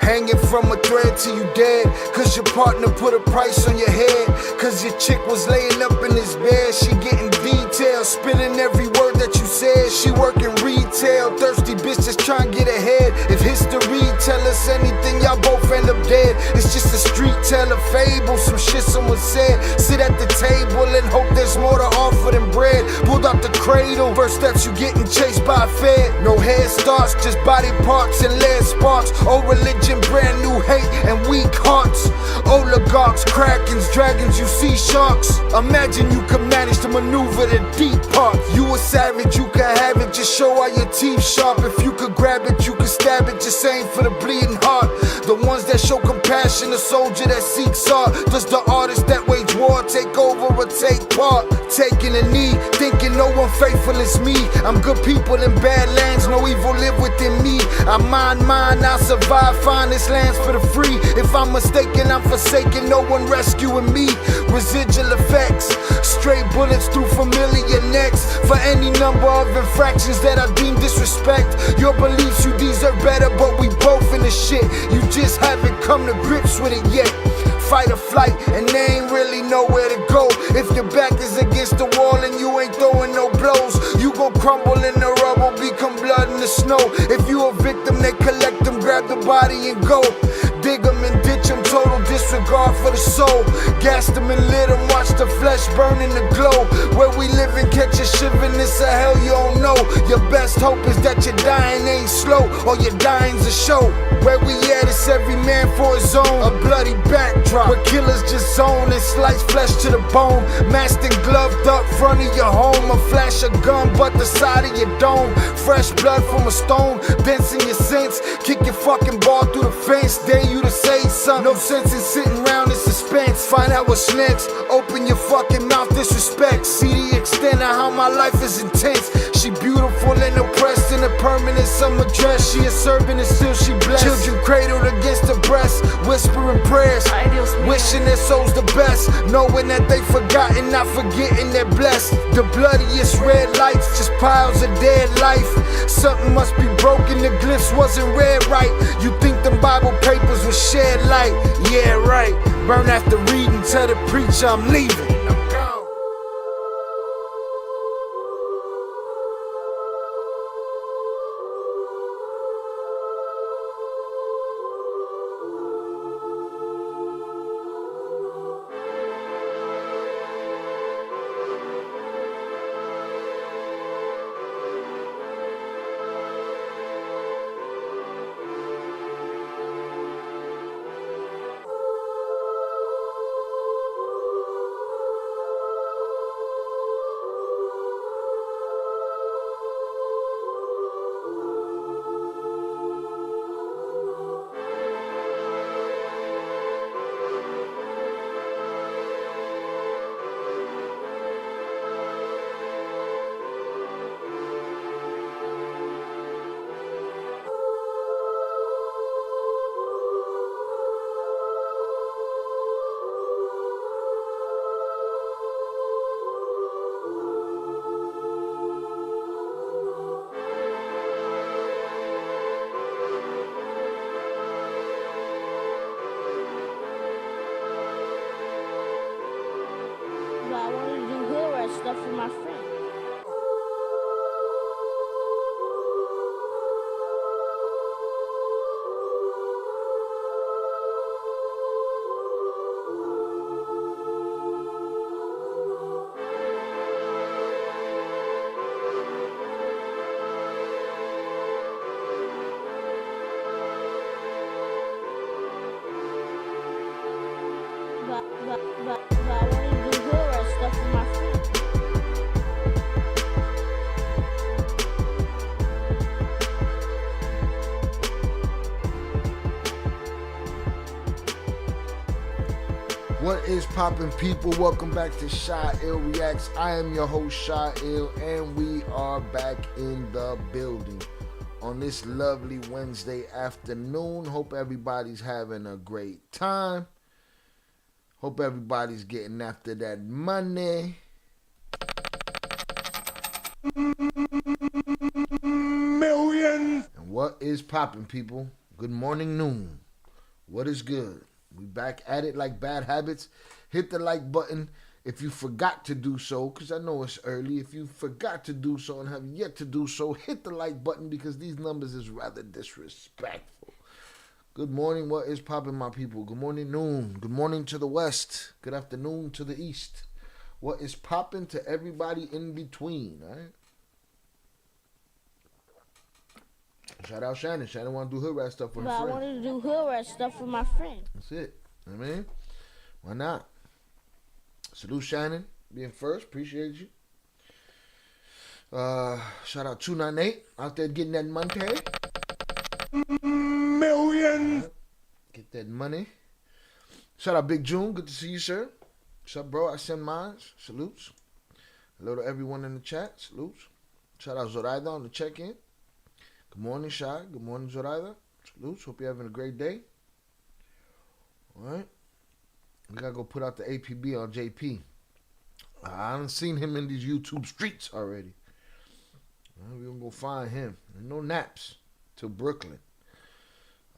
Hanging from a thread till you dead, cause your partner put a price on your head. Cause your chick was laying up in his bed. She getting details, spilling every word that you said. She working retail, thirsty bitch just trying to get ahead. If history tell us anything, y'all both end up dead. It's just a street tale, a fable, some shit someone said. Sit at the table and hope there's more to offer than bread. Pulled out the cradle, first steps you getting chased by a fed. No head starts, just body parts and lead sparks. Old religion, brand new hate and weak hearts. Oligarchs, krakens, dragons, you see sharks. Imagine you could manage to maneuver the deep part. You a savage, you can have it, just show all your teeth sharp. If you could grab it, you could stab it, just aim for the bleeding heart. The ones that show compassion, a soldier that seeks art. Does the artist that wage war take over or take part? Taking a knee, thinking no one faithful is me. I'm good people in bad lands, no evil live within me. I mind mine, I'll survive, find this lands for the free. If I'm mistaken, I'm forsaken, no one rescuing me. Residual effects, straight bullets through familiar necks. For any number of infractions that I deem disrespect. Your beliefs, you deserve better, but we both in the shit. You just haven't come to grips with it yet. Fight or flight, and they ain't really nowhere to go. If your back is against the wall and you ain't throwing no blows, you gon' crumble in the rubble, become blood in the snow. If you a victim, they collect them, grab the body and go. Dig them and ditch them, total disregard for the soul. Gas them and lit them, watch the flesh burn in the glow. Where we live and catch a shivering, it's a hell you don't know. Your best hope is that your dying ain't slow, or your dying's a show. Where we at, it's every man for his own. A bloody backdrop, where killers just zone and slice flesh to the bone. Masked and gloved up front of your home. A flash of gun, but the side of your dome. Fresh blood from a stone, dents in your sense. Kick your fucking ball through the fence, dare you to say something. No sense in sitting around in suspense. Find out what's next, open your fucking mouth, disrespect. See the extent of how my life is intense. She beautiful and oppressed in a permanent summer dress. She a servant and still she blessed. Children cradled against her breast, whispering prayers, wishing their souls the best, knowing that they forgotten, not forgetting they're blessed. The bloodiest red lights, just piles of dead life. Something must be broken, the glyphs wasn't read right. You think them Bible papers was shed light? Yeah, right. Burn after reading, tell the preacher I'm leaving. I wanted to do hood rat stuff with my friend. But I wanted to do hood rat stuff with my friend. What is poppin', people? Welcome back to Shy Ill Reacts. I am your host, Shy Ill, and we are back in the building on this lovely Wednesday afternoon. Hope everybody's having a great time. Hope everybody's getting after that money. Millions. And what is poppin', people? Good morning, noon. What is good? We back at it like bad habits. Hit the like button if you forgot to do so, because I know it's early. If you forgot to do so and have yet to do so, hit the like button because these numbers is rather disrespectful. Good morning. What is popping, my people? Good morning, noon. Good morning to the west. Good afternoon to the east. What is popping to everybody in between, all right? Shout out Shannon. Shannon want to do hood rat stuff with her But I friend. wanted to do hood rat stuff with my friend. That's it. I mean, why not? Salute Shannon being first. Appreciate you. Shout out 298 out there getting that money. Millions. Right. Get that money. Shout out Big June. Good to see you, sir. What's up, bro? I send mines. Salutes. Hello to everyone in the chat. Salutes. Shout out Zoraida on the check-in. Good morning, Shai. Good morning, Zoraida. Salutes. Hope you're having a great day. All right. We got to go put out the APB on JP. I haven't seen him in these YouTube streets already. We're going to go find him. No naps till Brooklyn.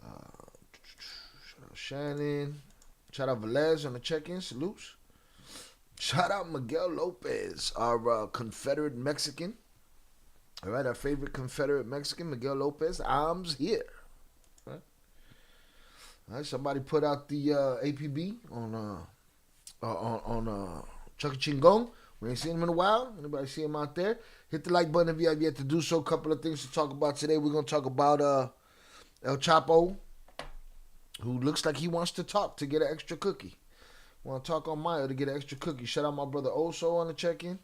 Shout out Shannon. Shout out Velez on the check-in. Salutes. Shout out Miguel Lopez, our Confederate Mexican. All right, our favorite Confederate Mexican, Miguel Lopez. I'm here. All right, somebody put out the APB on Chuck Chingon. We ain't seen him in a while. Anybody see him out there? Hit the like button if you have yet to do so. A couple of things to talk about today. We're going to talk about El Chapo, who looks like he wants to talk to get an extra cookie. Want to talk on Mayo to get an extra cookie. Shout out my brother Oso on the check-in.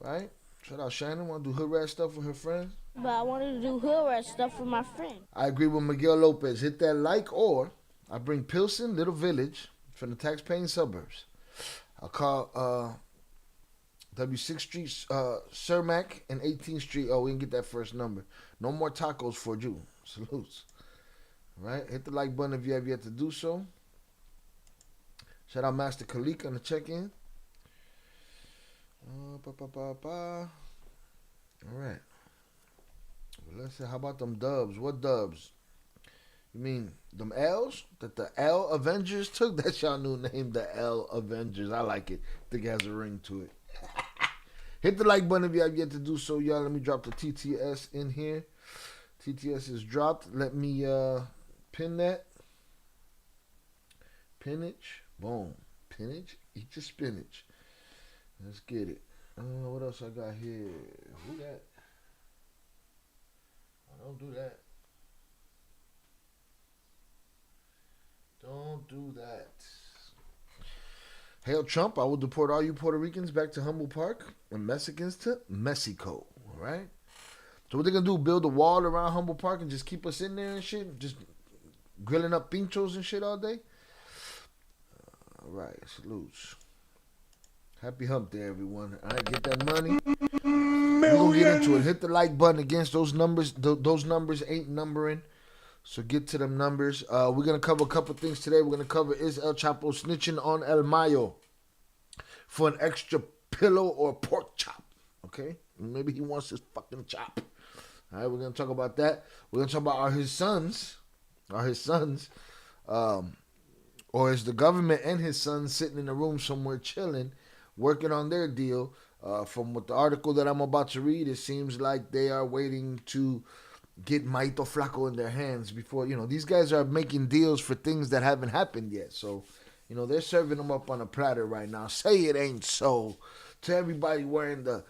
Right? Shout out Shannon. Want to do hood rat stuff with her friends. But I wanted to do hood rat stuff with my friend. I agree with Miguel Lopez. Hit that like, or I bring Pilsen, Little Village, from the tax-paying suburbs. I'll call W6 Street, Cermak, and 18th Street. Oh, we didn't get that first number. No more tacos for you. Salutes. Right? Hit the like button if you have yet to do so. Shout out Master Khalik on the check-in. All right. Well, let's see. How about them dubs? What dubs? You mean them L's that the L Avengers took? That's y'all new name, the L Avengers. I like it. think it has a ring to it. Hit the like button if you have yet to do so, y'all. Let me drop the TTS in here. TTS is dropped. Let me pin that. Pinnage. Boom. Pinnage. Eat your spinach. Let's get it. What else I got here? Who that? Don't do that. Don't do that. Hail Trump. I will deport all you Puerto Ricans back to Humboldt Park and Mexicans to Mexico. All right? So what they're going to do, build a wall around Humboldt Park and just keep us in there and shit? Just grilling up pinchos and shit all day? All right. Salutes. Happy hump day, everyone. All right, get that money. We're going to get into it. Hit the like button against those numbers. Those numbers ain't numbering. So get to them numbers. We're going to cover a couple things today. We're going to cover, is El Chapo snitching on El Mayo for an extra pillow or pork chop? Okay? Maybe he wants his fucking chop. All right, we're going to talk about that. We're going to talk about are his sons, or is the government and his sons sitting in a room somewhere chilling, working on their deal? From what the article that I'm about to read, it seems like they are waiting to get Maito Flaco in their hands before, these guys are making deals for things that haven't happened yet. So, they're serving them up on a platter right now. Say it ain't so. To everybody wearing the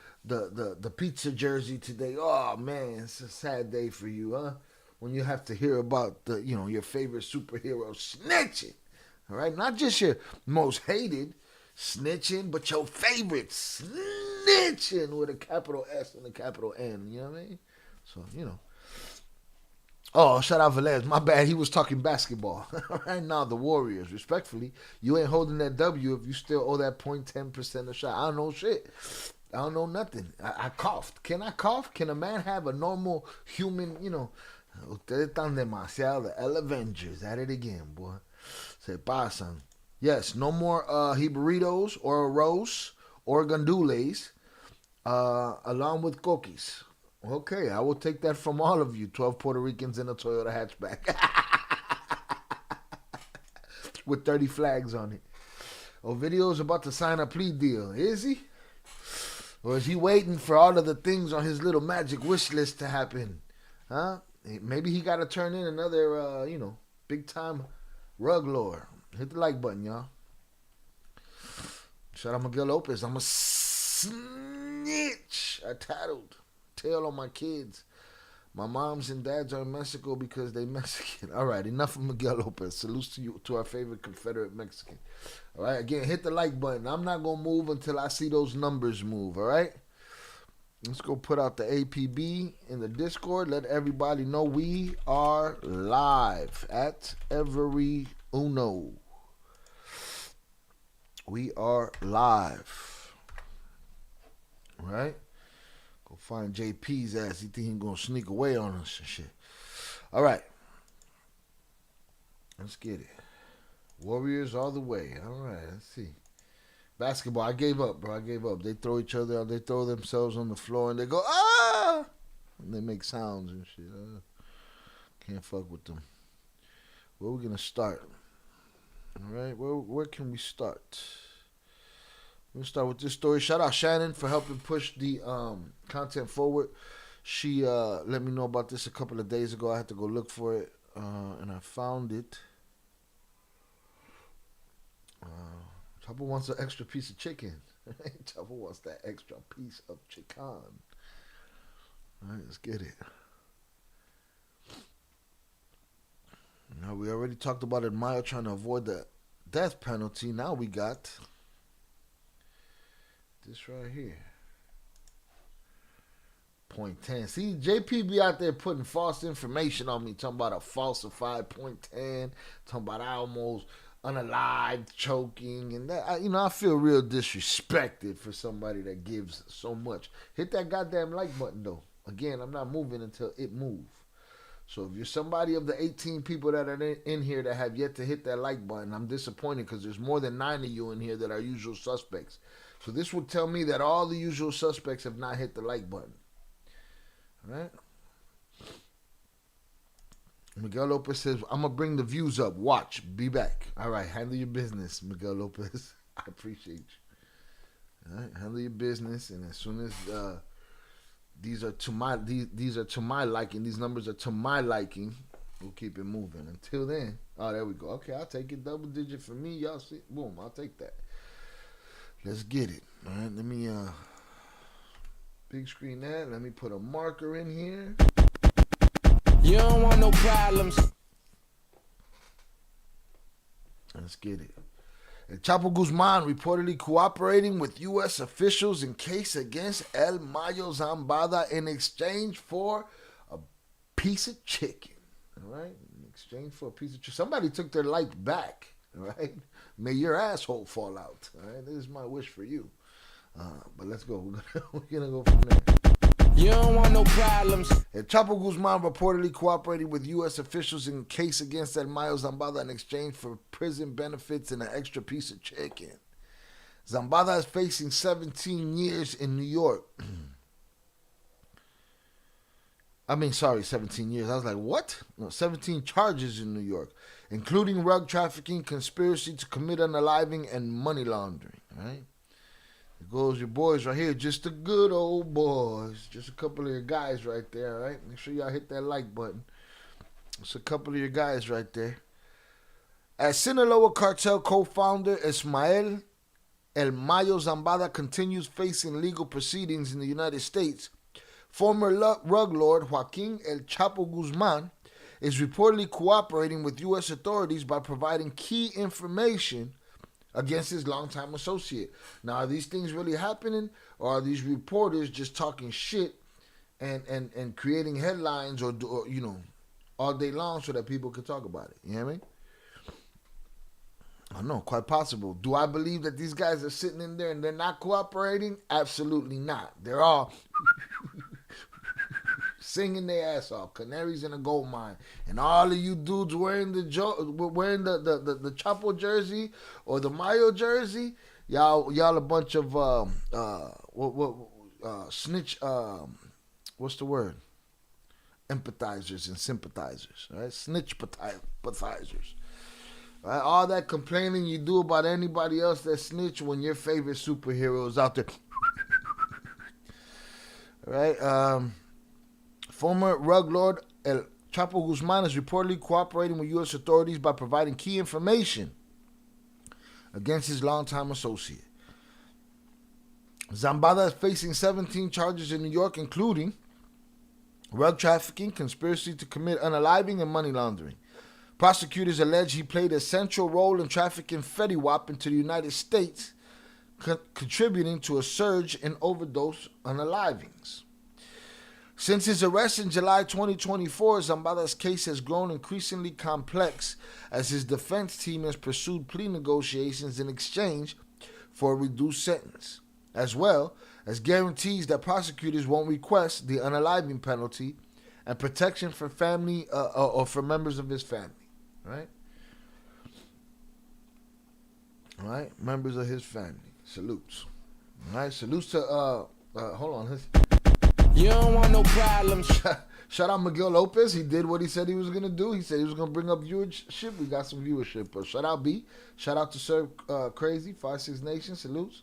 pizza jersey today, oh man, it's a sad day for you, huh? When you have to hear about your favorite superhero snitching. All right, not just your most hated snitching, but your favorite snitching with a capital S and a capital N. You know what I mean? So, Oh, shout out Velez. My bad. He was talking basketball. Right now, the Warriors, respectfully, you ain't holding that W if you still owe that 0.10% a shot. I don't know shit. I don't know nothing. I coughed. Can I cough? Can a man have a normal human, Ustedes están demasiado. The El Avengers. At it again, boy. Se pasan. Yes, no more Hiberitos or arroz or gandules along with cookies. Okay, I will take that from all of you, 12 Puerto Ricans in a Toyota hatchback. with 30 flags on it. Ovidio's about to sign a plea deal. Is he? Or is he waiting for all of the things on his little magic wish list to happen? Huh? Maybe he got to turn in another, big time rug lord. Hit the like button, y'all. Shout out Miguel Lopez. I'm a snitch. I tattled. Tail on my kids. My moms and dads are in Mexico because they Mexican. All right, enough of Miguel Lopez. Salutes to you, to our favorite Confederate Mexican. All right, again, hit the like button. I'm not going to move until I see those numbers move, all right? Let's go put out the APB in the Discord. Let everybody know we are live at every uno. We are live. All right? Go find JP's ass. He think he gonna sneak away on us and shit. All right. Let's get it. Warriors all the way. All right, let's see. Basketball, I gave up, bro. I gave up. They throw each other out. They throw themselves on the floor and they go, ah! And they make sounds and shit. Can't fuck with them. Where we gonna start? All right, where can we start? We'll start with this story. Shout out Shannon for helping push the content forward. She let me know about this a couple of days ago. I had to go look for it, and I found it. Chapo wants an extra piece of chicken. Chapo wants that extra piece of chicken. All right, let's get it. Now, we already talked about it. Mayo trying to avoid the death penalty. Now we got this right here. Point 10. See, JP be out there putting false information on me. Talking about a falsified point 10. Talking about I almost unalived choking. And that, I feel real disrespected for somebody that gives so much. Hit that goddamn like button, though. Again, I'm not moving until it moves. So if you're somebody of the 18 people that are in here that have yet to hit that like button, I'm disappointed because there's more than 9 of you in here that are usual suspects. So this would tell me that all the usual suspects have not hit the like button. All right? Miguel Lopez says, I'm going to bring the views up. Watch. Be back. All right. Handle your business, Miguel Lopez. I appreciate you. All right? Handle your business. And as soon as these are to my liking, these numbers are to my liking, we'll keep it moving. Until then, there we go. Okay, I'll take it. Double digit for me. Y'all see? Boom. I'll take that. Let's get it. All right. Let me big screen that. Let me put a marker in here. You don't want no problems. Let's get it. And Chapo Guzman reportedly cooperating with U.S. officials in case against El Mayo Zambada in exchange for a piece of chicken. All right? In exchange for a piece of chicken. Somebody took their life back. All right? May your asshole fall out. All right? This is my wish for you. But let's go. We're gonna go from there. You don't want no problems. And Chapo Guzman reportedly cooperating with U.S. officials in case against El Mayo Zambada in exchange for prison benefits and an extra piece of chicken. Zambada is facing 17 years in New York. 17 years. I was like, what? No, 17 charges in New York, including rug trafficking, conspiracy to commit unaliving, and money laundering. All right? There goes your boys right here. Just the good old boys. Just a couple of your guys right there, all right? Make sure y'all hit that like button. It's a couple of your guys right there. As Sinaloa Cartel co-founder Ismael El Mayo Zambada continues facing legal proceedings in the United States, former rug lord Joaquin El Chapo Guzman is reportedly cooperating with U.S. authorities by providing key information against his longtime associate. Now, are these things really happening, or are these reporters just talking shit and creating headlines or all day long so that people can talk about it? You know what I mean? I don't know, quite possible. Do I believe that these guys are sitting in there and they're not cooperating? Absolutely not. They're all singing their ass off, canaries in a gold mine, and all of you dudes wearing the Chapo jersey or the Mayo jersey, y'all a bunch of snitch. What's the word? Empathizers and sympathizers. All right, snitch pathizers. Right? All that complaining you do about anybody else that snitch when your favorite superhero is out there. Right? Former rug lord El Chapo Guzman is reportedly cooperating with U.S. authorities by providing key information against his longtime associate. Zambada is facing 17 charges in New York, including rug trafficking, conspiracy to commit unaliving, and money laundering. Prosecutors allege he played a central role in trafficking Fetty Wap into the United States, contributing to a surge in overdose unalivings. Since his arrest in July 2024, Zambada's case has grown increasingly complex as his defense team has pursued plea negotiations in exchange for a reduced sentence, as well as guarantees that prosecutors won't request the unaliving penalty and protection for family or for members of his family. Right? All right, members of his family. Salutes. All right, salutes to hold on. You don't want no problems. Shout out Miguel Lopez. He did what he said he was gonna do. He said he was gonna bring up viewership. We got some viewership. But shout out B. Shout out to Sir Crazy 56 Nation. Salutes.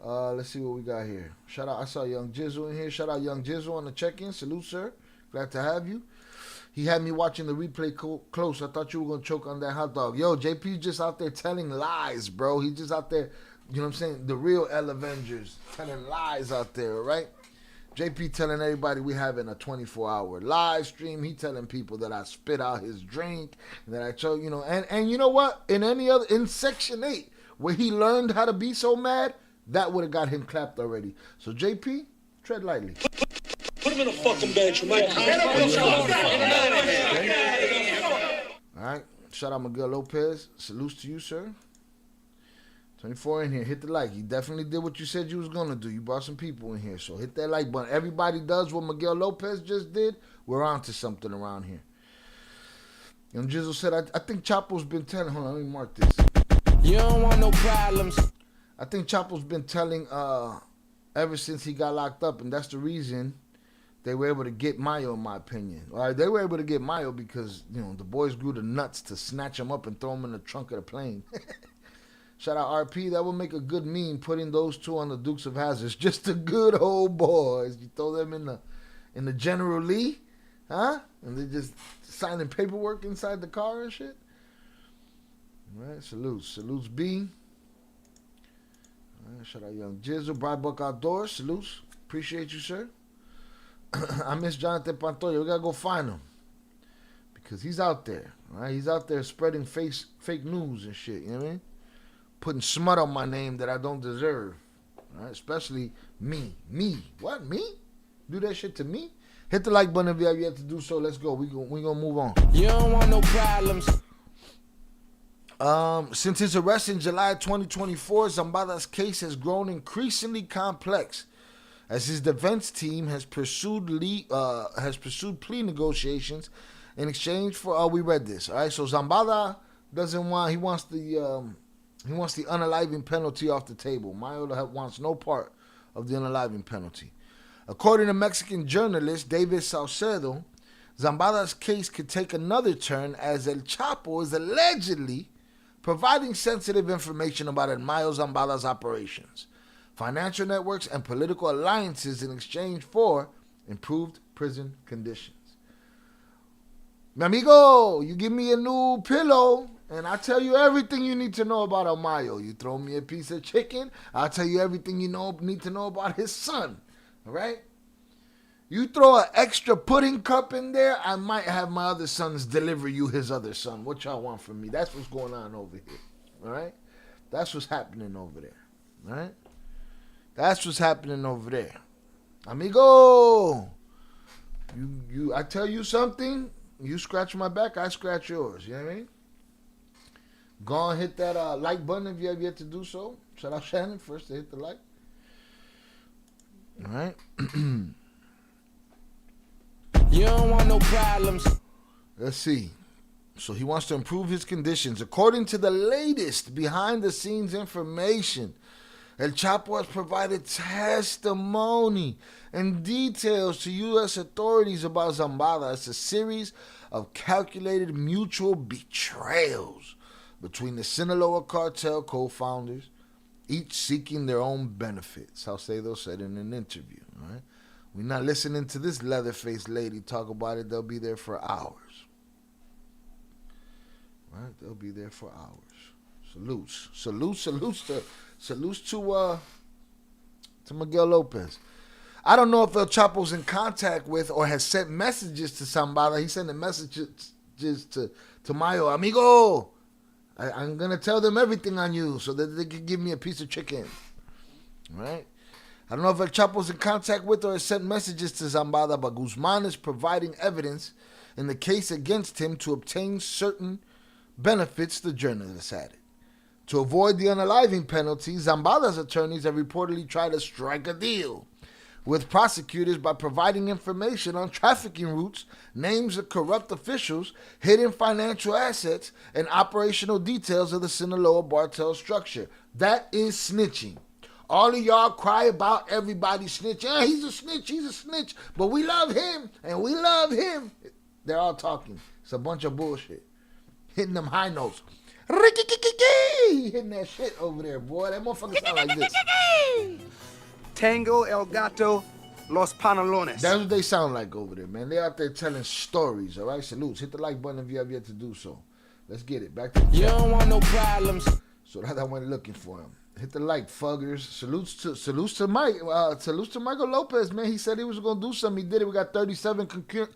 Let's see what we got here. Shout out. I saw Young Jizzle in here. Shout out Young Jizzle on the check-in. Salute, sir. Glad to have you. He had me watching the replay close. I thought you were going to choke on that hot dog. Yo, JP's just out there telling lies, bro. He's just out there, you know what I'm saying? The real L Avengers telling lies out there, right? JP telling everybody we having a 24-hour live stream. He telling people that I spit out his drink, that I choke, you know. And you know what? In Section 8, where he learned how to be so mad, that would have got him clapped already. So, JP, tread lightly. Put him in a fucking bench, Mike. All right. Shout out Miguel Lopez. Salutes to you, sir. 24 in here. Hit the like. You definitely did what you said you was going to do. You brought some people in here. So hit that like button. Everybody does what Miguel Lopez just did. We're on to something around here. Young Jizzle said, I think Chapo's been telling... Hold on, let me mark this. You don't want no problems. I think Chapo's been telling ever since he got locked up, and that's the reason they were able to get Mayo, in my opinion. All right, they were able to get Mayo because, you know, the boys grew the nuts to snatch him up and throw him in the trunk of the plane. Shout out RP. That would make a good meme, putting those two on the Dukes of Hazzard. Just the good old boys. You throw them in the General Lee, huh? And they just signing paperwork inside the car and shit. All right, salutes. Salutes B. All right, shout out Young Jizzle. Bright Buck Outdoors. Salutes. Appreciate you, sir. I miss Jonathan Pantoja. We got to go find him. Because he's out there. Right? He's out there spreading fake news and shit. You know what I mean? Putting smut on my name that I don't deserve. Right? Especially me. Me. What? Me? Do that shit to me? Hit the like button if you have yet to do so. Let's go. We gonna move on. You don't want no problems. Since his arrest in July 2024, Zambada's case has grown increasingly complex as his defense team has pursued plea negotiations in exchange for we read this. All right, so Zambada he wants the unaliving penalty off the table. Mayo wants no part of the unaliving penalty. According to Mexican journalist David Saucedo, Zambada's case could take another turn as El Chapo is allegedly providing sensitive information about El Mayo Zambada's operations, financial networks, and political alliances in exchange for improved prison conditions. Mi amigo, you give me a new pillow, and I tell you everything you need to know about El Mayo. You throw me a piece of chicken, I'll tell you everything you need to know about his son. All right? You throw an extra pudding cup in there, I might have my other sons deliver you his other son. What y'all want from me? That's what's going on over here. All right? That's what's happening over there. All right? That's what's happening over there. Amigo, I tell you something, you scratch my back, I scratch yours. You know what I mean? Go on, hit that like button if you have yet to do so. Shout out Shannon first to hit the like. All right? You don't want no problems. Let's see. So he wants to improve his conditions. According to the latest behind-the-scenes information, El Chapo has provided testimony and details to U.S. authorities about Zambada. It's a series of calculated mutual betrayals between the Sinaloa Cartel co-founders, each seeking their own benefits. Salcedo said in an interview. Right? We're not listening to this leather-faced lady talk about it. They'll be there for hours. Right? They'll be there for hours. Salutes to Miguel Lopez. I don't know if El Chapo's in contact with or has sent messages to somebody. He's sending messages to Mayo. Amigo, I'm going to tell them everything on you so that they can give me a piece of chicken. Right? I don't know if El Chapo's in contact with or has sent messages to Zambada, but Guzman is providing evidence in the case against him to obtain certain benefits, the journalist added. To avoid the unaliving penalty, Zambada's attorneys have reportedly tried to strike a deal with prosecutors by providing information on trafficking routes, names of corrupt officials, hidden financial assets, and operational details of the Sinaloa Cartel structure. That is snitching. All of y'all cry about everybody snitching. Yeah, he's a snitch, but we love him, and we love him. They're all talking. It's a bunch of bullshit. Hitting them high notes. Hitting that shit over there, boy. That motherfucker sound like this. Tango el gato, los pantalones. That's what they sound like over there, man. They out there telling stories, all right? Salutes. Hit the like button if you have yet to do so. Let's get it. Back to the You chat. don't want no problems. So that I went looking for him. Hit the like, fuggers. Salutes to Mike. Salutes to Michael Lopez, man. He said he was gonna do something. He did it. We got 37 concurrent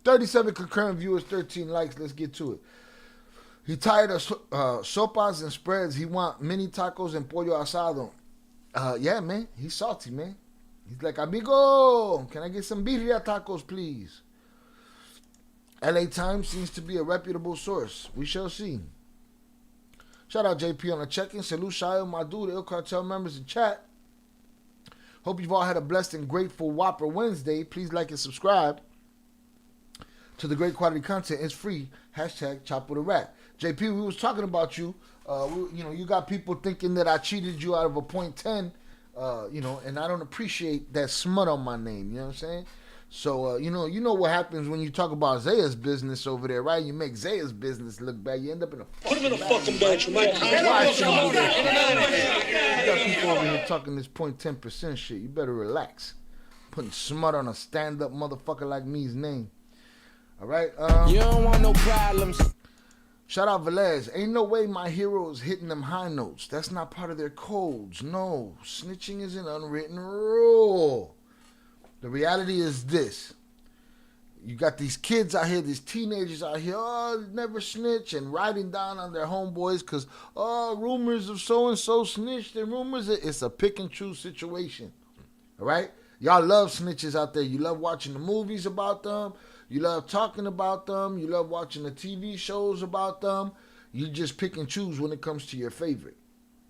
37 concurrent viewers, 13 likes. Let's get to it. He tired of sopas and spreads. He want mini tacos and pollo asado. Yeah, man. He's salty, man. He's like, amigo, can I get some birria tacos, please? LA Times seems to be a reputable source. We shall see. Shout out JP on the check-in. Salute Shayo, my dude, Il Cartel members in chat. Hope you've all had a blessed and grateful Whopper Wednesday. Please like and subscribe to the great quality content. It's free. Hashtag Chapo the Rat. JP, we was talking about you. You got people thinking that I cheated you out of a .10, and I don't appreciate that smut on my name. You know what I'm saying? So, you know what happens when you talk about Zaya's business over there, right? You make Zaya's business look bad. You end up in a Put him in a fucking bench, Mike. You got people over here talking this 0.10% shit. You better relax. Putting smut on a stand-up motherfucker like me's name. All right? You don't want no problems. Shout out Velez. Ain't no way my hero is hitting them high notes. That's not part of their codes. No. Snitching is an unwritten rule. The reality is this. You got these kids out here, these teenagers out here, never snitch, and riding down on their homeboys because, rumors of so-and-so snitched and rumors. It's a pick and choose situation. All right? Y'all love snitches out there. You love watching the movies about them. You love talking about them. You love watching the TV shows about them. You just pick and choose when it comes to your favorite.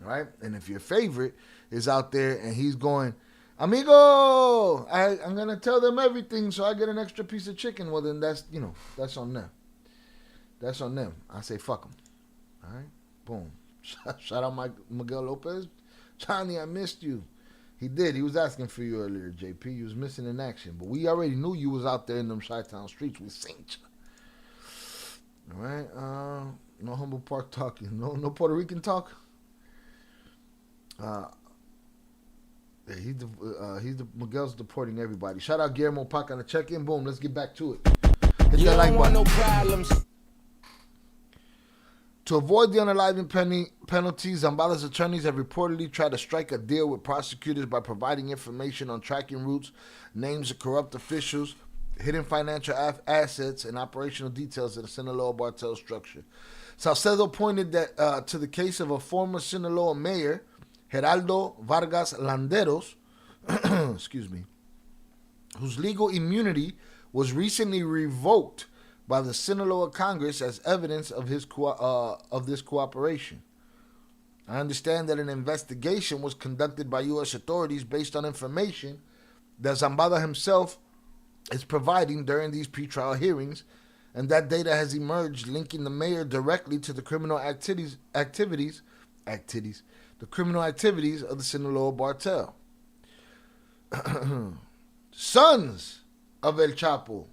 All right? And if your favorite is out there and he's going, amigo, I'm going to tell them everything so I get an extra piece of chicken, well, then that's on them. That's on them. I say fuck them. All right? Boom. Shout out Miguel Lopez. Johnny, I missed you. He did. He was asking for you earlier, JP. You was missing in action. But we already knew you was out there in them Chi-Town streets. We seen you. All right? No Humble Park talking. No Puerto Rican talk? Miguel's deporting everybody. Shout out Guillermo Pac on the check-in. Boom, let's get back to it. Hit You that like don't want button. no problems. To avoid the unaliving penalty, Zambada's attorneys have reportedly tried to strike a deal with prosecutors by providing information on tracking routes, names of corrupt officials, hidden financial assets, and operational details of the Sinaloa Cartel structure. Salcedo pointed to the case of a former Sinaloa mayor, Geraldo Vargas Landeros, excuse me, whose legal immunity was recently revoked by the Sinaloa Congress as evidence of this cooperation. I understand that an investigation was conducted by U.S. authorities based on information that Zambada himself is providing during these pretrial hearings, and that data has emerged linking the mayor directly to the criminal activities of the Sinaloa Cartel. Sons of El Chapo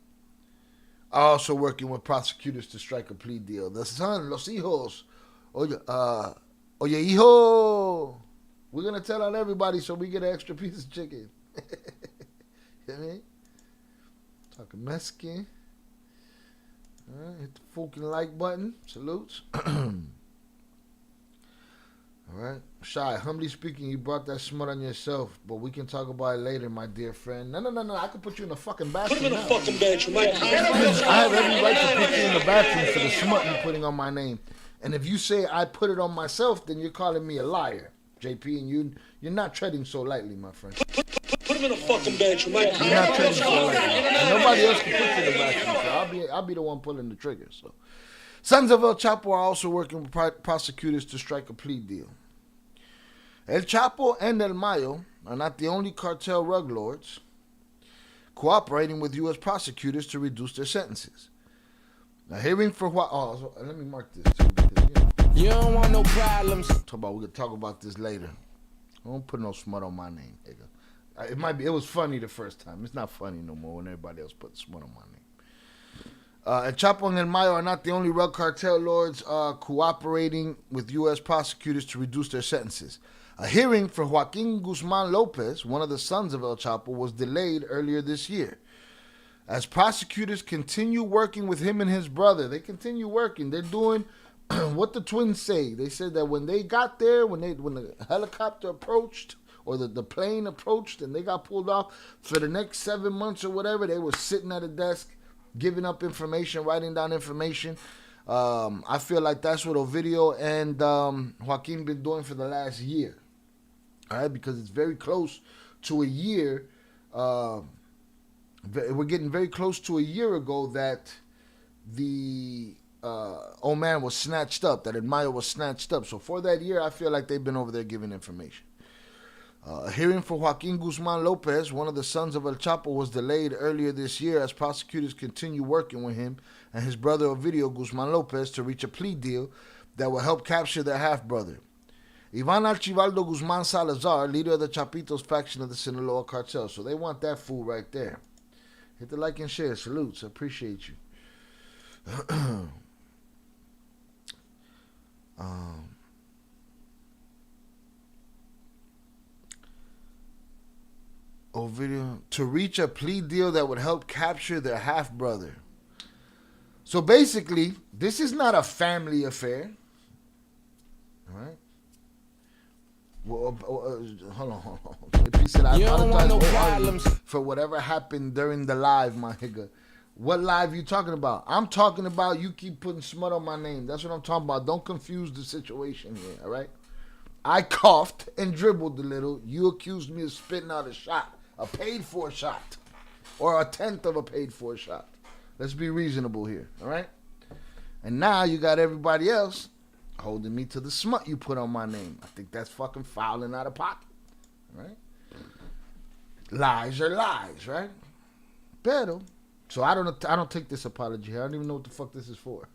are also working with prosecutors to strike a plea deal. The son, los hijos, oye, hijo, we're going to tell on everybody so we get an extra piece of chicken. You know what I mean? Talking Mexican. All right, hit the fucking like button. Salutes. All right. Shy, humbly speaking, you brought that smut on yourself, but we can talk about it later, my dear friend. No. I can put you in the fucking bathroom. Put him in now. the fucking bathroom, Mike. I have every right to put you in the bathroom for the smut you're putting on my name. And if you say I put it on myself, then you're calling me a liar, JP, and you're not treading so lightly, my friend. Put him in the fucking bathroom, Mike. You're not treading so lightly. And nobody else can put you in the bathroom, so I'll be the one pulling the trigger. So, Sons of El Chapo are also working with prosecutors to strike a plea deal. El Chapo and El Mayo are not the only cartel rug lords cooperating with U.S. prosecutors to reduce their sentences. Now, hearing for what? Oh, so let me mark this too, because You don't want no problems. we could talk about this later. I don't put no smut on my name, nigga. It was funny the first time. It's not funny no more when everybody else put smut on my name. El Chapo and El Mayo are not the only rug cartel lords cooperating with U.S. prosecutors to reduce their sentences. A hearing for Joaquin Guzman Lopez, one of the sons of El Chapo, was delayed earlier this year. As prosecutors continue working with him and his brother, they continue working. They're doing what the twins say. They said that when they got there, when the helicopter approached, or the plane approached and they got pulled off, for the next 7 months or whatever, they were sitting at a desk, giving up information, writing down information. I feel like that's what Ovidio and Joaquin been doing for the last year. All right, because it's very close to a year. We're getting very close to a year ago that the old man was snatched up, that Mayo was snatched up. So for that year, I feel like they've been over there giving information. A hearing for Joaquin Guzman Lopez, one of the sons of El Chapo, was delayed earlier this year as prosecutors continue working with him and his brother Ovidio Guzman Lopez to reach a plea deal that will help capture their half-brother. Ivan Archibaldo Guzman Salazar, leader of the Chapitos faction of the Sinaloa cartel. So they want that fool right there. Hit the like and share. Salutes. I appreciate you. Ovidio, to reach a plea deal that would help capture their half-brother. So basically, this is not a family affair. All right? Well, hold on. He said, I You don't want no apologize problems. for whatever happened during the live, my nigga. What live you talking about? I'm talking about you keep putting smut on my name. That's what I'm talking about. Don't confuse the situation here, all right? I coughed and dribbled a little. You accused me of spitting out a shot, a paid-for shot, or a tenth of a paid-for shot. Let's be reasonable here, all right? And now you got everybody else holding me to the smut you put on my name. I think that's fucking foul and out of pocket, right? Lies are lies, right? Pero, so I don't take this apology here. I don't even know what the fuck this is for.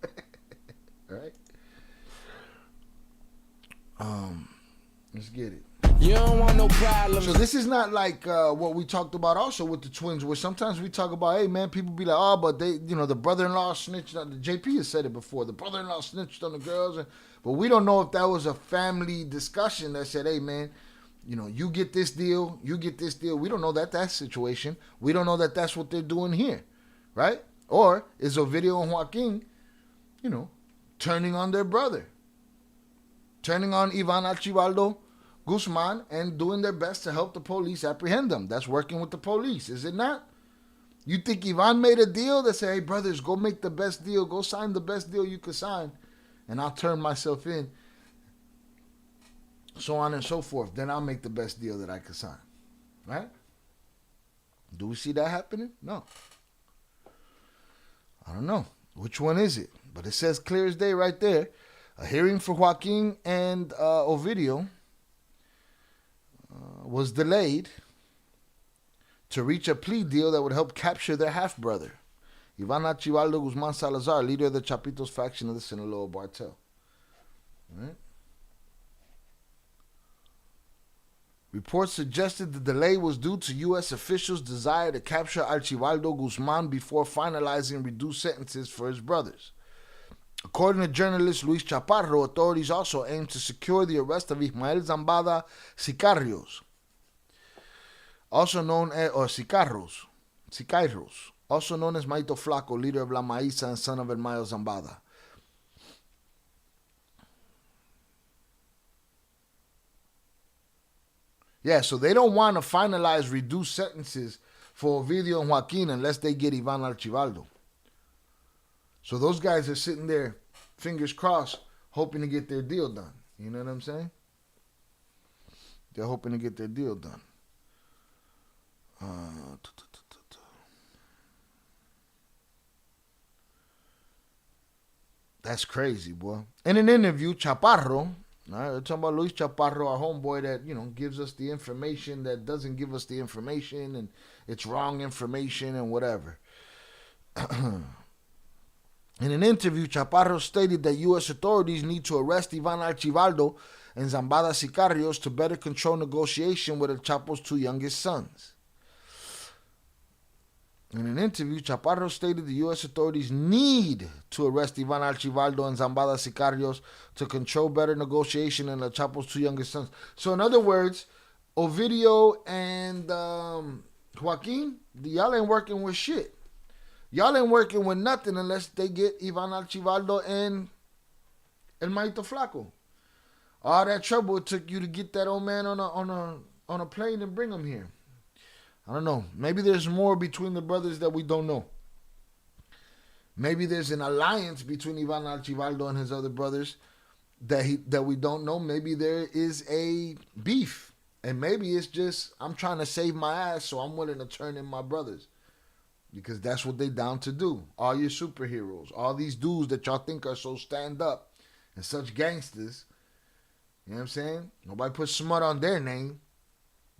All right? Let's get it. You don't want no problems. So this is not like what we talked about also with the twins, where sometimes we talk about, hey man, people be like, oh, but they, the brother-in-law snitched on, the JP has said it before, the brother-in-law snitched on the girls, but we don't know if that was a family discussion that said, hey man, you get this deal, you get this deal. We don't know that situation. We don't know that that's what they're doing here, right? Or is Ovidio and Joaquin, turning on their brother, turning on Ivan Archibaldo Guzman and doing their best to help the police apprehend them. That's working with the police, is it not? You think Ivan made a deal that said, hey, brothers, go make the best deal. Go sign the best deal you could sign, and I'll turn myself in, so on and so forth. Then I'll make the best deal that I could sign, right? Do we see that happening? No. I don't know. Which one is it? But it says clear as day right there. A hearing for Joaquin and Ovidio was delayed to reach a plea deal that would help capture their half-brother, Ivan Archibaldo Guzman Salazar, leader of the Chapitos faction of the Sinaloa cartel. Right? Reports suggested the delay was due to U.S. officials' desire to capture Archibaldo Guzman before finalizing reduced sentences for his brothers. According to journalist Luis Chaparro, authorities also aim to secure the arrest of Ismael Zambada Sicarios, also known as, or Sicairos, also known as Maito Flaco, leader of La Maíza and son of El Mayo Zambada. Yeah, so they don't want to finalize reduced sentences for Ovidio and Joaquin unless they get Ivan Archibaldo. So those guys are sitting there, fingers crossed, hoping to get their deal done. You know what I'm saying? They're hoping to get their deal done. That's crazy, boy. In an interview, Chaparro, we're talking about Luis Chaparro, our homeboy that, gives us the information that doesn't give us the information, and it's wrong information and whatever. In an interview, Chaparro stated that U.S. authorities need to arrest Ivan Archibaldo and Zambada Sicarios to better control negotiation with El Chapo's two youngest sons. In an interview, Chaparro stated the U.S. authorities need to arrest Ivan Archibaldo and Zambada Sicarios to control better negotiation in El Chapo's two youngest sons. So in other words, Ovidio and Joaquin, y'all ain't working with shit. Y'all ain't working with nothing unless they get Ivan Archibaldo and El Maito Flaco. All that trouble it took you to get that old man on a plane and bring him here. I don't know. Maybe there's more between the brothers that we don't know. Maybe there's an alliance between Ivan Archibaldo and his other brothers that we don't know. Maybe there is a beef. And maybe it's just, I'm trying to save my ass, so I'm willing to turn in my brothers. Because that's what they down to do. All your superheroes, all these dudes that y'all think are so stand up and such gangsters. You know what I'm saying? Nobody puts smut on their name,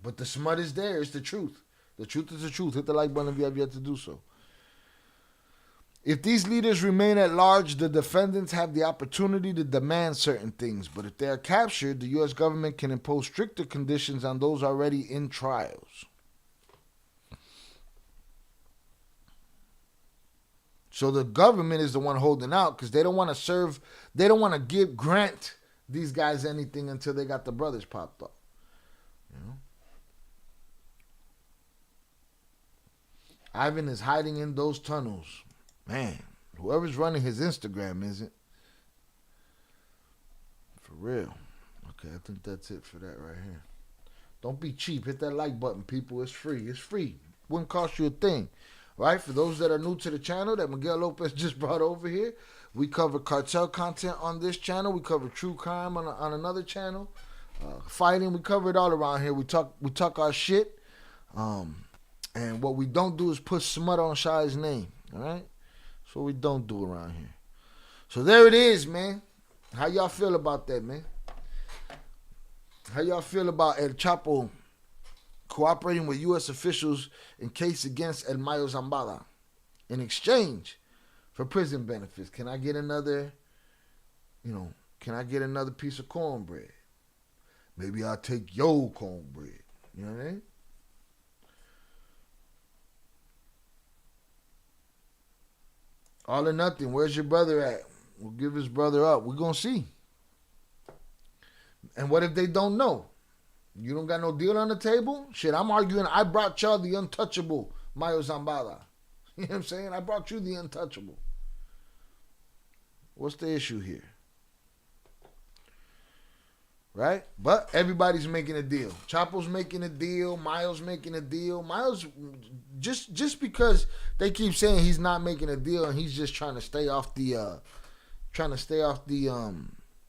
but the smut is there. It's the truth. The truth is the truth. Hit the like button if you have yet to do so. If these leaders remain at large, the defendants have the opportunity to demand certain things. But if they are captured, the U.S. government can impose stricter conditions on those already in trials. So the government is the one holding out because they don't want to grant these guys anything until they got the brothers popped up. You know? Ivan is hiding in those tunnels. Man, whoever's running his Instagram isn't. For real. Okay, I think that's it for that right here. Don't be cheap. Hit that like button, people. It's free. It's free. Wouldn't cost you a thing. Right? For those that are new to the channel that Miguel Lopez just brought over here, we cover cartel content on this channel. We cover true crime on another channel. Fighting, we cover it all around here. We talk our shit. And what we don't do is put smut on Shai's name. All right? That's what we don't do around here. So there it is, man. How y'all feel about that, man? How y'all feel about El Chapo cooperating with U.S. officials in case against El Mayo Zambada in exchange for prison benefits? Can I get another piece of cornbread? Maybe I'll take your cornbread. You know what I mean? All or nothing. Where's your brother at? We'll give his brother up. We're going to see. And what if they don't know? You don't got no deal on the table? Shit, I'm arguing. I brought y'all the untouchable Mayo Zambada. You know what I'm saying? I brought you the untouchable. What's the issue here? Right? But everybody's making a deal. Chapo's making a deal. Mayo's making a deal. Mayo's just because they keep saying he's not making a deal and he's just trying to stay off the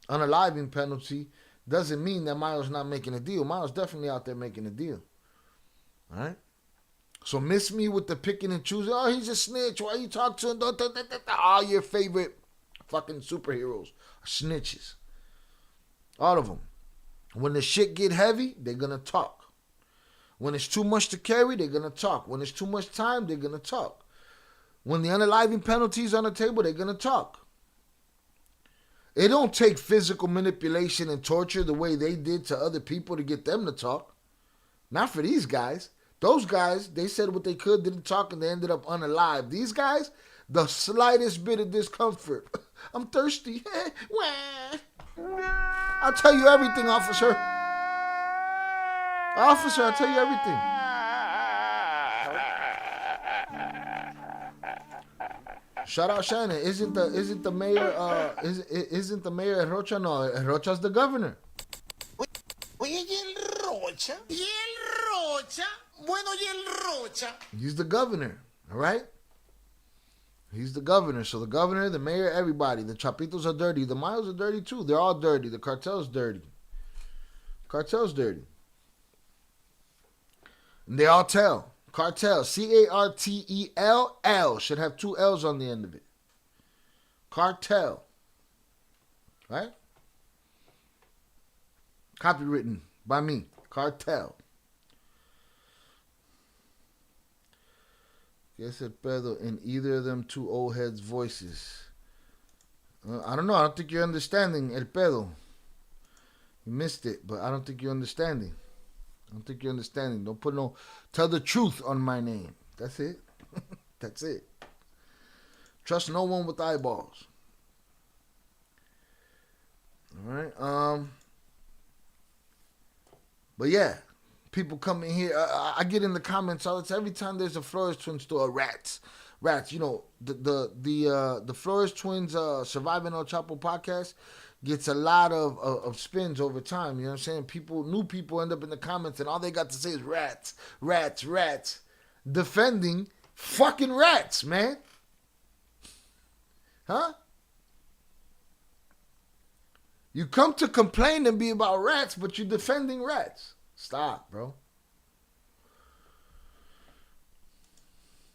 unaliving penalty doesn't mean that Mayo's not making a deal. Mayo's definitely out there making a deal. All right? So miss me with the picking and choosing. Oh, he's a snitch. Why you talk to him? All your favorite fucking superheroes are snitches. All of them. When the shit get heavy, they're going to talk. When it's too much to carry, they're going to talk. When it's too much time, they're going to talk. When the unaliving penalty's on the table, they're going to talk. It don't take physical manipulation and torture the way they did to other people to get them to talk. Not for these guys. Those guys, they said what they could, didn't talk, and they ended up unalive. These guys, the slightest bit of discomfort. I'm thirsty. I'll tell you everything, officer. Officer, I'll tell you everything. Shout out Shannon. Isn't the mayor isn't the mayor at Rocha? No, Rocha's the governor. Oye, ¿y el Rocha? ¿Y el Rocha? Bueno, ¿y el Rocha? He's the governor, all right? He's the governor. So the governor, the mayor, everybody. The Chapitos are dirty. The Mayos are dirty too. They're all dirty. The cartel's dirty. Cartel's dirty. And they all tell. Cartel. Cartell. Should have 2 L's on the end of it. Cartel. Right? Copywritten by me. Cartel. Guess el pedo in either of them 2 old heads' voices. I don't know. I don't think you're understanding el pedo. You missed it, but I don't think you're understanding. I don't think you're understanding. Don't put no... Tell the truth on my name. That's it. That's it. Trust no one with eyeballs. All right. But yeah, people come in here. I get in the comments all the time. Every time there's a Flores Twins store, rats. You know, the Flores Twins Surviving El Chapo podcast gets a lot of spins over time. You know what I'm saying? New people end up in the comments and all they got to say is rats. Defending fucking rats, man. Huh? You come to complain and be about rats, but you're defending rats. Stop, bro.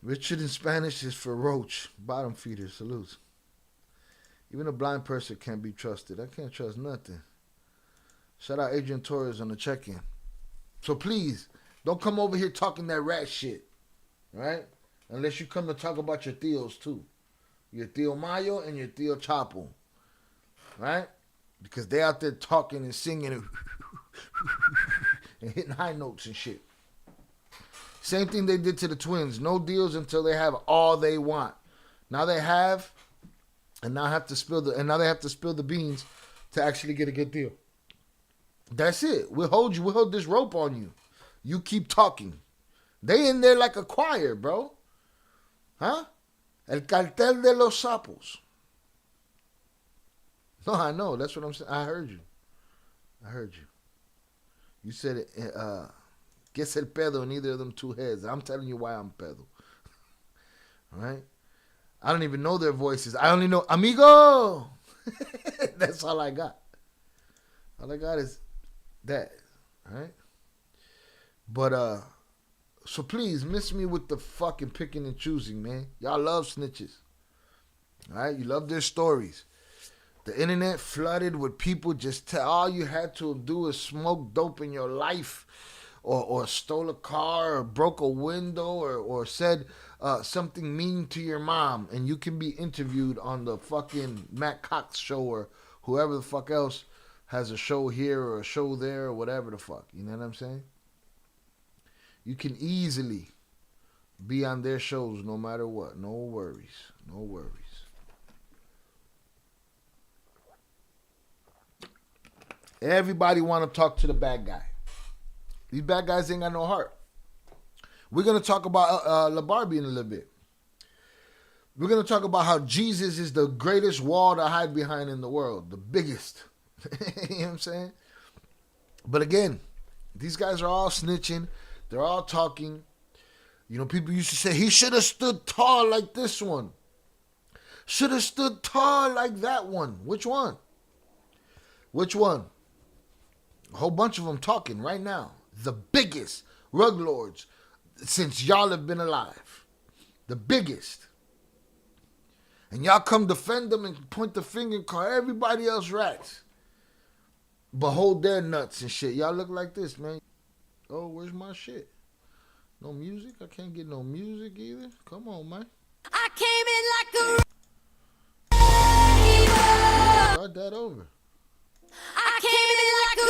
Richard in Spanish is for roach. Bottom feeder. Salutes. Even a blind person can't be trusted. I can't trust nothing. Shout out Adrian Torres on the check-in. So please, don't come over here talking that rat shit. Right? Unless you come to talk about your tios too. Your tio Mayo and your tio Chapo. Right? Because they out there talking and singing and hitting high notes and shit. Same thing they did to the Twins. No deals until they have all they want. Now they have, and now they have to spill the beans to actually get a good deal. That's it. We'll hold this rope on you. You keep talking. They in there like a choir, bro. Huh? El Cartel de los Sapos. No, I know. That's what I'm saying. I heard you. You said it. Guess el pedo in either of them 2 heads. I'm telling you why I'm pedo. All right? I don't even know their voices. I only know amigo. That's all I got. All I got is that. All right? But, so please, miss me with the fucking picking and choosing, man. Y'all love snitches. All right? You love their stories. The internet flooded with people just all you had to do is smoke dope in your life or stole a car or broke a window or said something mean to your mom and you can be interviewed on the fucking Matt Cox show or whoever the fuck else has a show here or a show there or whatever the fuck. You know what I'm saying? You can easily be on their shows no matter what. No worries. No worries. Everybody want to talk to the bad guy. These bad guys ain't got no heart. We're going to talk about La Barbie in a little bit. We're going to talk about how Jesus is the greatest wall to hide behind in the world. The biggest. You know what I'm saying? But again, these guys are all snitching. They're all talking. You know, people used to say, he should have stood tall like this one. Should have stood tall like that one. Which one? Which one? A whole bunch of them talking right now. The biggest rug lords since y'all have been alive. The biggest. And y'all come defend them and point the finger and call everybody else rats. Behold their nuts and shit. Y'all look like this, man. Oh, where's my shit? No music? I can't get no music either. Come on, man. I came in like a Start that over. I came in like a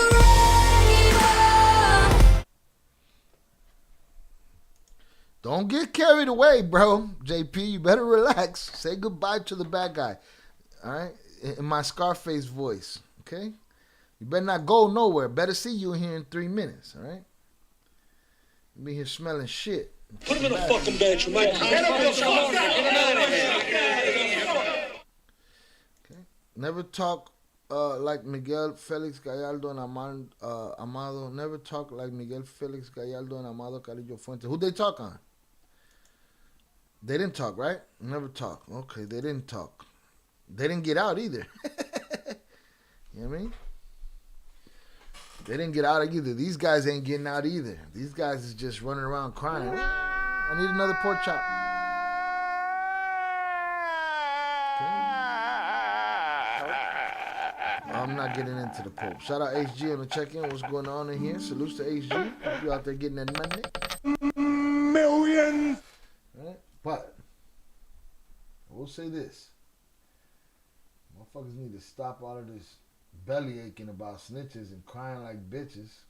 Don't get carried away, bro. JP, you better relax. Say goodbye to the bad guy. All right? In my Scarface voice. Okay? You better not go nowhere. Better see you here in 3 minutes. All right? You be here smelling shit. Put him in a fucking bed, you might. Okay? Never talk like Miguel Felix Gallardo and Amado. Never talk like Miguel Felix Gallardo and Amado Carrillo Fuentes. Who they talk on? They didn't talk, right? Never talk. Okay, they didn't talk. They didn't get out either. You know what I mean? They didn't get out either. These guys ain't getting out either. These guys is just running around crying. I need another pork chop. Okay. I'm not getting into the Pope. Shout out HG on the check-in. What's going on in here? Salutes to HG. Hope you out there getting that money. Millions. Right? But I will say this. Motherfuckers need to stop all of this belly aching about snitches and crying like bitches.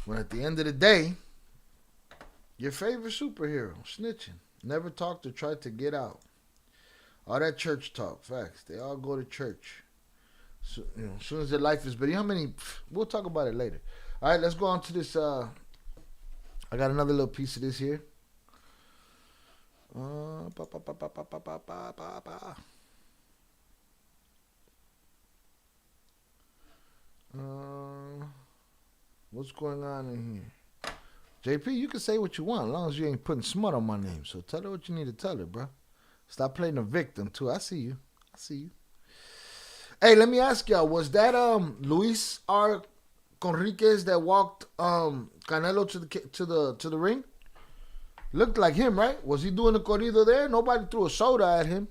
When at the end of the day, your favorite superhero, snitching. Never talked or tried to get out. All that church talk, facts. They all go to church. So, you know, as soon as their life is better. You know how many? We'll talk about it later. All right, let's go on to this. I got another little piece of this here. What's going on in here? JP, you can say what you want as long as you ain't putting smut on my name. So tell her what you need to tell her, bro. Stop playing the victim, too. I see you. I see you. Hey, let me ask y'all. Was that Luis R. Conriquez that walked Canelo to the ring? Looked like him, right? Was he doing the corrido there? Nobody threw a soda at him.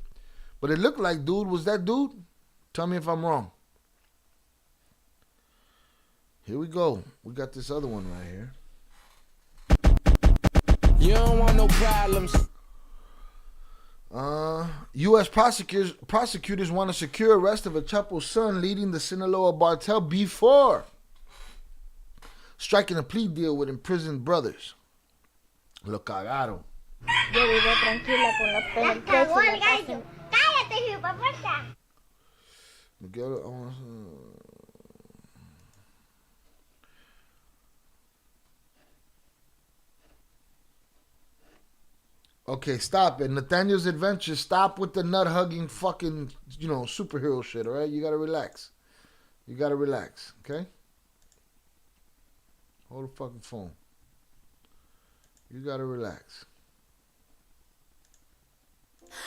But it looked like dude. Was that dude? Tell me if I'm wrong. Here we go. We got this other one right here. You don't want no problems. U.S. prosecutors want to secure arrest of a Chapo son leading the Sinaloa cartel before striking a plea deal with imprisoned brothers. Lo cagaron. Yo vivo tranquila con la pena en pecho y la casa. Cállate, hijuepuerta. Miguel, okay, stop it. Nathaniel's Adventure, stop with the nut-hugging fucking, superhero shit, all right? You gotta relax. You gotta relax, okay? Hold the fucking phone. You gotta relax.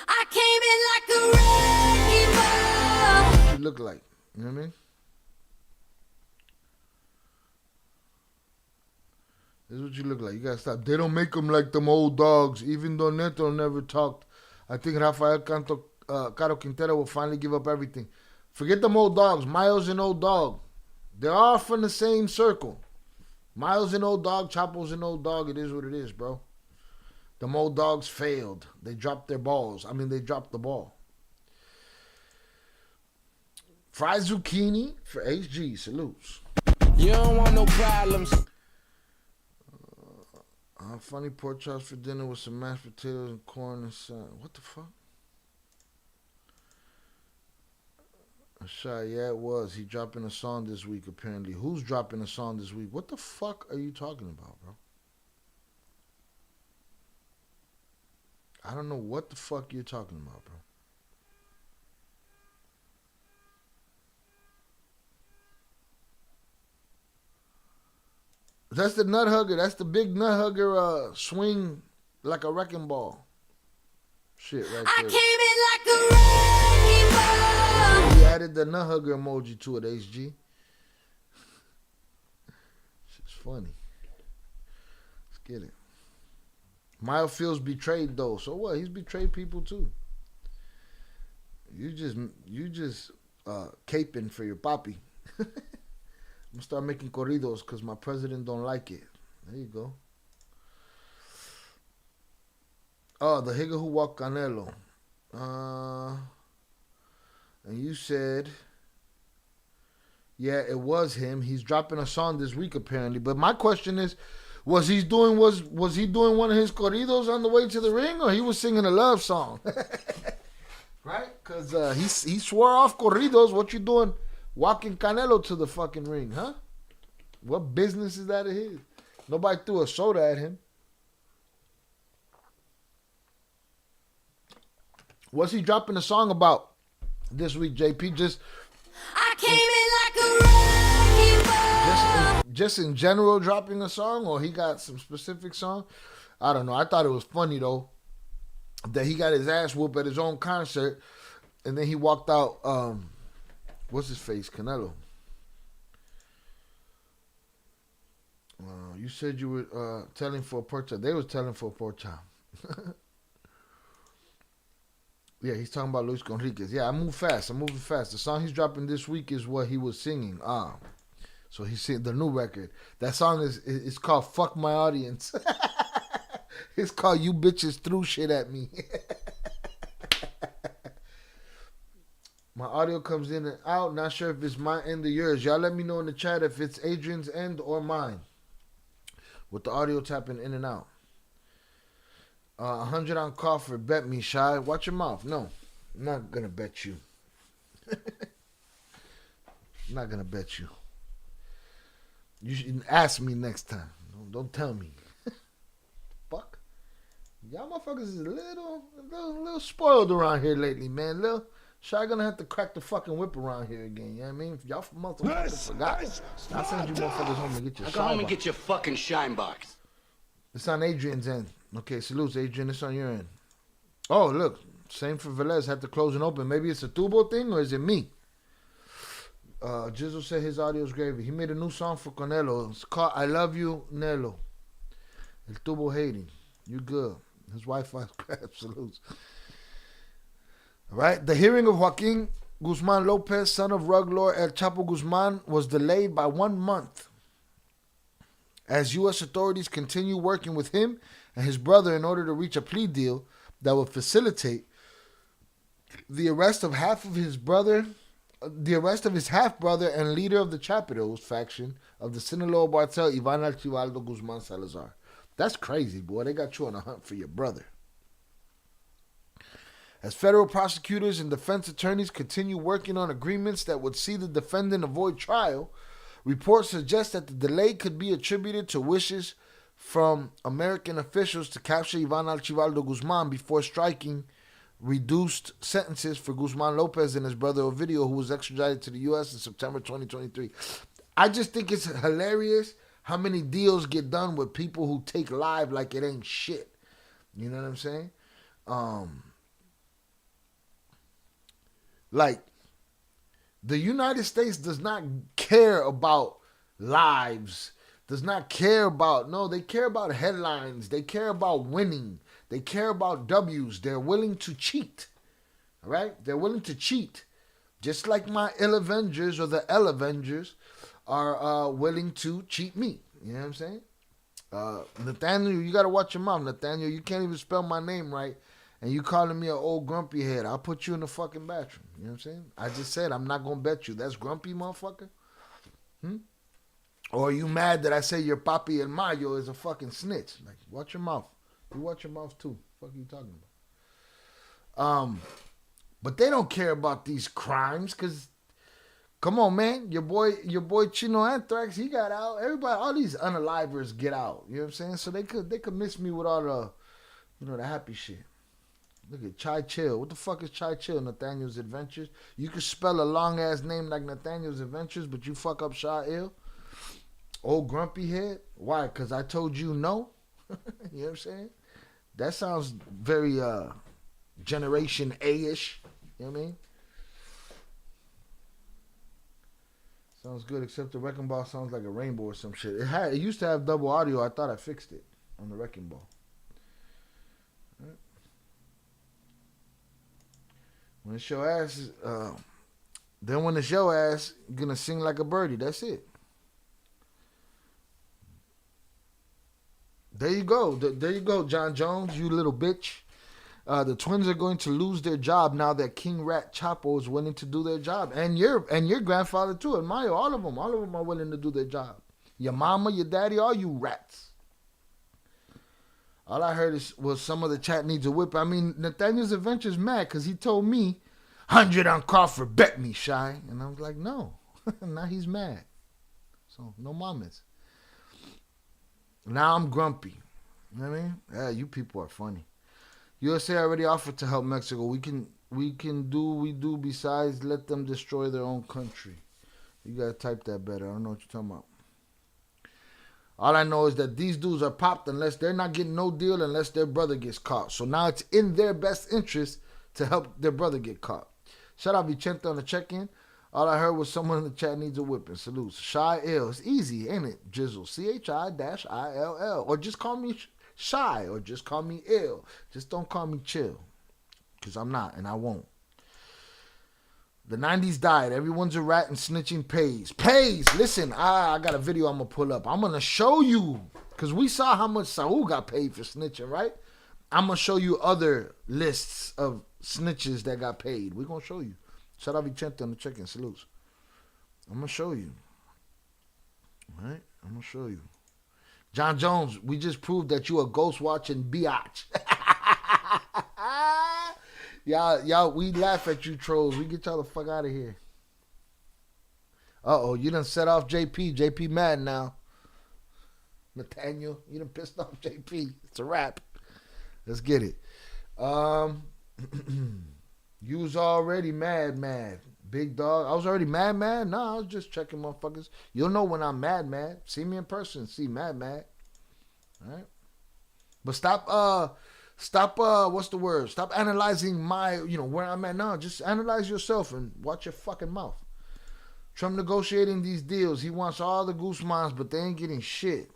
I came in like a wrecking ball. What you look like, you know what I mean? This is what you look like. You gotta stop. They don't make them like them old dogs. Even though Neto never talked, I think Rafael Caro Quintero will finally give up everything. Forget them old dogs. Mayo's an old dog. They're all from the same circle. Mayo's an old dog. Chapo's an old dog. It is what it is, bro. Them old dogs failed. They dropped their balls. They dropped the ball. Fried zucchini for HG. Salutes. You don't want no problems. Funny pork chops for dinner with some mashed potatoes and corn and salad. What the fuck? Shy, yeah, it was. He dropping a song this week, apparently. Who's dropping a song this week? What the fuck are you talking about, bro? I don't know what the fuck you're talking about, bro. That's the nut hugger. That's the big nut hugger swing like a wrecking ball. Shit right I there. came in like a wrecking ball. He added the nut hugger emoji to it, HG. Shit's funny. Let's get it. Mayo feels betrayed though. So what? He's betrayed people too. You just caping for your papi. I'm gonna start making corridos because my president don't like it. There you go. Oh, the Higa who walked Canelo. And you said, yeah, it was him. He's dropping a song this week apparently. But my question is, Was he doing one of his corridos on the way to the ring, or he was singing a love song? Right? Because he swore off corridos. What you doing walking Canelo to the fucking ring, huh? What business is that of his? Nobody threw a soda at him. What's he dropping a song about this week, JP? I came in like a wrecking ball. Just in general dropping a song, or he got some specific song? I don't know. I thought it was funny, though, that he got his ass whooped at his own concert, and then he walked out, what's his face, Canelo. You said you were telling for a pork chop. They was telling for a pork chop. Yeah, he's talking about Luis Conriquez. Yeah, I'm moving fast. The song he's dropping this week is what he was singing. So he's singing the new record. That song is called Fuck My Audience. It's called You Bitches Threw Shit at Me. My audio comes in and out. Not sure if it's my end or yours. Y'all let me know in the chat if it's Adrian's end or mine. With the audio tapping in and out. 100 on Crawford. Bet me, Shy. Watch your mouth. No, I'm not going to bet you. I'm not going to bet you. You should ask me next time. Don't tell me. Fuck. Y'all motherfuckers is a little spoiled around here lately, man. Shy gonna have to crack the fucking whip around here again. You know what I mean? If y'all motherfuckers forgot, I'll send you motherfuckers home and get your shine box. Go home and get your fucking shine box. It's on Adrian's end. Okay, salutes, Adrian. It's on your end. Oh, look. Same for Velez. Had to close and open. Maybe it's a Tubo thing, or is it me? Jizzle said his audio is gravy. He made a new song for Canelo. It's called I Love You, Nelo. El Tubo hating. You good. His Wi-Fi crap. Salutes. All right. The hearing of Joaquin Guzman Lopez, son of Rug Lord El Chapo Guzman, was delayed by 1 month as U.S. authorities continue working with him and his brother in order to reach a plea deal that would facilitate the arrest of his half-brother and leader of the Chapitos faction of the Sinaloa Cartel, Ivan Archibaldo Guzman Salazar. That's crazy, boy. They got you on a hunt for your brother. As federal prosecutors and defense attorneys continue working on agreements that would see the defendant avoid trial, reports suggest that the delay could be attributed to wishes from American officials to capture Ivan Archibaldo Guzman before striking reduced sentences for Guzman Lopez and his brother Ovidio, who was extradited to the U.S. in September 2023. I just think it's hilarious how many deals get done with people who take live like it ain't shit. You know what I'm saying? Like, the United States does not care about lives, does not care about, no, they care about headlines, they care about winning, they care about W's, they're willing to cheat, all right? They're willing to cheat, just like my ill Avengers or the L Avengers are willing to cheat me, you know what I'm saying? Nathaniel, you got to watch your mouth, Nathaniel, you can't even spell my name right, and you calling me an old grumpy head, I'll put you in the fucking bathroom. You know what I'm saying? I just said I'm not going to bet you. That's grumpy, motherfucker? Or are you mad that I say your papi El Mayo is a fucking snitch? Like, watch your mouth. You watch your mouth, too. What the fuck are you talking about? But they don't care about these crimes, because, come on, man. Your boy Chino Anthrax, he got out. Everybody, all these unalivers get out. You know what I'm saying? So they could miss me with all the, the happy shit. Look at Chai Chill. What the fuck is Chai Chill? Nathaniel's Adventures. You can spell a long ass name like Nathaniel's Adventures, but you fuck up Shah Il. Old grumpy head. Why? Because I told you no. You know what I'm saying? That sounds very Generation A-ish. You know what I mean? Sounds good, except the Wrecking Ball sounds like a rainbow or some shit. It used to have double audio. I thought I fixed it on the Wrecking Ball. When it's your ass, then when it's your ass, you're gonna sing like a birdie. That's it. There you go. There you go, John Jones, you little bitch. The Twins are going to lose their job now that King Rat Chapo is willing to do their job, and your grandfather too, and Mayo. All of them are willing to do their job. Your mama, your daddy, all you rats. All I heard was some of the chat needs a whip. I mean, Nathaniel's Adventure's mad because he told me, 100 on Crawford, bet me, Shy. And I was like, no. Now he's mad. So, no mamas. Now I'm grumpy. You know what I mean? Yeah, you people are funny. USA already offered to help Mexico. We can do besides let them destroy their own country. You gotta type that better. I don't know what you're talking about. All I know is that these dudes are popped unless they're not getting no deal unless their brother gets caught. So now it's in their best interest to help their brother get caught. Shout out Vicente on the check-in. All I heard was someone in the chat needs a whipping. Salutes. Shy Ill. It's easy, ain't it? Jizzle. CHI-ILL. Or just call me Shy. Or just call me Ill. Just don't call me Chill. Because I'm not and I won't. The 90s died. Everyone's a rat and snitching pays. Pays! Listen, I got a video I'm going to pull up. I'm going to show you. Because we saw how much Saul got paid for snitching, right? I'm going to show you other lists of snitches that got paid. We're going to show you. Shout out Vicente on the check-in. Salutes. I'm going to show you. All right? I'm going to show you. John Jones, we just proved that you a ghost watching biatch. Y'all, we laugh at you trolls. We get y'all the fuck out of here. Uh-oh, you done set off JP. JP mad now. Nathaniel, you done pissed off JP. It's a wrap. Let's get it. You was already mad. Big dog. I was already mad. No, I was just checking motherfuckers. You'll know when I'm mad. See me in person. See mad. All right? But stop, what's the word? Stop analyzing where I'm at now. Just analyze yourself and watch your fucking mouth. Trump negotiating these deals. He wants all the Guzmans, but they ain't getting shit.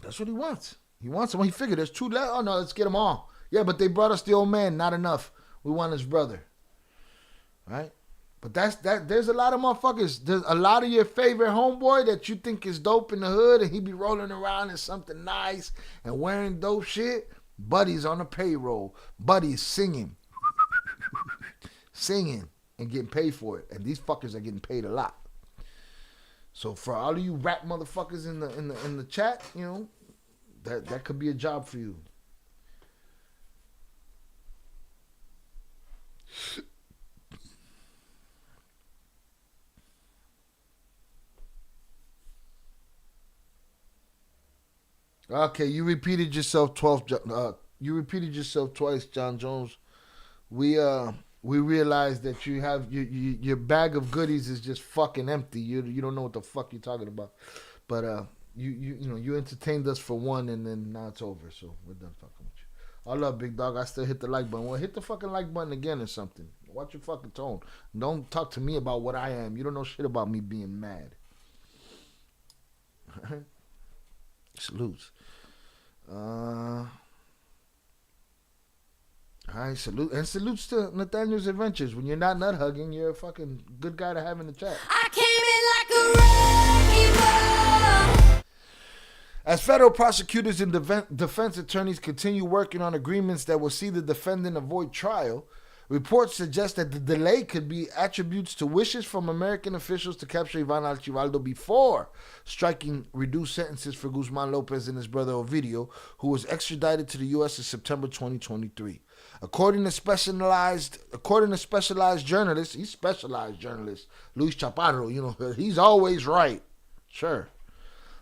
That's what he wants. He wants them. He figured there's two left. Oh, no, let's get them all. Yeah, but they brought us the old man. Not enough. We want his brother. Right? But there's a lot of motherfuckers. There's a lot of your favorite homeboy that you think is dope in the hood and he be rolling around in something nice and wearing dope shit. Buddy's on the payroll. Buddy's singing. Singing and getting paid for it. And these fuckers are getting paid a lot. So for all of you rap motherfuckers in the chat, that could be a job for you. Okay, you repeated yourself twice, John Jones. We realized that you have your bag of goodies is just fucking empty. You don't know what the fuck you're talking about. But you entertained us for one, and then now it's over. So we're done fucking with you. I love Big Dog. I still hit the like button. Well, hit the fucking like button again or something. Watch your fucking tone. Don't talk to me about what I am. You don't know shit about me being mad. Salutes. All right, salutes to Nathaniel's Adventures. When you're not nut hugging, you're a fucking good guy to have in the chat. I came in like a wrecking ball. As federal prosecutors and defense attorneys continue working on agreements that will see the defendant avoid trial, reports suggest that the delay could be attributes to wishes from American officials to capture Ivan Archibaldo before striking reduced sentences for Guzman Lopez and his brother Ovidio, who was extradited to the U.S. in September 2023. According to specialized journalists, he's specialized journalist, Luis Chaparro, he's always right. Sure.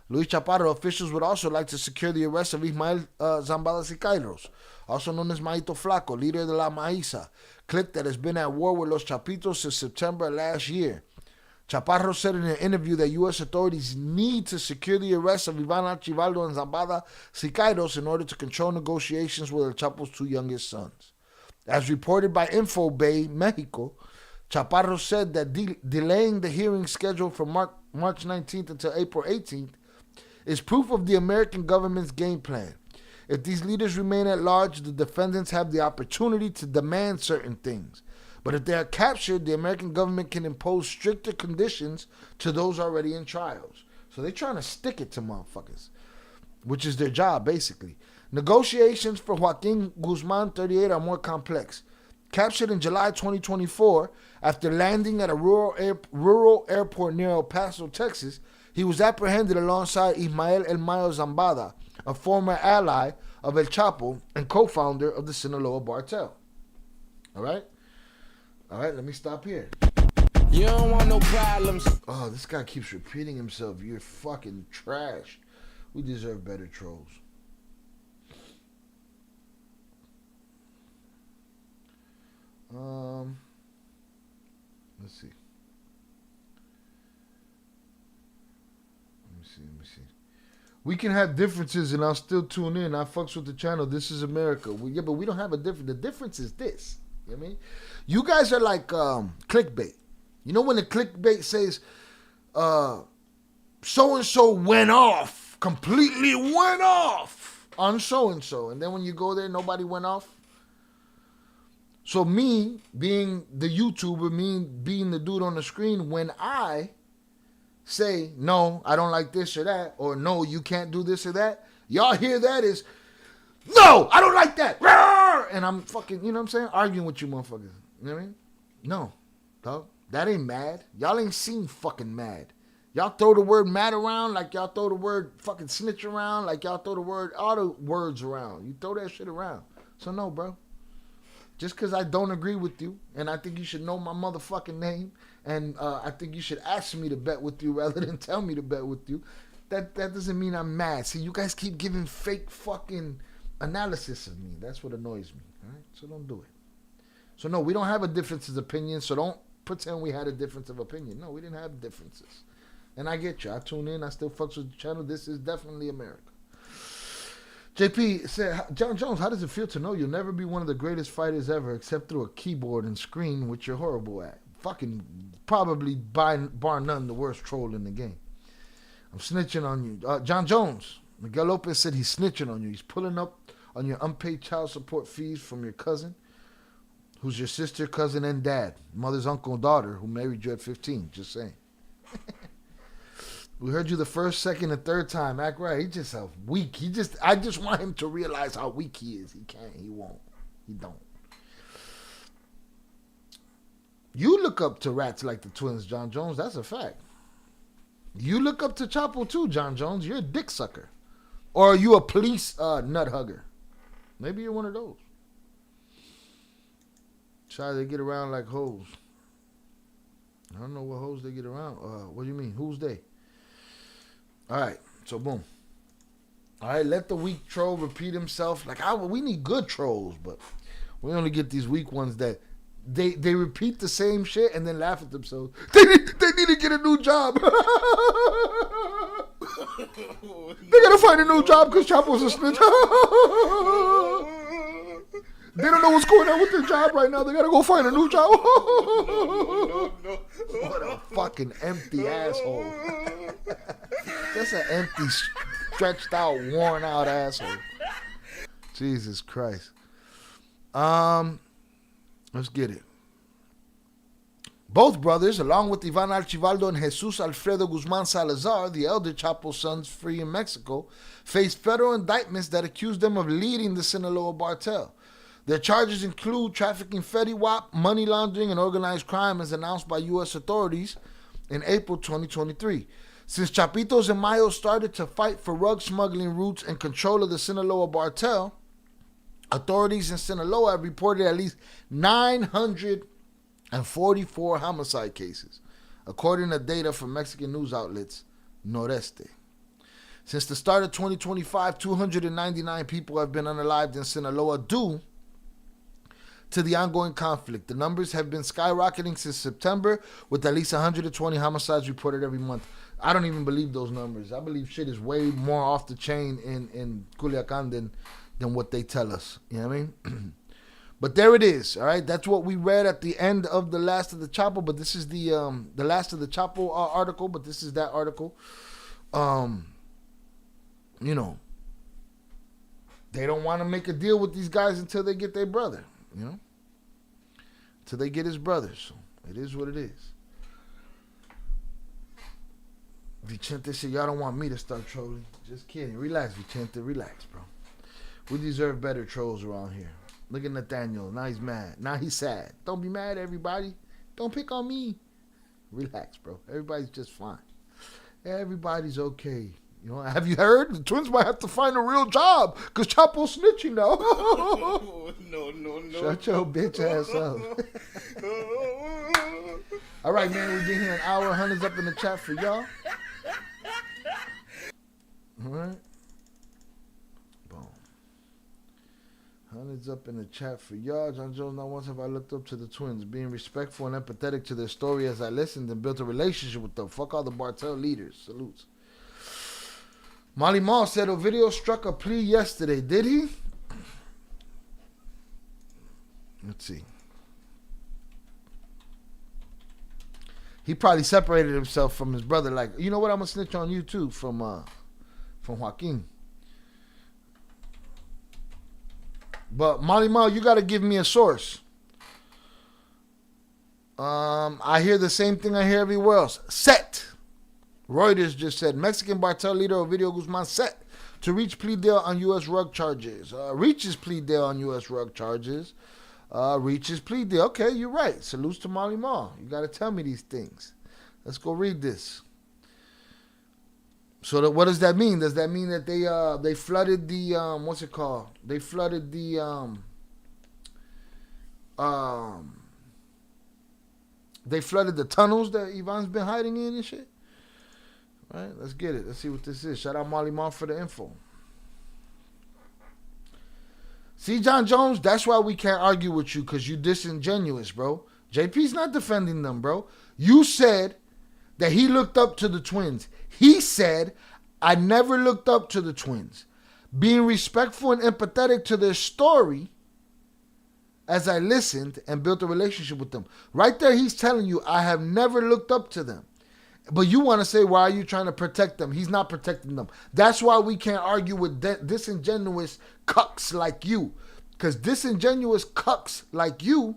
Luis Chaparro, officials would also like to secure the arrest of Ismael Zambada Siqueiros, also known as Maito Flaco, leader de la Maíza, clique that has been at war with Los Chapitos since September last year. Chaparro said in an interview that U.S. authorities need to secure the arrest of Ivan Archibaldo and Zambada Siqueiros in order to control negotiations with El Chapo's two youngest sons. As reported by InfoBay, Mexico, Chaparro said that delaying the hearing scheduled for March 19th until April 18th is proof of the American government's game plan. If these leaders remain at large, the defendants have the opportunity to demand certain things. But if they are captured, the American government can impose stricter conditions to those already in trials. So they're trying to stick it to motherfuckers, which is their job, basically. Negotiations for Joaquin Guzman, 38, are more complex. Captured in July 2024, after landing at a rural airport near El Paso, Texas, He was apprehended alongside Ismael El Mayo Zambada, a former ally of El Chapo and co-founder of the Sinaloa Cartel. All right, let me stop here. You don't want no problems. Oh, this guy keeps repeating himself. You're fucking trash. We deserve better trolls. Let's see. Let me see. We can have differences and I'll still tune in. I fucks with the channel. This is America. But we don't have a difference. The difference is this. You know what I mean? You guys are like clickbait. You know when the clickbait says so-and-so went off, completely went off on so-and-so. And then when you go there, nobody went off. So me being the YouTuber, me being the dude on the screen, when I say, no, I don't like this or that, or no, you can't do this or that, y'all hear that is, no, I don't like that. And I'm fucking, you know what I'm saying, arguing with you motherfuckers. You know what I mean? No, dog. That ain't mad. Y'all ain't seen fucking mad. Y'all throw the word mad around like y'all throw the word fucking snitch around, like y'all throw the word, all the words around. You throw that shit around. So no, bro. Just because I don't agree with you, and I think you should know my motherfucking name, and I think you should ask me to bet with you rather than tell me to bet with you, that doesn't mean I'm mad. See, you guys keep giving fake fucking analysis of me. That's what annoys me. All right? So don't do it. So no, we don't have a difference of opinion, so don't pretend we had a difference of opinion. No, we didn't have differences. And I get you. I tune in. I still fucks with the channel. This is definitely America. JP said, John Jones, how does it feel to know you'll never be one of the greatest fighters ever except through a keyboard and screen, which you're horrible at? Fucking probably bar none the worst troll in the game. I'm snitching on you. John Jones, Miguel Lopez said he's snitching on you. He's pulling up on your unpaid child support fees from your cousin, who's your sister, cousin, and dad. Mother's uncle and daughter who married you at 15. Just saying. We heard you the first, second, and third time. Act right. He's just a weak. I just want him to realize how weak he is. He can't. He won't. He don't. You look up to rats like the twins, John Jones. That's a fact. You look up to Chapo too, John Jones. You're a dick sucker. Or are you a police nut hugger? Maybe you're one of those. Try they get around like hoes. I don't know what hoes they get around. What do you mean? Who's they? All right, so boom. All right, let the weak troll repeat himself. Like we need good trolls, but we only get these weak ones that they repeat the same shit and then laugh at themselves. They need to get a new job. They gotta find a new job because Chapo's a snitch. They don't know what's going on with their job right now. They gotta go find a new job. What a fucking empty asshole. Just an empty, stretched out, worn out asshole. Jesus Christ. Let's get it. Both brothers, along with Ivan Archibaldo and Jesus Alfredo Guzman Salazar, the elder Chapo's sons free in Mexico, faced federal indictments that accused them of leading the Sinaloa Cartel. Their charges include trafficking Fetty Wap, money laundering, and organized crime as announced by U.S. authorities in April 2023. Since Chapitos and Mayo started to fight for rug smuggling routes and control of the Sinaloa Cartel, authorities in Sinaloa have reported at least 944 homicide cases, according to data from Mexican news outlets Noreste. Since the start of 2025, 299 people have been unalived in Sinaloa due to the ongoing conflict. The numbers have been skyrocketing since September, with at least 120 homicides reported every month. I don't even believe those numbers. I believe shit is way more off the chain in Culiacan than what they tell us. You know what I mean? But there it is. All right, that's what we read at the end of the Last of the Chapo. But this is the Last of the Chapo article. But this is that article. You know, they don't want to make a deal with these guys until they get their brother. You know, until they get his brother. So it is what it is. Vicente said, y'all don't want me to start trolling. Just kidding. Relax, Vicente. Relax, bro. We deserve better trolls around here. Look at Nathaniel. Now he's mad. Now he's sad. Don't be mad, everybody. Don't pick on me. Relax, bro. Everybody's just fine. Everybody's okay. You know, have you heard? The twins might have to find a real job because Chapo's snitching now. No. Shut your bitch ass up. All right, man, we've been here an hour. 100's up in the chat for y'all. All right. Boom. 100's up in the chat for y'all. John Jones, not once have I looked up to the twins, being respectful and empathetic to their story as I listened and built a relationship with them. Fuck all the Bartel leaders. Salutes. Molly Mall said Ovidio struck a plea yesterday. Did he? Let's see. He probably separated himself from his brother. Like, you know what? I'm gonna snitch on you too from Joaquin. But Molly Mall, you gotta give me a source. I hear the same thing I hear everywhere else. Set. Reuters just said Mexican Bartel leader Ovidio Guzman set to reach plea deal on U.S. rug charges. Reaches plea deal on U.S. rug charges. Reaches plea deal. Okay, you're right. Salutes to Molly Mall. You got to tell me these things. Let's go read this. So what does that mean? Does that mean that they flooded the what's it called? They flooded the they flooded the tunnels that Ivan's been hiding in and shit? All right, let's get it. Let's see what this is. Shout out Molly Mall for the info. See, John Jones, that's why we can't argue with you, because you disingenuous, bro. JP's not defending them, bro. You said that he looked up to the twins. He said, I never looked up to the twins. Being respectful and empathetic to their story as I listened and built a relationship with them. Right there, he's telling you, I have never looked up to them. But you want to say, why are you trying to protect them? He's not protecting them. That's why we can't argue with disingenuous cucks like you. Because disingenuous cucks like you,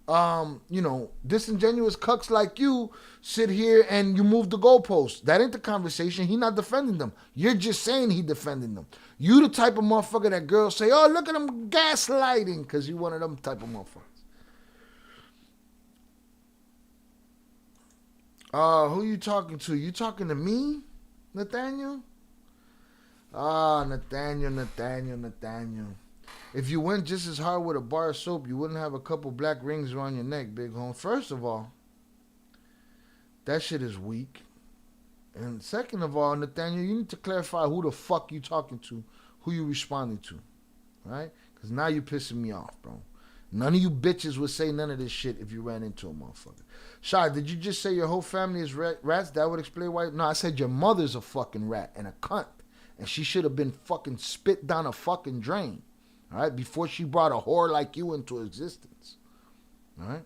disingenuous cucks like you sit here and you move the goalposts. That ain't the conversation. He not defending them. You're just saying he defending them. You the type of motherfucker that girls say, oh, look at him gaslighting, because you one of them type of motherfuckers. Who you talking to? You talking to me, Nathaniel? Nathaniel. If you went just as hard with a bar of soap, you wouldn't have a couple black rings around your neck, big home. First of all, that shit is weak. And second of all, Nathaniel, you need to clarify who the fuck you talking to, who you responding to, right? Because now you pissing me off, bro. None of you bitches would say none of this shit if you ran into a motherfucker. Shy, did you just say your whole family is rats? That would explain why. No, I said your mother's a fucking rat and a cunt. And she should have been fucking spit down a fucking drain. All right? Before she brought a whore like you into existence. All right?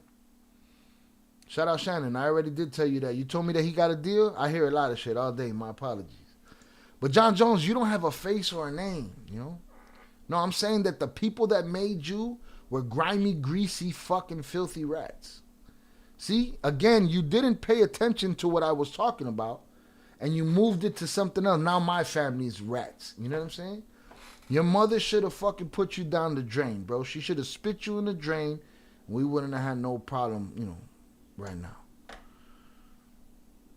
Shout out Shannon. I already did tell you that. You told me that he got a deal. I hear a lot of shit all day. My apologies. But John Jones, you don't have a face or a name, you know? No, I'm saying that the people that made you were grimy, greasy, fucking filthy rats. See, again, you didn't pay attention to what I was talking about, and you moved it to something else. Now my family's rats. You know what I'm saying? Your mother should have fucking put you down the drain, bro. She should have spit you in the drain, and we wouldn't have had no problem, right now.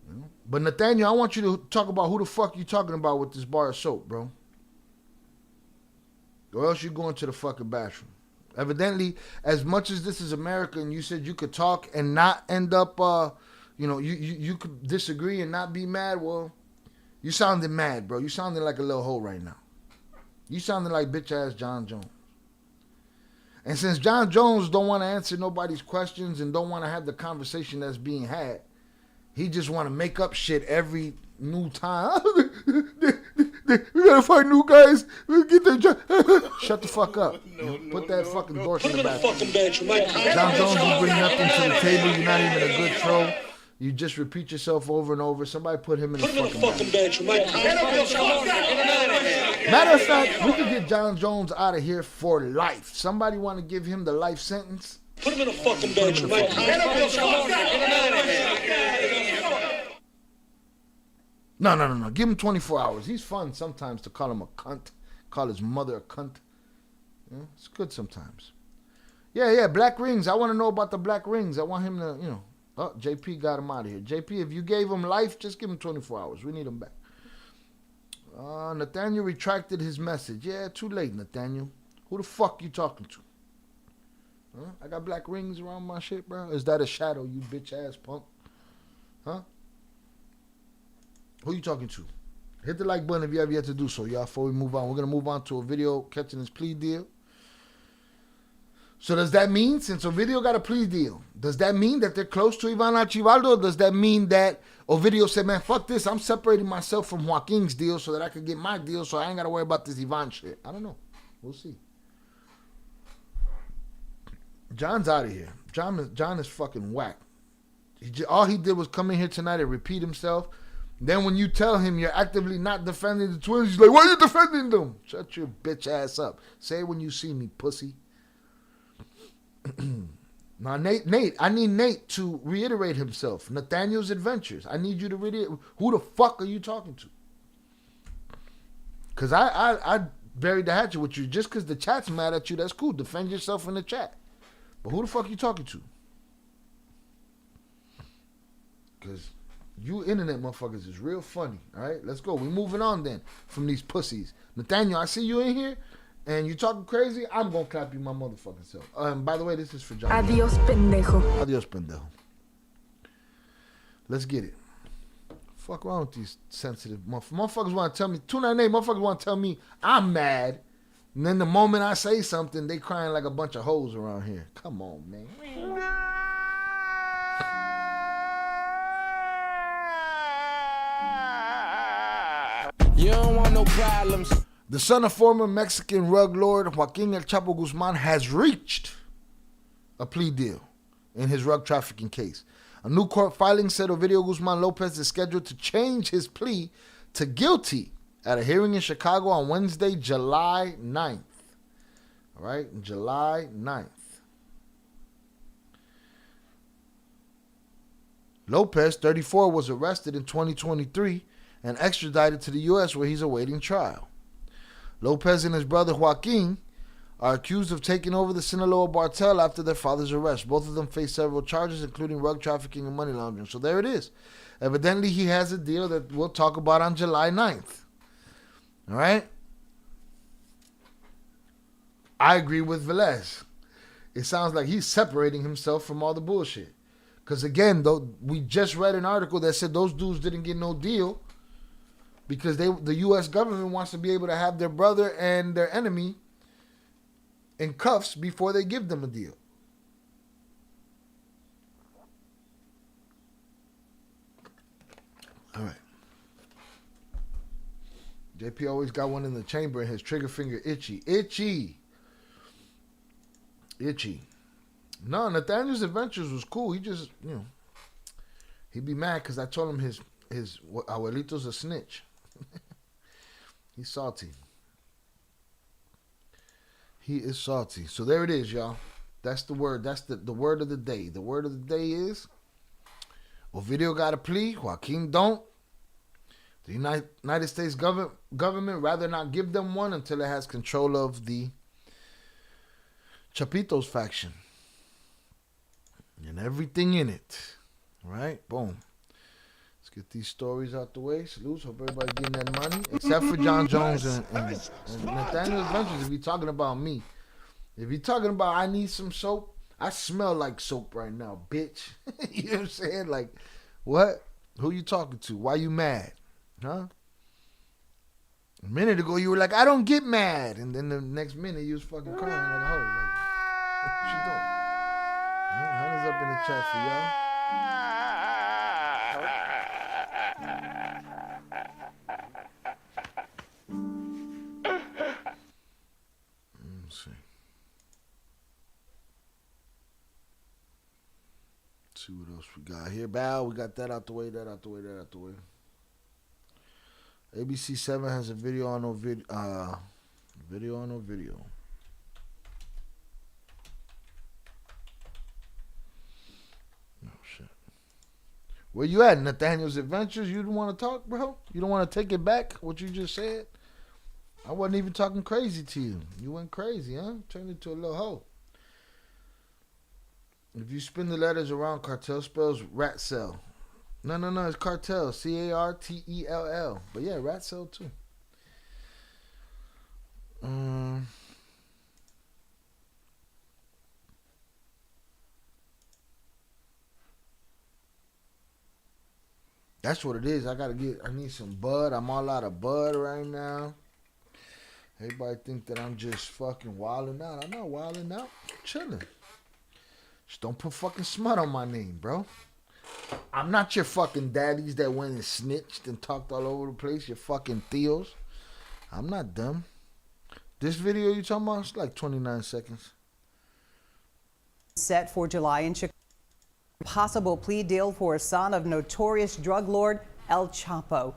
You know? But Nathaniel, I want you to talk about who the fuck you talking about with this bar of soap, bro. Or else you're going to the fucking bathroom. Evidently, as much as this is America and you said you could talk and not end up, you could disagree and not be mad, well, you sounded mad, bro. You sounded like a little hoe right now. You sounded like bitch-ass John Jones. And since John Jones don't want to answer nobody's questions and don't want to have the conversation that's being had, he just want to make up shit every new time. We gotta find new guys. Get their job. Shut the fuck up. Put that fucking dork in the bathroom. John Jones, you bring nothing to the table. You're not even a good troll. You just repeat yourself over and over. Somebody put him in the fucking bathroom. Matter of fact, we could get John Jones out of here for life. Somebody want to give him the life sentence? Put him in a fucking bedroom. No. Give him 24 hours. He's fun sometimes to call him a cunt. Call his mother a cunt. Yeah, it's good sometimes. Yeah, black rings. I want to know about the black rings. I want him to, Oh, JP got him out of here. JP, if you gave him life, just give him 24 hours. We need him back. Nathaniel retracted his message. Yeah, too late, Nathaniel. Who the fuck you talking to? Huh? I got black rings around my shit, bro. Is that a shadow, you bitch ass punk? Huh? Who you talking to? Hit the like button if you have yet to do so, y'all, before we move on. We're going to move on to a video catching his plea deal. So does that mean, since Ovidio got a plea deal, does that mean that they're close to Ivan Archibaldo? Or does that mean that Ovidio said, man, fuck this, I'm separating myself from Joaquin's deal so that I can get my deal so I ain't got to worry about this Ivan shit? I don't know. We'll see. John's out of here. John is fucking whack. All he did was come in here tonight and repeat himself. Then when you tell him you're actively not defending the twins, he's like, why are you defending them? Shut your bitch ass up. Say it when you see me, pussy. Now, Nate, I need Nate to reiterate himself. Nathaniel's adventures. I need you to reiterate. Who the fuck are you talking to? Because I buried the hatchet with you. Just because the chat's mad at you, that's cool. Defend yourself in the chat. But who the fuck are you talking to? Because you internet motherfuckers is real funny. All right, let's go. We moving on then from these pussies. Nathaniel, I see you in here. And you talking crazy, I'm going to clap you my motherfucking self. By the way, this is for John. Adios, pendejo. Adios, pendejo. Let's get it. Fuck wrong with these sensitive motherfuckers want to tell me, 298 motherfuckers want to tell me I'm mad. And then the moment I say something, they crying like a bunch of hoes around here. Come on, man. You don't want no problems. The son of former Mexican rug lord Joaquin El Chapo Guzman has reached a plea deal in his rug trafficking case. A new court filing said Ovidio Guzman Lopez is scheduled to change his plea to guilty at a hearing in Chicago on Wednesday, July 9th. All right, July 9th. Lopez, 34, was arrested in 2023 and extradited to the U.S. where he's awaiting trial. Lopez and his brother Joaquin are accused of taking over the Sinaloa cartel after their father's arrest. Both of them face several charges, including rug trafficking and money laundering. So there it is. Evidently, he has a deal that we'll talk about on July 9th. All right? I agree with Velez. It sounds like he's separating himself from all the bullshit. Because again, though, we just read an article that said those dudes didn't get no deal because the U.S. government wants to be able to have their brother and their enemy in cuffs before they give them a deal. All right. JP always got one in the chamber and his trigger finger itchy. Itchy. No, Nathaniel's adventures was cool. He just, he'd be mad because I told him his abuelito's a snitch. He's salty. He is salty. So there it is, y'all. That's the word. That's the word of the day. The word of the day is Ovidio got a plea. Joaquin don't. The United States government rather not give them one until it has control of the Chapitos faction and everything in it. All right? Boom. Let's get these stories out the way. Salutes. Hope everybody's getting that money. Except for John Jones and Nathaniel Adventures. If you're talking about me. If you're talking about I need some soap, I smell like soap right now, bitch. You know what I'm saying? Like, what? Who you talking to? Why you mad? Huh? A minute ago you were like, I don't get mad. And then the next minute you was fucking crying like a hoe. Like, what you doing? Hands up in the chat for y'all. Let's see. See what else we got here. Bow, we got that out the way, that out the way, that out the way. ABC 7 has a video on no video. Video on no video. Oh shit. Where you at, Nathaniel's Adventures? You don't want to talk, bro? You don't want to take it back? What you just said? I wasn't even talking crazy to you. You went crazy, huh? Turned into a little hoe. If you spin the letters around, Cartel spells rat cell. No, it's Cartel. Cartell. But yeah, rat cell too. That's what it is. I need some bud. I'm all out of bud right now. Everybody think that I'm just fucking wilding out. I'm not wilding out. I'm chilling. Just don't put fucking smut on my name, bro. I'm not your fucking daddies that went and snitched and talked all over the place. Your fucking theos. I'm not dumb. This video you talking about? It's like 29 seconds. Set for July in Chicago. Possible plea deal for a son of notorious drug lord El Chapo.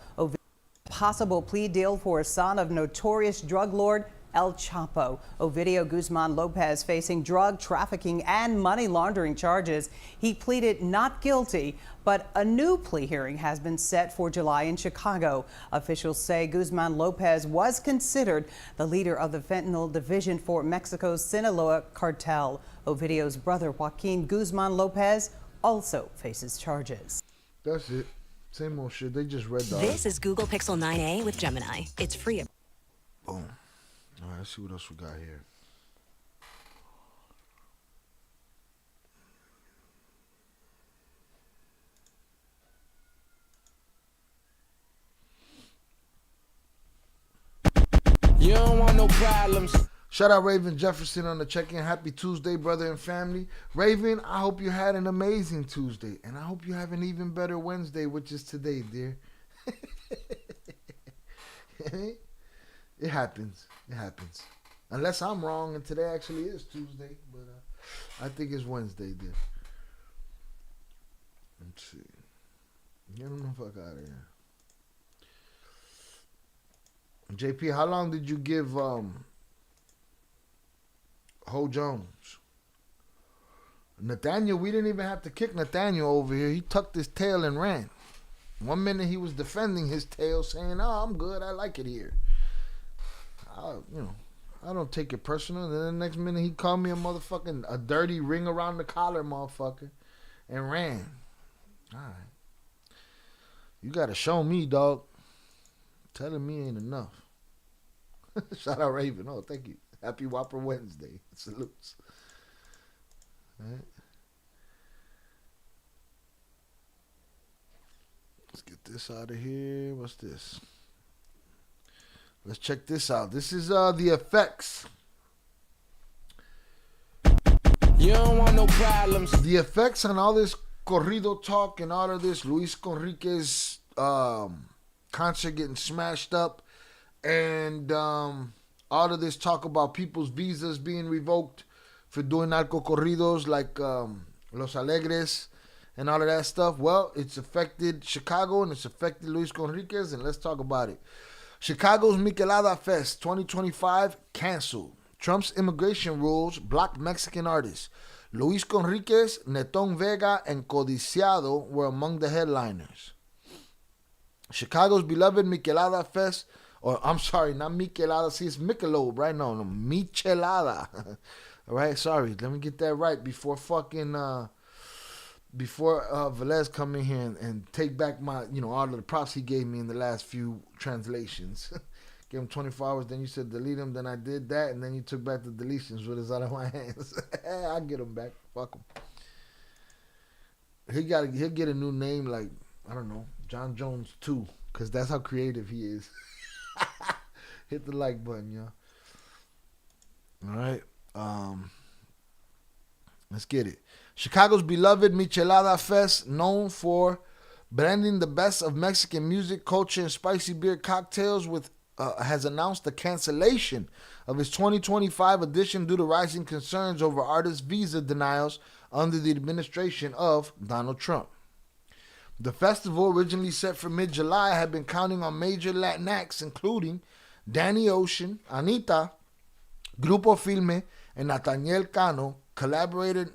Possible plea deal for a son of notorious drug lord El Chapo. Ovidio Guzman Lopez facing drug trafficking and money laundering charges. He pleaded not guilty, but a new plea hearing has been set for July in Chicago. Officials say Guzman Lopez was considered the leader of the fentanyl division for Mexico's Sinaloa cartel. Ovidio's brother Joaquin Guzman Lopez also faces charges. That's it. Same old shit. They just read the This is Google Pixel 9a with Gemini. It's free. Boom. All right, let's see what else we got here. You don't want no problems. Shout out Raven Jefferson on the check-in. Happy Tuesday, brother and family. Raven, I hope you had an amazing Tuesday. And I hope you have an even better Wednesday, which is today, dear. It happens. It happens. Unless I'm wrong and today actually is Tuesday. But I think it's Wednesday, dear. Let's see. Get him the fuck out of here. JP, how long did you give Ho Jones? Nathaniel, we didn't even have to kick Nathaniel over here. He tucked his tail and ran. One minute he was defending his tail, saying, "Oh, I'm good. I like it here." I don't take it personal. And then the next minute he called me a dirty ring around the collar, motherfucker, and ran. All right, you gotta show me, dog. Telling me ain't enough. Shout out Raven. Oh, thank you. Happy Whopper Wednesday. Salutes. All right. Let's get this out of here. What's this? Let's check this out. This is the effects. You don't want no problems. The effects on all this corrido talk and all of this Luis Conriquez concert getting smashed up, and all of this talk about people's visas being revoked for doing narco corridos like Los Alegres and all of that stuff. Well, it's affected Chicago and it's affected Luis Conriquez, and let's talk about it. Chicago's Michelada Fest 2025 canceled. Trump's immigration rules blocked Mexican artists. Luis Conriquez, Neton Vega, and Codiciado were among the headliners. Chicago's beloved Michelada Fest, or I'm sorry, not Michelada, see, it's Michelob, right? No, Michelada. All right, sorry, let me get that right before Velez come in here and take back my, all of the props he gave me in the last few translations. Gave him 24 hours, then you said delete him, then I did that, and then you took back the deletions with us out of my hands. I'll get him back. Fuck him. He'll get a new name like, I don't know, John Jones 2, because that's how creative he is. Hit the like button, y'all. All right. Let's get it. Chicago's beloved Michelada Fest, known for blending the best of Mexican music, culture, and spicy beer cocktails, has announced the cancellation of its 2025 edition due to rising concerns over artist visa denials under the administration of Donald Trump. The festival, originally set for mid-July, had been counting on major Latin acts, including Danny Ocean, Anita, Grupo Filme, and Nathaniel Cano, collaborated.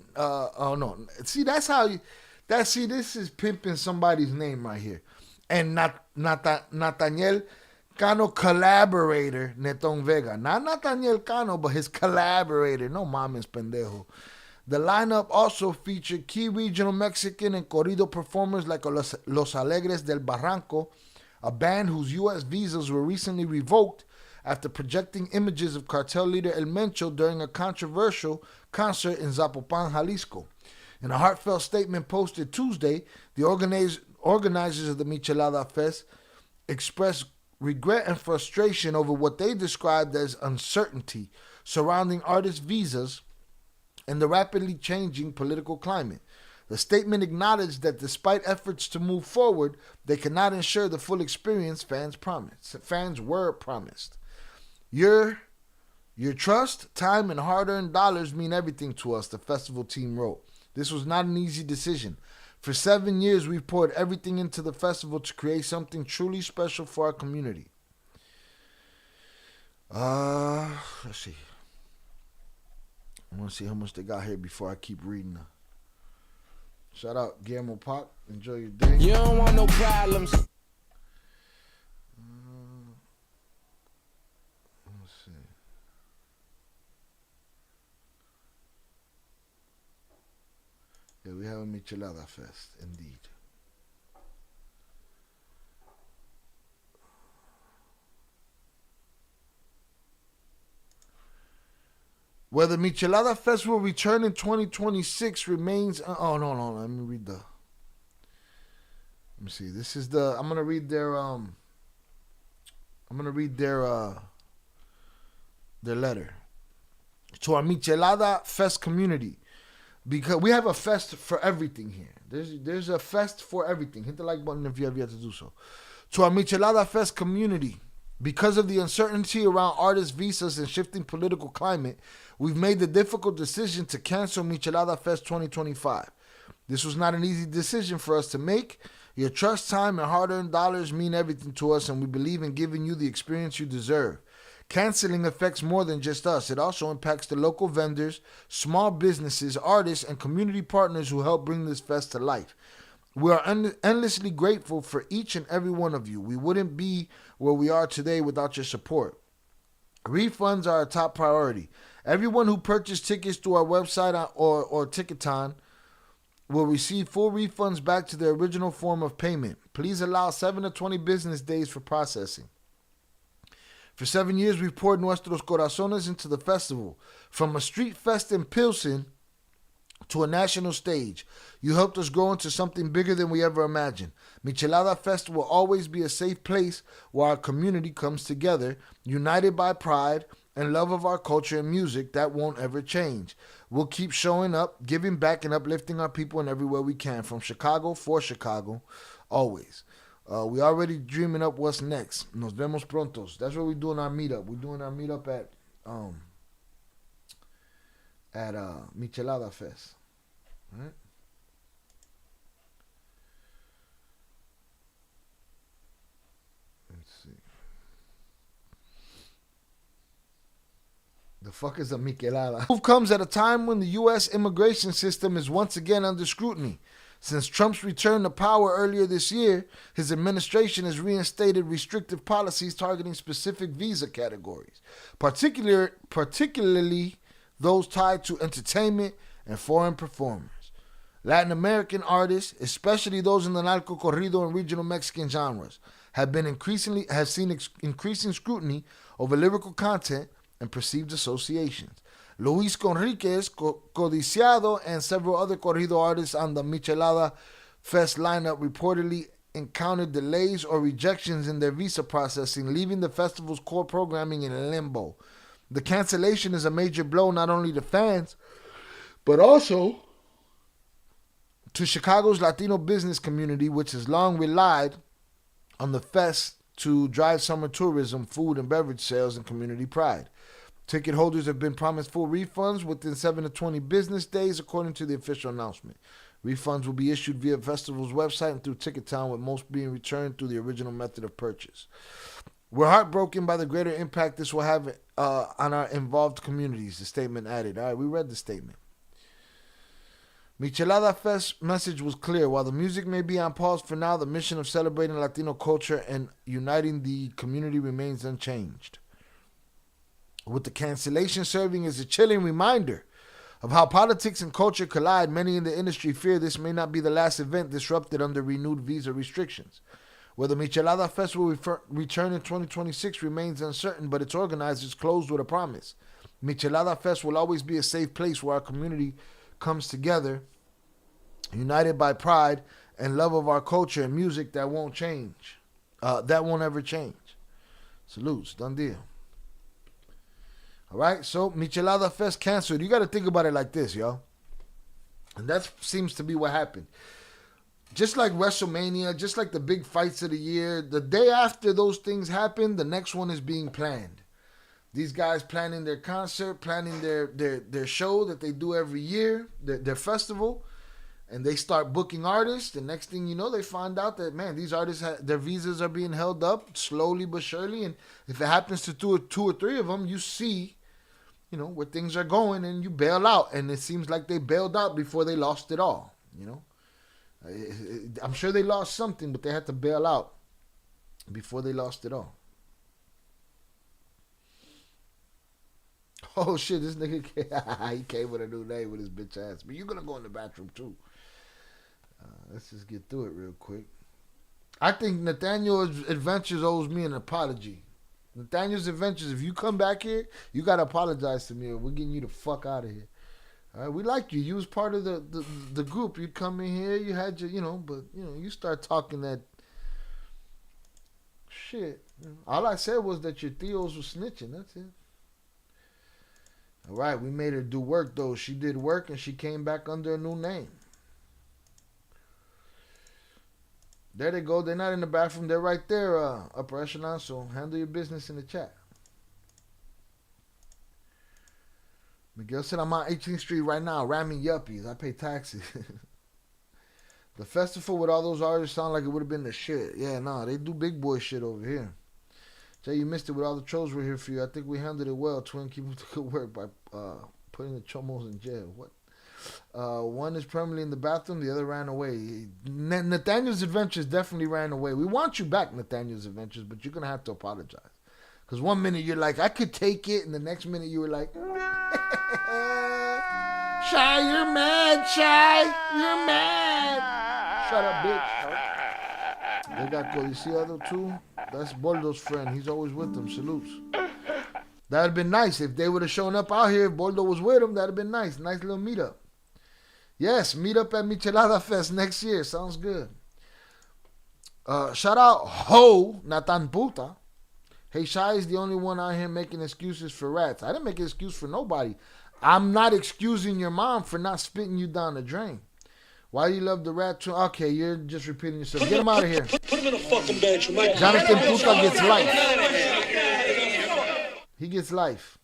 This is pimping somebody's name right here. And Nathaniel Cano collaborator, Neton Vega. Not Nathaniel Cano, but his collaborator. No mames, pendejo. The lineup also featured key regional Mexican and corrido performers like Los Alegres del Barranco, a band whose U.S. visas were recently revoked after projecting images of cartel leader El Mencho during a controversial concert in Zapopan, Jalisco. In a heartfelt statement posted Tuesday, the organizers of the Michelada Fest expressed regret and frustration over what they described as uncertainty surrounding artists' visas and the rapidly changing political climate. The statement acknowledged that despite efforts to move forward, they cannot ensure the full experience fans were promised. Your trust, time, and hard-earned dollars mean everything to us, the festival team wrote. This was not an easy decision. For 7 years, we've poured everything into the festival to create something truly special for our community. Let's see. I want to see how much they got here before I keep reading. Shout out Guillermo Pop. Enjoy your day. You don't want no problems. Let's see. Yeah, we have a Michelada Fest, indeed. Whether Michelada Fest will return in 2026 remains. Oh no, let me read the. Let me see. This is the. I'm gonna read their. I'm gonna read their letter to our Michelada Fest community, because we have a fest for everything here. There's a fest for everything. Hit the like button if you have yet to do so. To our Michelada Fest community. Because of the uncertainty around artists' visas and shifting political climate, we've made the difficult decision to cancel Michelada Fest 2025. This was not an easy decision for us to make. Your trust, time, and hard-earned dollars mean everything to us, and we believe in giving you the experience you deserve. Canceling affects more than just us. It also impacts the local vendors, small businesses, artists, and community partners who help bring this fest to life. We are endlessly grateful for each and every one of you. We wouldn't be where we are today without your support. Refunds are our top priority. Everyone who purchased tickets through our website or Ticketon will receive full refunds back to their original form of payment. Please allow 7 to 20 business days for processing. For 7 years, we've poured nuestros corazones into the festival. From a street fest in Pilsen to a national stage, you helped us grow into something bigger than we ever imagined. Michelada Fest will always be a safe place where our community comes together, united by pride and love of our culture and music that won't ever change. We'll keep showing up, giving back, and uplifting our people in everywhere we can, from Chicago for Chicago, always. We already dreaming up what's next. Nos vemos prontos. That's what we're doing our meetup. We're doing our meetup at Michelada Fest. All right? Let's see. The fuck is a Michelada? Move comes at a time when the U.S. immigration system is once again under scrutiny. Since Trump's return to power earlier this year, his administration has reinstated restrictive policies targeting specific visa categories, particularly those tied to entertainment and foreign performers. Latin American artists, especially those in the narco corrido and regional Mexican genres, have seen increasing scrutiny over lyrical content and perceived associations. Luis Conriquez, Codiciado, and several other corrido artists on the Michelada Fest lineup reportedly encountered delays or rejections in their visa processing, leaving the festival's core programming in limbo. The cancellation is a major blow not only to fans, but also to Chicago's Latino business community, which has long relied on the fest to drive summer tourism, food and beverage sales, and community pride. Ticket holders have been promised full refunds within 7 to 20 business days, according to the official announcement. Refunds will be issued via the festival's website and through Ticketon, with most being returned through the original method of purchase. We're heartbroken by the greater impact this will have on our involved communities, the statement added. All right, we read the statement. Michelada Fest message was clear. While the music may be on pause for now, the mission of celebrating Latino culture and uniting the community remains unchanged, with the cancellation serving as a chilling reminder Of how politics and culture collide, many in the industry fear this may not be the last event disrupted under renewed visa restrictions. Whether Michelada Fest will return in 2026 remains uncertain, but its organizers closed with a promise. Michelada Fest will always be a safe place where our community comes together, united by pride and love of our culture and music that won't change. That won't ever change. Salutes, done deal. All right, so Michelada Fest canceled. You got to think about it like this, yo. And that seems to be what happened. Just like WrestleMania, just like the big fights of the year, the day after those things happen, the next one is being planned. These guys planning their concert, planning their show that they do every year, their festival, and they start booking artists. The next thing you know, they find out that, man, these artists, their visas are being held up slowly but surely. And if it happens to two or three of them, you see, you know, where things are going and you bail out. And it seems like they bailed out before they lost it all, you know. I'm sure they lost something, but they had to bail out before they lost it all. Oh, shit, this nigga he came with a new name with his bitch ass. But you're going to go in the bathroom, too. Let's just get through it real quick. I think Nathaniel's Adventures owes me an apology. Nathaniel's Adventures, if you come back here, you got to apologize to me or we're getting you the fuck out of here. All right, we like you. You was part of the group. You come in here, you had your, you know, but, you know, you start talking that shit. All I said was that your Theos were snitching. That's it. All right, we made her do work, though. She did work, and she came back under a new name. There they go. They're not in the bathroom. They're right there, upper echelon, so handle your business in the chat. Miguel said, I'm on 18th Street right now, ramming yuppies. I pay taxes. The festival with all those artists sound like it would have been the shit. Yeah, nah, they do big boy shit over here. Jay, you missed it with all the trolls were here for you. I think we handled it well. Twin, keep up the good work by putting the chomos in jail. What? One is permanently in the bathroom. The other ran away. Nathaniel's Adventures definitely ran away. We want you back, Nathaniel's Adventures, but you're going to have to apologize. Because one minute you're like, I could take it. And the next minute you were like, Shy, you're mad, Shy. You're mad. Shut up, bitch. They got go. You see other two? That's Boldo's friend. He's always with them. Salutes. That'd have been nice. If they would have shown up out here, if Boldo was with them, that'd have been nice. Nice little meetup. Yes, meet up at Michelada Fest next year. Sounds good. Shout out Ho, Natan Puta. Hey, Shai is the only one out here making excuses for rats. I didn't make an excuse for nobody. I'm not excusing your mom for not spitting you down the drain. Why do you love the rat too? Okay, you're just repeating yourself. Get him out of here. Put him in a fucking bench, man. Jonathan Puta gets life. He gets life.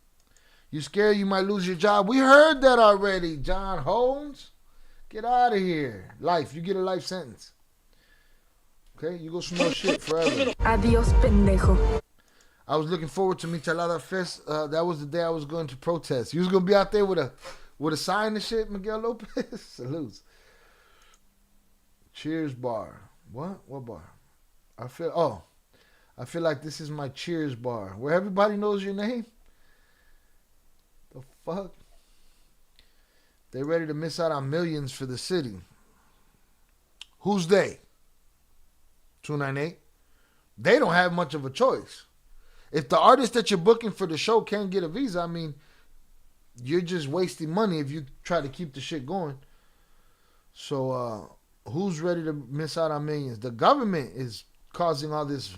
You scared you might lose your job? We heard that already, John Holmes. Get out of here. Life. You get a life sentence. Okay? You go smell shit forever. Adios, pendejo. I was looking forward to Michelada Fest. That was the day I was going to protest. You was going to be out there with a sign and shit, Miguel Lopez? Salutes. Cheers bar. What? What bar? I feel like this is my Cheers bar. Where everybody knows your name? The fuck? They ready to miss out on millions for the city. Who's they? 298? They don't have much of a choice. If the artist that you're booking for the show can't get a visa, I mean, you're just wasting money if you try to keep the shit going. So, who's ready to miss out on millions? The government is causing all this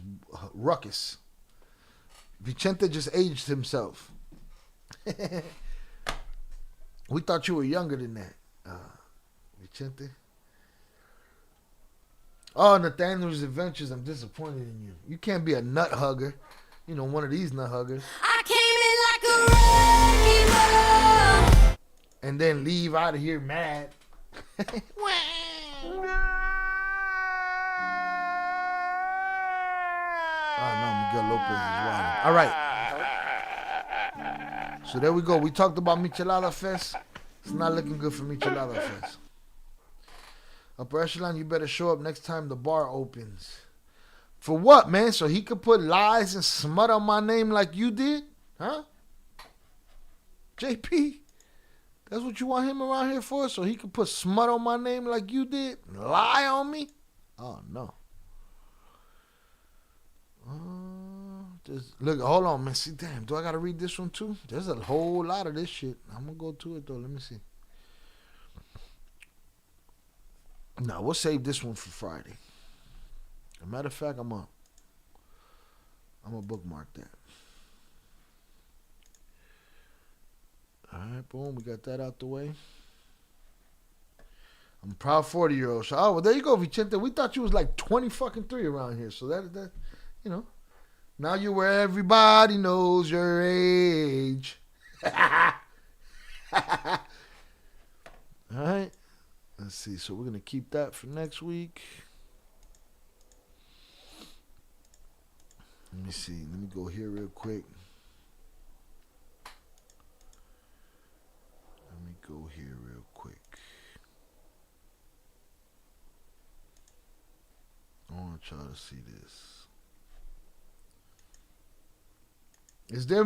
ruckus. Vicente just aged himself. We thought you were younger than that, Vicente. Oh, Nathaniel's Adventures, I'm disappointed in you. You can't be a nut hugger. You know, one of these nut huggers. I came in like a wrecking ball. And then leave out of here mad. Oh, no, Miguel Lopez is wild. All right. So there we go. We talked about Michelada Fest. It's not looking good for Michelada Fest. Upper echelon, you better show up next time the bar opens. For what, man? So he could put lies and smut on my name like you did? Huh? JP? That's what you want him around here for? So he can put smut on my name like you did? Lie on me? Oh, no. Look, hold on, man. See, damn, do I got to read this one too? There's a whole lot of this shit. I'm going to go to it, though. Let me see. No, we'll save this one for Friday. As a matter of fact, I'm going to bookmark that. All right, boom. We got that out the way. I'm a proud 40-year-old. So, oh, well, there you go, Vicente. We thought you was like 20 fucking 3 around here. So that you know. Now you're where everybody knows your age. All right. Let's see. So we're going to keep that for next week. Let me see. Let me go here real quick. Let me go here real quick. I want y'all to see this. Is there,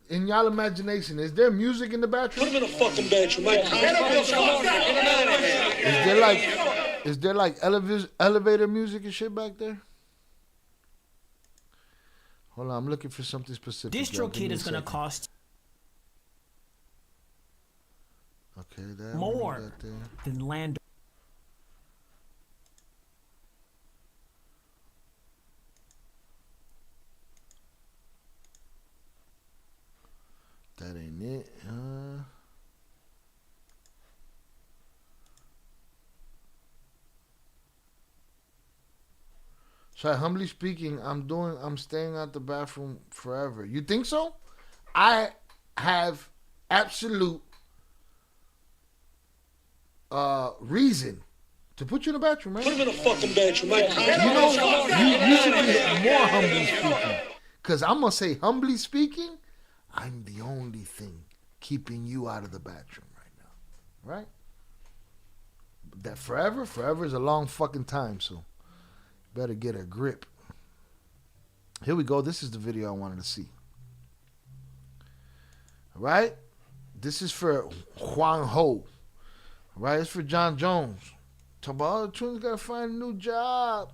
in y'all imagination, is there music in the bathroom? Put him in a fucking bedroom. Is there like elevator music and shit back there? Hold on, I'm looking for something specific. DistroKid is gonna cost that more than land. That ain't it. So humbly speaking, I'm staying out the bathroom forever. You think so? I have absolute reason to put you in the bathroom, man. Put him in a fucking bedroom. You should be more humbly speaking. Because I'm going to say, humbly speaking, I'm the only thing keeping you out of the bathroom right now. Right? That forever is a long fucking time, so better get a grip. Here we go. This is the video I wanted to see. All right? This is for Juan Ho. All right? It's for John Jones. Talk about, oh, the twins got to find a new job.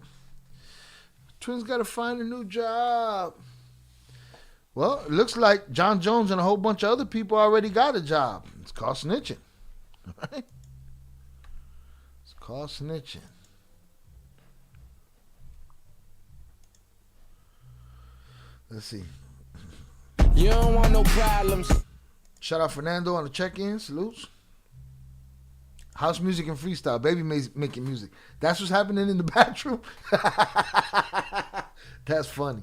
Twins got to find a new job. Well, it looks like John Jones and a whole bunch of other people already got a job. It's called snitching. Right? It's called snitching. Let's see. You don't want no problems. Shout out Fernando on the check-in. Salutes. House music and freestyle. Baby making music. That's what's happening in the bathroom. That's funny.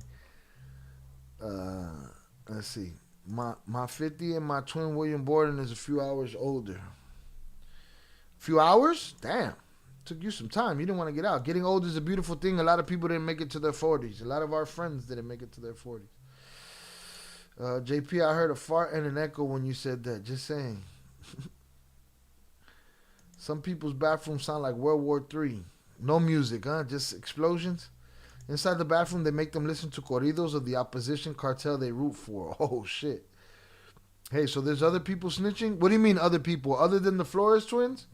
Let's see. My 50 and my twin William Borden is a few hours older. Few hours? Damn. Took you some time. You didn't want to get out. Getting old is a beautiful thing. A lot of people didn't make it to their 40s. A lot of our friends didn't make it to their 40s. JP, I heard a fart and an echo when you said that. Just saying. Some people's bathrooms sound like World War III. No music, huh? Just explosions. Inside the bathroom, they make them listen to corridos of the opposition cartel they root for. Oh, shit. Hey, so there's other people snitching? What do you mean other people? Other than the Flores twins?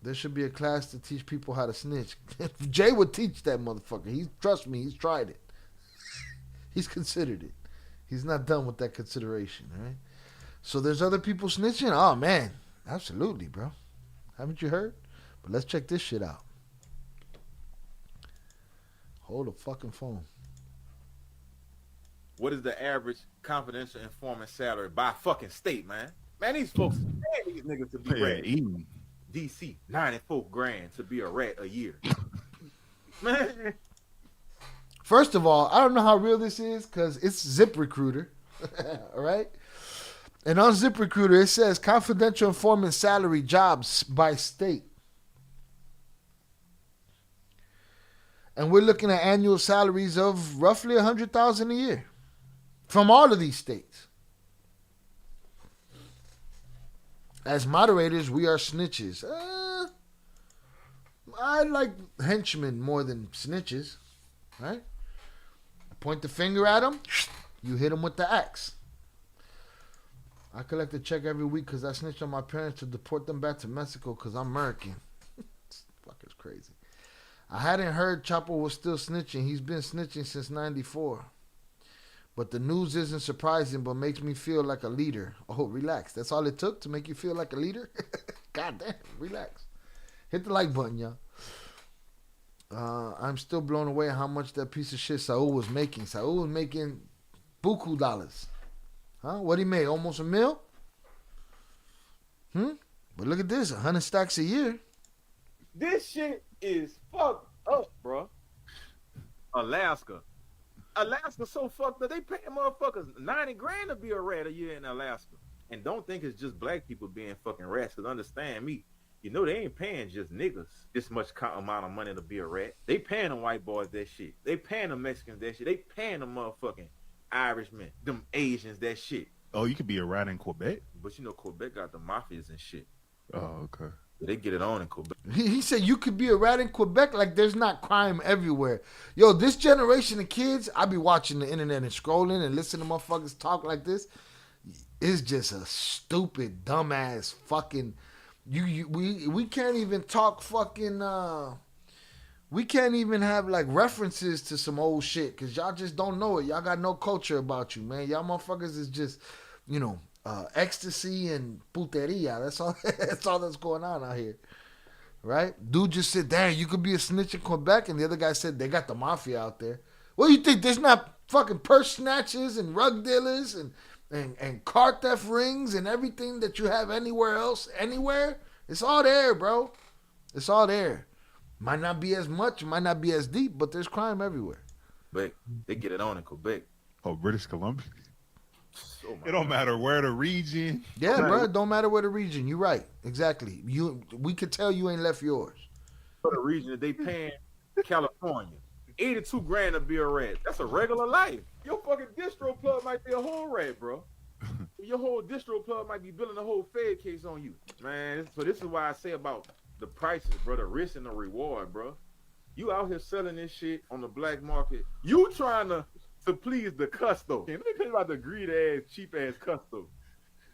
There should be a class to teach people how to snitch. Jay would teach that motherfucker. Trust me, he's tried it. He's considered it. He's not done with that consideration, right? So there's other people snitching? Oh, man. Absolutely, bro. Haven't you heard? But let's check this shit out. Hold the fucking phone. What is the average confidential informant salary by fucking state, man? Man, these folks paying these niggas to be ready. DC, 94 grand to be a rat a year. Man. First of all, I don't know how real this is because it's ZipRecruiter. All right? And on ZipRecruiter, it says confidential informant salary jobs by state. And we're looking at annual salaries of roughly $100,000 a year from all of these states. As moderators, we are snitches. I like henchmen more than snitches, right? I point the finger at them. You hit them with the axe. I collect a check every week because I snitched on my parents to deport them back to Mexico because I'm American. This fucker's crazy. I hadn't heard Chapo was still snitching. He's been snitching since 94. But the news isn't surprising, but makes me feel like a leader. Oh, relax. That's all it took to make you feel like a leader? God damn, relax. Hit the like button, y'all. I'm still blown away at how much that piece of shit Saul was making. Saul was making buku dollars. Huh? What he made? Almost $1 million? But look at this, 100 stacks a year. This shit is fucked up, bro. Alaska so fucked up. They paying motherfuckers 90 grand to be a rat a year in Alaska. And don't think it's just black people being fucking rats, because understand me, you know they ain't paying just niggas this much amount of money to be a rat. They paying them white boys that shit. They paying them Mexicans that shit. They paying them motherfucking Irishmen, them Asians that shit. Oh, you could be a rat in Quebec? But you know Quebec got the mafias and shit. Oh, okay. They get it on in Quebec. He said you could be a rat in Quebec like there's not crime everywhere. Yo, this generation of kids, I be watching the internet and scrolling and listening to motherfuckers talk like this. It's just a stupid, dumbass fucking... We can't even talk fucking... We can't even have like references to some old shit because y'all just don't know it. Y'all got no culture about you, man. Y'all motherfuckers is just, ecstasy and puteria. That's all. That's all that's going on out here, right? Dude just said, "Damn, you could be a snitch in Quebec," and the other guy said they got the mafia out there. What do you think? There's not fucking purse snatchers and rug dealers and car theft rings and everything that you have anywhere else, anywhere. It's all there, bro. It's all there. Might not be as much, might not be as deep, but there's crime everywhere. But they get it on in Quebec. Oh, British Columbia? Oh it don't matter where the region. Yeah, bro, it don't matter where the region. You're right. Exactly. We could tell you ain't left yours. For the region that they paying California. 82 grand to be a rat. That's a regular life. Your fucking distro plug might be a whole rat, bro. Your whole distro plug might be building a whole Fed case on you. Man, so this is why I say about the prices, bro, the risk and the reward, bro. You out here selling this shit on the black market. You trying to please the custo. Let me tell you about the greedy-ass, cheap-ass custo.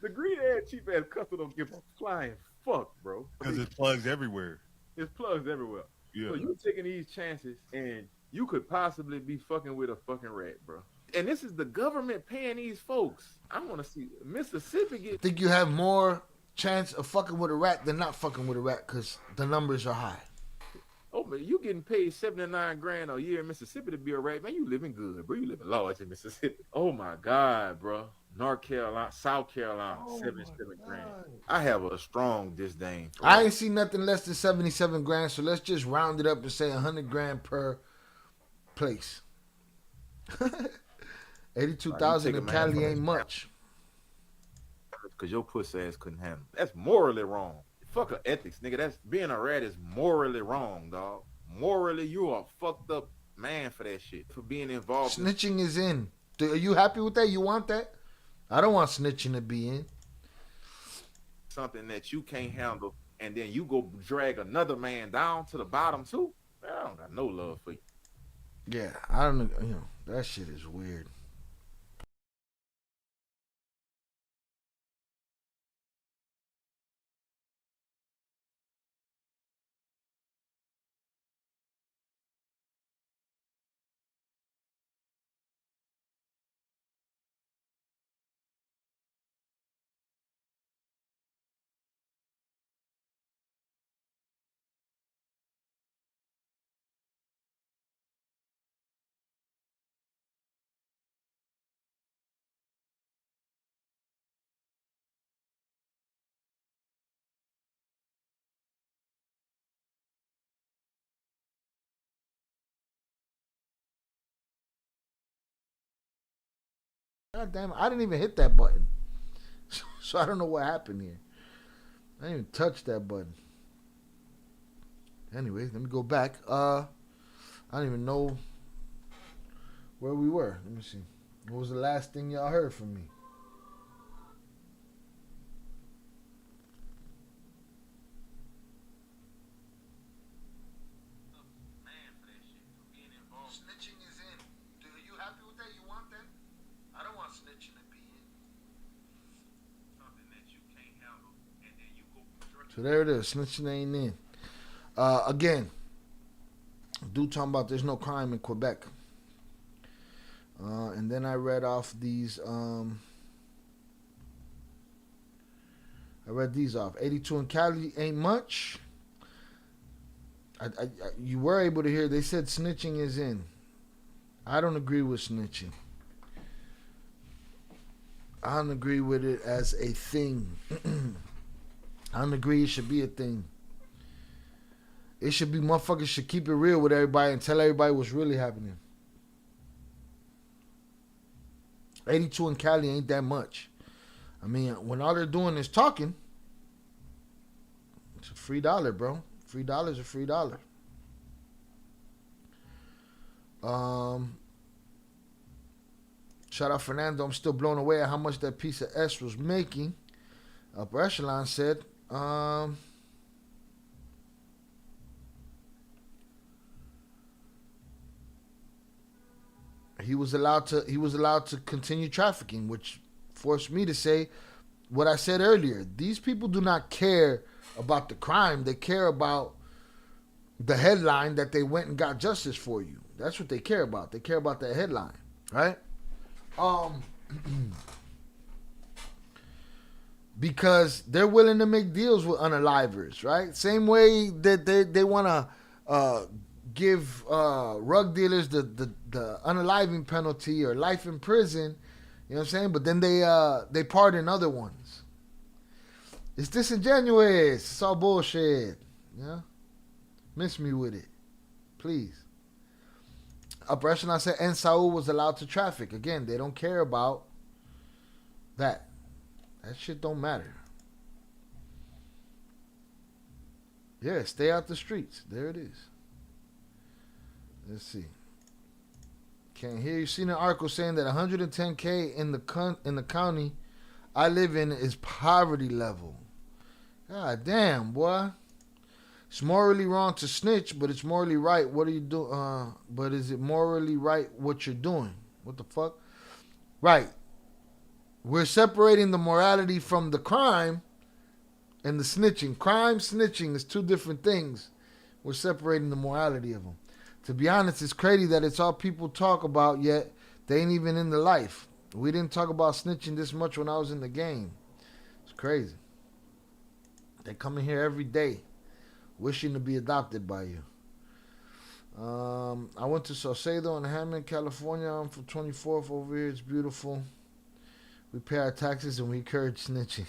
The greedy-ass, cheap-ass custo don't give a flying fuck, bro. Because it plugs everywhere. It's plugs everywhere. Yeah. So you taking these chances, and you could possibly be fucking with a fucking rat, bro. And this is the government paying these folks. I want to see Mississippi get... Think you have more chance of fucking with a rat than not fucking with a rat because the numbers are high. Oh, man, you getting paid 79 grand a year in Mississippi to be a rat, man. You living good, bro. You living large in Mississippi. Oh, my God, bro. North Carolina, South Carolina, 77 grand. I have a strong disdain for I ain't seen nothing less than 77 grand, so let's just round it up and say 100 grand per place. 82,000 in Cali ain't much. Because your pussy ass couldn't handle it. That's morally wrong. Fuck a ethics, nigga. That's being a rat is morally wrong, dog. Morally, you are a fucked up man for that shit. For being involved. Snitching is in. Are you happy with that? You want that? I don't want snitching to be in. Something that you can't handle, and then you go drag another man down to the bottom too. Man, I don't got no love for you. Yeah, I don't know. That shit is weird. God damn it, I didn't even hit that button. So I don't know what happened here. I didn't even touch that button. Anyway, let me go back. I don't even know where we were. Let me see. What was the last thing y'all heard from me? Snitching is in. Are you happy with that? You want that? I So there it is. Snitching ain't in. Again, dude talking about there's no crime in Quebec. And then I read off these. I read these off. 82 in Cali ain't much. You were able to hear. They said snitching is in. I don't agree with snitching. I don't agree with it as a thing. I don't agree it should be a thing. It should be motherfuckers should keep it real with everybody and tell everybody what's really happening. 82 in Cali ain't that much. I mean, when all they're doing is talking, it's a free dollar, bro. $3 is a free dollar. Shout out Fernando. I'm still blown away at how much that piece of S was making. Upper Echelon said, he was allowed to continue trafficking, which forced me to say what I said earlier. These people do not care about the crime. They care about the headline that they went and got justice for you. That's what they care about. They care about that headline, right? Because they're willing to make deals with unalivers, right? Same way that they want to give rug dealers the unaliving penalty or life in prison, you know what I'm saying? But then they pardon other ones. It's disingenuous. It's all bullshit. Yeah, miss me with it, please. Upper Echelon said, and Saul was allowed to traffic. Again, they don't care about that. That shit don't matter. Yeah, stay out the streets. There it is. Let's see. Can't hear you. Seen an article saying that 110K in the county I live in is poverty level. God damn, boy. It's morally wrong to snitch, but it's morally right. What are you doing? But is it morally right what you're doing? What the fuck? Right. We're separating the morality from the crime and the snitching. Crime, snitching is two different things. We're separating the morality of them. To be honest, it's crazy that it's all people talk about, yet they ain't even in the life. We didn't talk about snitching this much when I was in the game. It's crazy. They come in here every day wishing to be adopted by you. I went to Saucedo in Hammond, California. I'm from 24th over here. It's beautiful. We pay our taxes and we encourage snitching.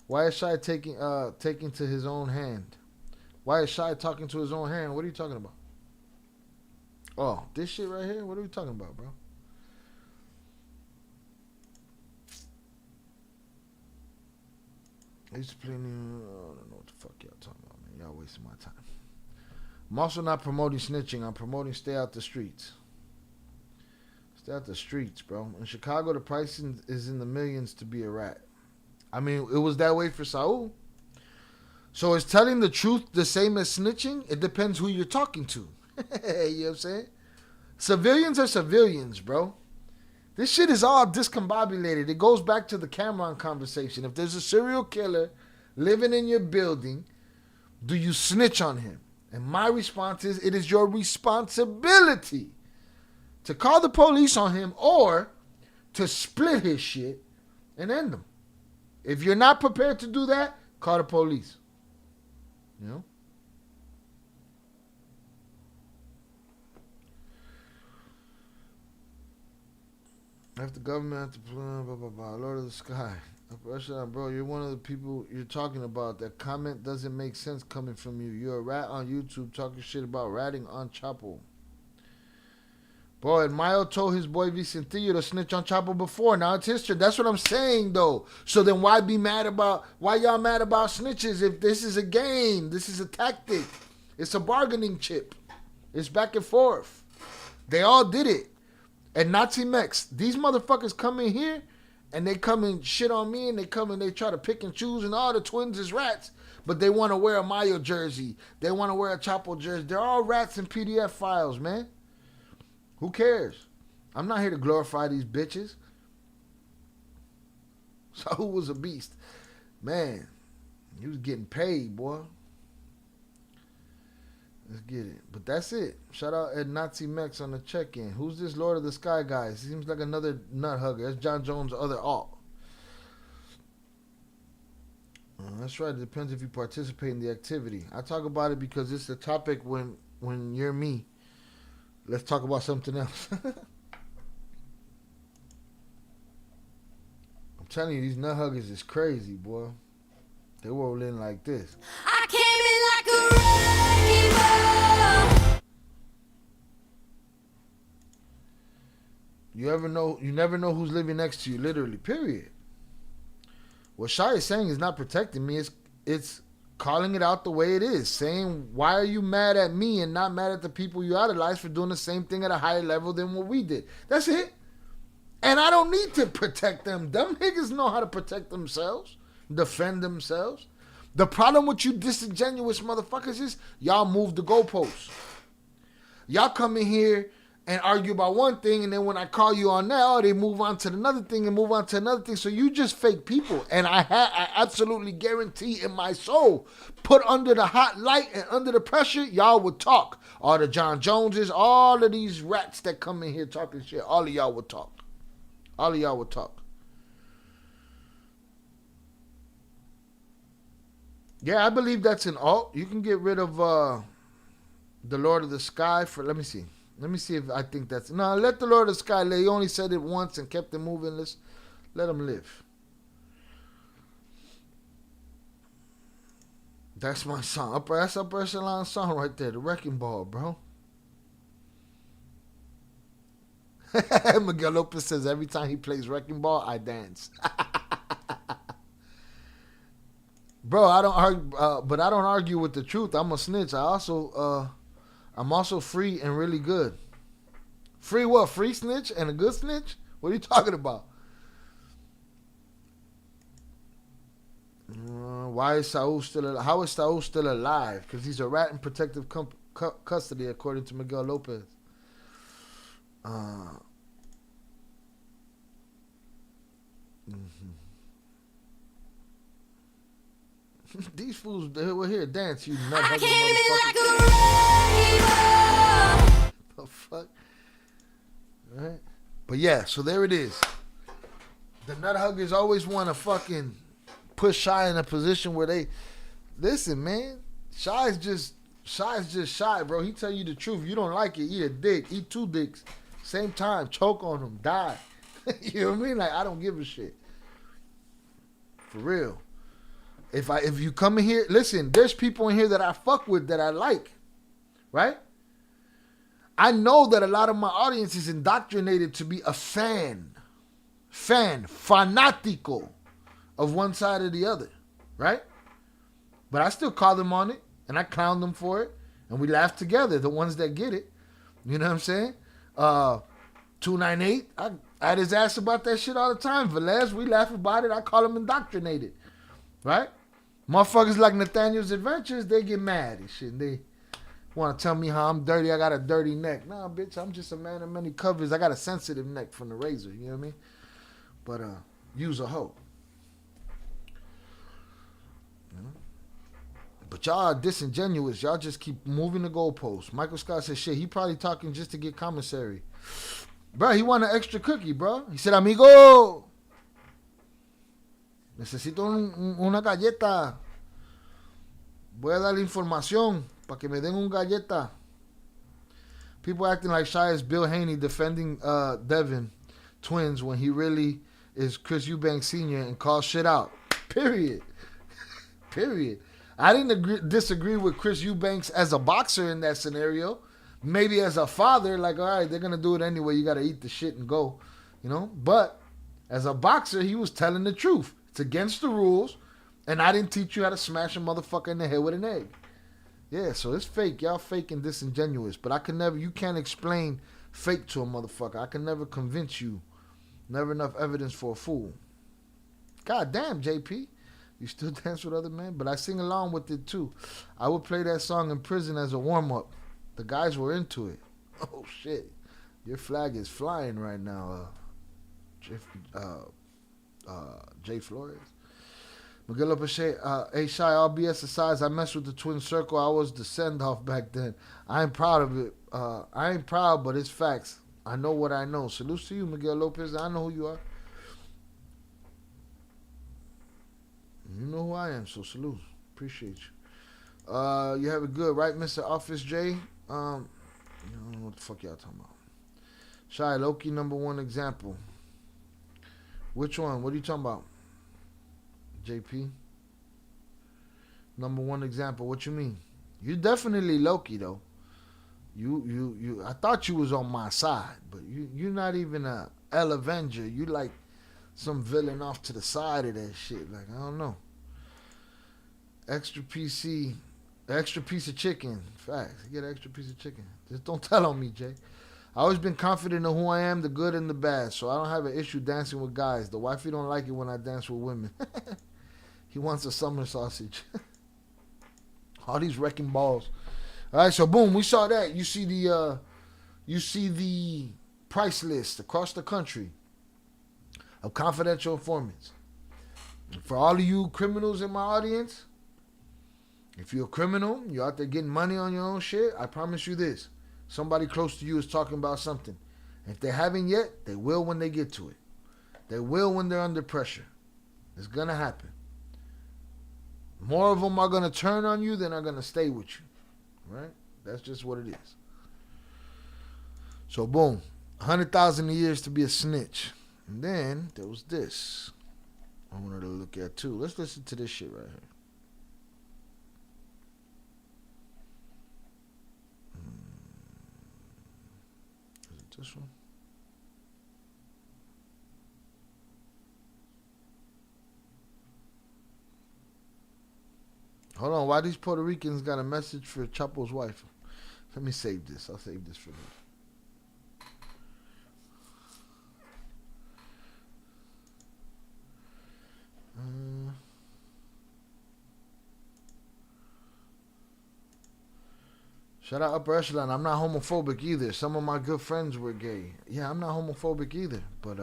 Why is Shy taking to his own hand? Why is Shy talking to his own hand? What are you talking about? Oh, this shit right here? What are we talking about, bro? I used to play new... I don't know what the fuck y'all talking about, man. Y'all wasting my time. I'm also not promoting snitching. I'm promoting stay out the streets. Stay out the streets, bro. In Chicago, the price is in the millions to be a rat. I mean, it was that way for Saul. So is telling the truth the same as snitching? It depends who you're talking to. You know what I'm saying? Civilians are civilians, bro. This shit is all discombobulated. It goes back to the Cameron conversation. If there's a serial killer living in your building, do you snitch on him? And my response is, it is your responsibility to call the police on him or to split his shit and end him. If you're not prepared to do that, call the police. You know? If the government have to blah, blah, blah, blah, Lord of the Sky. Bro, you're one of the people you're talking about. That comment doesn't make sense coming from you. You're a rat on YouTube talking shit about ratting on Chapo. Bro, and Mayo told his boy Vicentillo to snitch on Chapo before. Now it's history. That's what I'm saying, though. So then why y'all mad about snitches if this is a game? This is a tactic. It's a bargaining chip. It's back and forth. They all did it. And Nazi Mex, these motherfuckers come in here and they come and shit on me and they come and they try to pick and choose and all the twins is rats. But they want to wear a Mayo jersey. They want to wear a Chapo jersey. They're all rats in PDF files, man. Who cares? I'm not here to glorify these bitches. Saul was a beast. Man, He was getting paid, boy. Let's get it. But that's it. Shout out Ed Nazi Mex on the check-in. Who's this Lord of the Sky guy? Seems like another nut hugger. That's John Jones' other alt. That's right. It depends if you participate in the activity. I talk about it because it's the topic when you're me. Let's talk about something else. I'm telling you, these nut huggers is crazy, boy. They roll in like this. I came in like a wrecking ball. You never know who's living next to you, literally, period. What Shy is saying is not protecting me. It's calling it out the way it is. Saying, why are you mad at me and not mad at the people you idolize for doing the same thing at a higher level than what we did? That's it. And I don't need to protect them. Them niggas know how to protect themselves, defend themselves. The problem with you disingenuous motherfuckers is y'all move the goalposts. Y'all come in here and argue about one thing, and then when I call you on that, they move on to another thing and move on to another thing. So you just fake people. And I absolutely guarantee in my soul, put under the hot light and under the pressure, y'all would talk. All the John Joneses, all of these rats that come in here talking shit, all of y'all would talk. All of y'all would talk. Yeah, I believe that's an alt. You can get rid of the Lord of the Sky for, let me see. Let me see if I think that's... No, let the Lord of the Sky live. He only said it once and kept it moving. Let him live. That's my song. That's Upper Echelon song right there. The Wrecking Ball, bro. Miguel Lopez says every time he plays Wrecking Ball, I dance. Bro, I don't argue, but I don't argue with the truth. I'm a snitch. I'm also free and really good. Free what? Free snitch and a good snitch? What are you talking about? Why is Saul still alive? How is Saul still alive? Because he's a rat in protective custody, according to Miguel Lopez. These fools, they were here dance, you nut hugging motherfucker. The fuck? All right. But yeah, so there it is. The nut huggers always want to fucking put Shy in a position where they... Listen, man. Shy's just shy, bro. He tell you the truth. You don't like it, eat a dick. Eat two dicks. Same time. Choke on them. Die. You know what I mean? Like, I don't give a shit. For real. If you come in here, listen, there's people in here that I fuck with that I like, right? I know that a lot of my audience is indoctrinated to be a fanatico of one side or the other, right? But I still call them on it, and I clown them for it, and we laugh together, the ones that get it. You know what I'm saying? 298, I had his ass about that shit all the time. Velez, we laugh about it. I call him indoctrinated, right? Motherfuckers like Nathaniel's Adventures, they get mad and shit. They want to tell me how I'm dirty. I got a dirty neck. Nah, bitch, I'm just a man of many covers. I got a sensitive neck from the razor. You know what I mean? But use a hoe. You know? But y'all are disingenuous. Y'all just keep moving the goalposts. Michael Scott said, shit, he probably talking just to get commissary. Bro, he want an extra cookie, bro. He said, amigo, necesito una galleta. Voy a dar la información para que me den un galleta. People acting like Shy is Bill Haney defending Devin twins when he really is Chris Eubanks Sr. and calls shit out. Period. Period. I didn't disagree with Chris Eubanks as a boxer in that scenario. Maybe as a father, like, all right, they're going to do it anyway. You got to eat the shit and go, you know. But as a boxer, he was telling the truth. It's against the rules. And I didn't teach you how to smash a motherfucker in the head with an egg. Yeah, so it's fake. Y'all fake and disingenuous. But I can never, you can't explain fake to a motherfucker. I can never convince you. Never enough evidence for a fool. God damn, JP. You still dance with other men? But I sing along with it too. I would play that song in prison as a warm-up. The guys were into it. Oh, shit. Your flag is flying right now, Jay Flores. Miguel Lopez say, hey, Shy, all BS aside, I messed with the Twin Circle. I was the send-off back then. I ain't proud of it. I ain't proud, but it's facts. I know what I know. Salute to you, Miguel Lopez. I know who you are. You know who I am, so salute. Appreciate you. You have it good, right, Mr. Office J? I don't know what the fuck y'all talking about. Shy, Loki, number one example. Which one? What are you talking about? JP? Number one example. What you mean? You definitely Loki, though. You. I thought you was on my side, but you're not even a L Avenger. You like some villain off to the side of that shit. Like, I don't know. Extra piece of chicken. Facts. You get an extra piece of chicken. Just don't tell on me, Jay. I always been confident in who I am, the good and the bad, so I don't have an issue dancing with guys. The wifey don't like it when I dance with women. He wants a summer sausage. All these wrecking balls. All right, so boom, we saw that. You see the price list across the country of confidential informants. For all of you criminals in my audience, if you're a criminal, you're out there getting money on your own shit, I promise you this. Somebody close to you is talking about something. If they haven't yet, they will when they get to it. They will when they're under pressure. It's going to happen. More of them are going to turn on you than are going to stay with you. Right? That's just what it is. So, boom. 100,000 a year is to be a snitch. And then there was this. I wanted to look at too. Let's listen to this shit right here. Is it this one? Hold on, why these Puerto Ricans got a message for Chapo's wife? Let me save this. I'll save this for them. Shout out Upper Echelon. I'm not homophobic either. Some of my good friends were gay. Yeah, I'm not homophobic either. But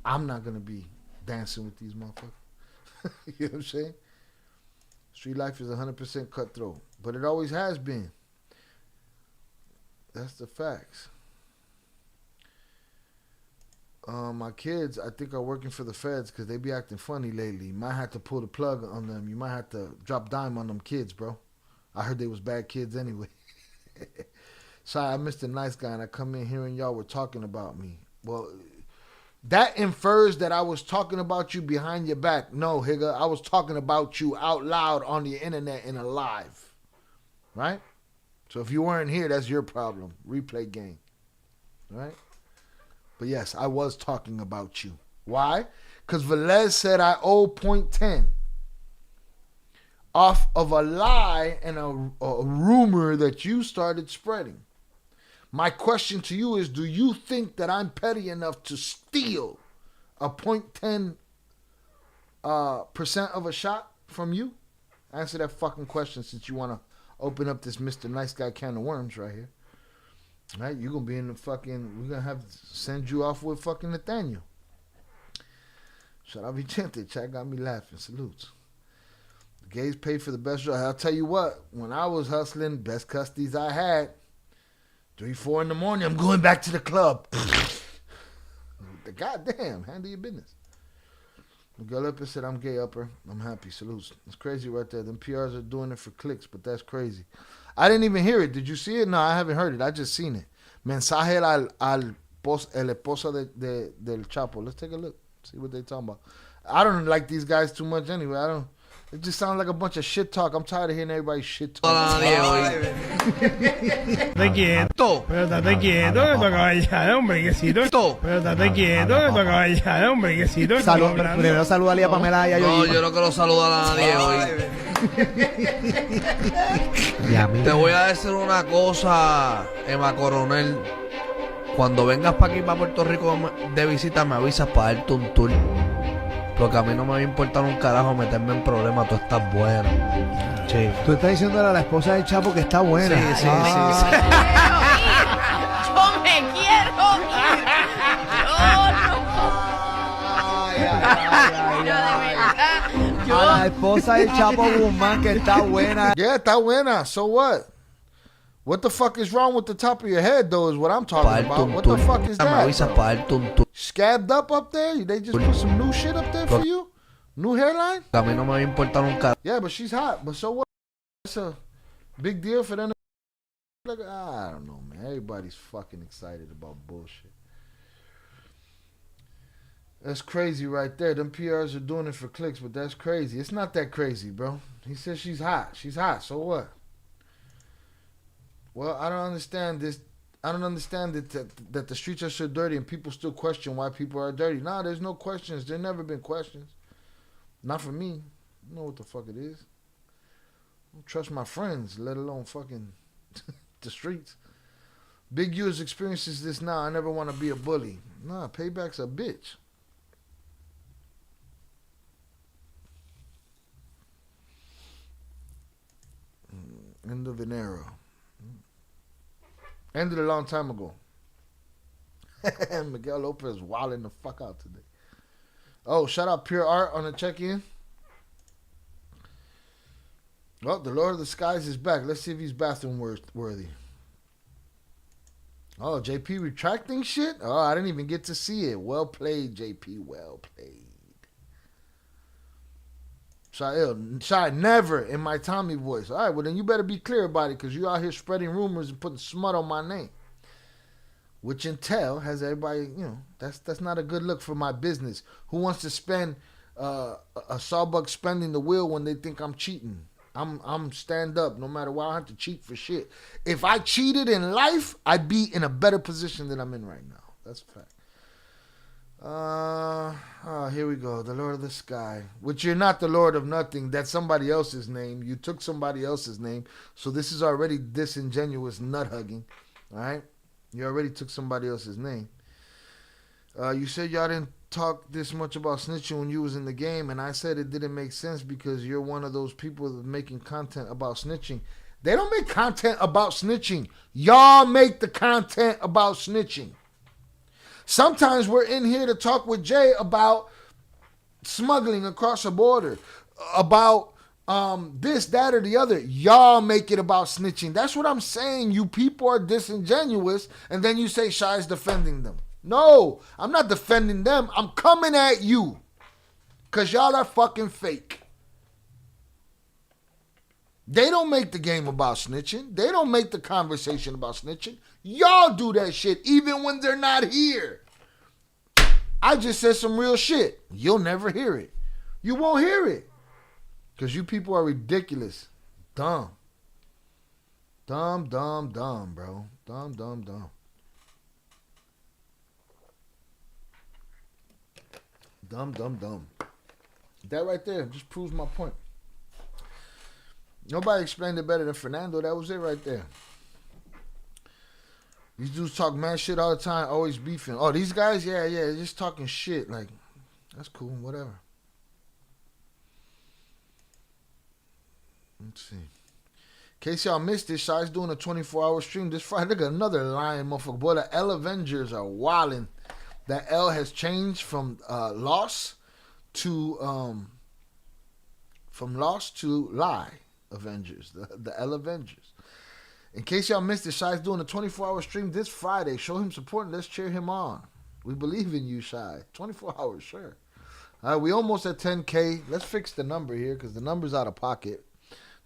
I'm not going to be dancing with these motherfuckers. You know what I'm saying? Street life is 100% cutthroat. But it always has been. That's the facts. My kids, I think, are working for the feds because they be acting funny lately. You might have to pull the plug on them. You might have to drop dime on them kids, bro. I heard they was bad kids anyway. Sorry, I missed a nice guy and I come in hearing y'all were talking about me. Well, that infers that I was talking about you behind your back. No, Higga, I was talking about you out loud on the internet in a live. Right? So if you weren't here, that's your problem. Replay game. Right? But yes, I was talking about you. Why? Because Velez said I owe .10 off of a lie and a rumor that you started spreading. My question to you is, do you think that I'm petty enough to steal a 0.10% of a shot from you? Answer that fucking question since you want to open up this Mr. Nice Guy can of worms right here. Right? You're going to be in the fucking, we're going to have to send you off with fucking Nathaniel. Shout out Vicente. Chat got me laughing. Salutes. The gays paid for the best drug. I'll tell you what, when I was hustling, best custies I had, 3-4 in the morning, I'm going back to the club. The goddamn, handle your business. Miguel Upper said, I'm gay, Upper. I'm happy. Salutes. It's crazy right there. Them PRs are doing it for clicks, but that's crazy. I didn't even hear it. Did you see it? No, I haven't heard it. I just seen it. Mensaje el esposa del Chapo. Let's take a look. See what they talking about. I don't like these guys too much anyway. It just sounds like a bunch of shit talk. I'm tired of hearing everybody shit talk. Estate quieto. Pero estate quieto, que tú acabas de llegar, hombre, quietito. Pero estate quieto, que tú acabas de llegar, hombre, quietito. Primero salúdale a Pamela y a No, yo no quiero saludar a nadie hoy. Te voy a decir una cosa, Emma Coronel. Cuando vengas para aquí, para Puerto Rico de visita, me avisas para darte un tour. Porque a mí no me va a importar un carajo meterme en problemas, tú estás buena. Sí. Tú estás diciéndole a la esposa del Chapo que está buena. Sí, sí, sí. Yo me quiero ir. Yo no. Yo de verdad la esposa del Chapo Guzmán que está buena. Yeah, está buena. So what? What the fuck is wrong with the top of your head, though, is what I'm talking about. What the fuck is that, bro? Scabbed up there? They just put some new shit up there for you? New hairline? A mí no me va a importar nunca. Yeah, but she's hot. But so what? That's a big deal for them. Like, I don't know, man. Everybody's fucking excited about bullshit. That's crazy right there. Them PRs are doing it for clicks, but that's crazy. It's not that crazy, bro. He says she's hot. She's hot. So what? Well, I don't understand this. I don't understand that the streets are so dirty and people still question why people are dirty. Nah, there's no questions. There never been questions. Not for me. You know what the fuck it is. I don't trust my friends, let alone fucking the streets. Big U experiences this now. I never want to be a bully. Nah, payback's a bitch. End of an era. Ended a long time ago. Miguel Lopez wilding the fuck out today. Oh, shout out Pure Art on the check-in. Well, the Lord of the Skies is back. Let's see if he's bathroom worthy. Oh, JP retracting shit? Oh, I didn't even get to see it. Well played, JP. Well played. Shy, never in my Tommy voice. All right, well, then you better be clear about it because you out here spreading rumors and putting smut on my name. Which Intel has everybody, you know, that's not a good look for my business. Who wants to spend a sawbuck spending the wheel when they think I'm cheating? I'm stand up no matter what. I don't have to cheat for shit. If I cheated in life, I'd be in a better position than I'm in right now. That's a fact. Here we go. The Lord of the Sky. Which you're not the Lord of nothing. That's somebody else's name. You took somebody else's name. So this is already disingenuous nut hugging. All right? You already took somebody else's name. You said y'all didn't talk this much about snitching when you was in the game, and I said it didn't make sense because you're one of those people that making content about snitching. They don't make content about snitching. Y'all make the content about snitching. Sometimes we're in here to talk with Jay about smuggling across a border, about this, that, or the other. Y'all make it about snitching. That's what I'm saying. You people are disingenuous, and then you say Shy's defending them. No, I'm not defending them. I'm coming at you because y'all are fucking fake. They don't make the game about snitching. They don't make the conversation about snitching. Y'all do that shit even when they're not here. I just said some real shit. You'll never hear it. You won't hear it. Because you people are ridiculous. Dumb. Dumb, dumb, dumb, bro. Dumb, dumb, dumb. Dumb, dumb, dumb. That right there just proves my point. Nobody explained it better than Fernando. That was it right there. These dudes talk mad shit all the time, always beefing. Oh, these guys, yeah, just talking shit. Like, that's cool, whatever. Let's see. In case y'all missed it, Shy's doing a 24-hour stream this Friday. Look at another lying motherfucker. Boy, the L Avengers are wilding. That L has changed from loss to lie Avengers. The L Avengers. In case y'all missed it, Shy's doing a 24-hour stream this Friday. Show him support and let's cheer him on. We believe in you, Shy. 24 hours, sure. All right, we almost at 10K. Let's fix the number here because the number's out of pocket.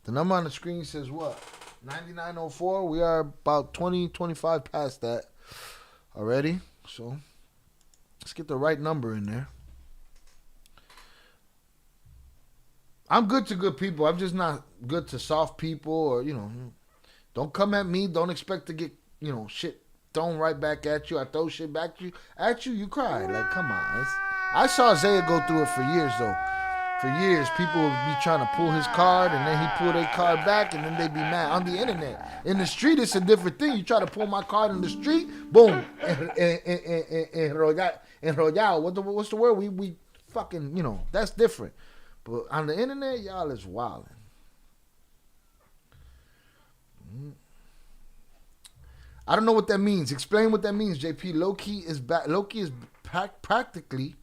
The number on the screen says what? 9904. We are about 25 past that already. So let's get the right number in there. I'm good to good people. I'm just not good to soft people or, you know. Don't come at me. Don't expect to get, you know, shit thrown right back at you. I throw shit back at you. You cry. Like, come on. I saw Zaya go through it for years, though. For years, people would be trying to pull his card, and then he pull their card back, and then they be mad. On the internet. In the street, it's a different thing. You try to pull my card in the street, boom. Enrollado. What's the word? We fucking, you know, that's different. But on the internet, y'all is wilding. I don't know what that means. Explain what that means, JP. Loki is practically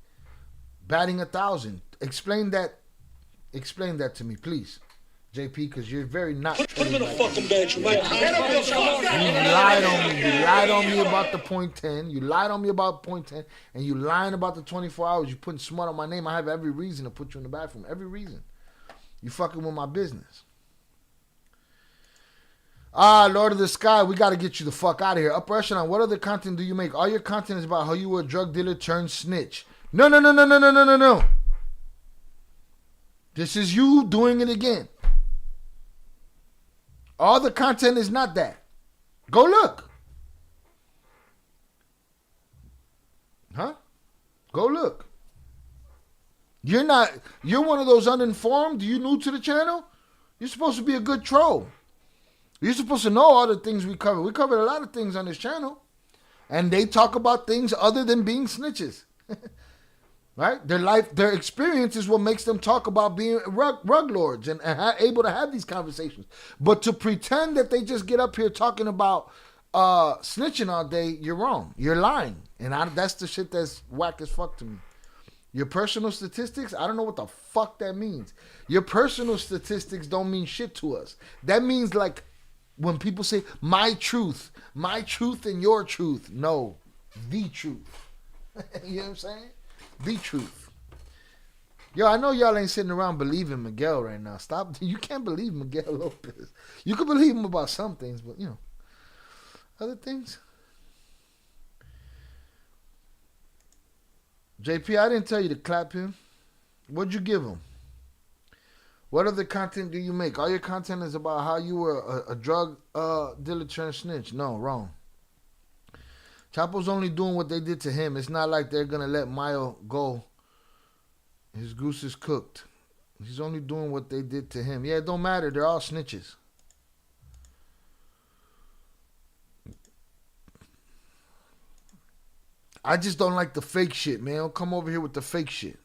batting 1,000. Explain that Explain that to me, please, JP, because you're very not. Put him in a fucking bed, you might. You lied on me. You lied on me about the .10. You lied on me about .10, and you lying about the 24 hours. You putting smut on my name. I have every reason to put you in the bathroom. Every reason. You fucking with my business. Lord of the Sky, we got to get you the fuck out of here. Upper Echelon, what other content do you make? All your content is about how you were a drug dealer turned snitch. No. This is you doing it again. All the content is not that. Go look. Huh? Go look. You're one of those uninformed. You new to the channel? You're supposed to be a good troll. You're supposed to know all the things we cover. We covered a lot of things on this channel. And they talk about things other than being snitches. Right? Their life, their experience is what makes them talk about being rug lords and able to have these conversations. But to pretend that they just get up here talking about snitching all day, you're wrong. You're lying. And that's the shit that's whack as fuck to me. Your personal statistics, I don't know what the fuck that means. Your personal statistics don't mean shit to us. That means like when people say, my truth and your truth. No, the truth. You know what I'm saying? The truth. Yo, I know y'all ain't sitting around believing Miguel right now. Stop. You can't believe Miguel Lopez. You can believe him about some things, but, you know, other things. JP, I didn't tell you to clap him. What'd you give him? What other content do you make? All your content is about how you were a drug dealer turned snitch. No, wrong. Chapo's only doing what they did to him. It's not like they're going to let Mayo go. His goose is cooked. He's only doing what they did to him. Yeah, it don't matter. They're all snitches. I just don't like the fake shit, man. Don't come over here with the fake shit.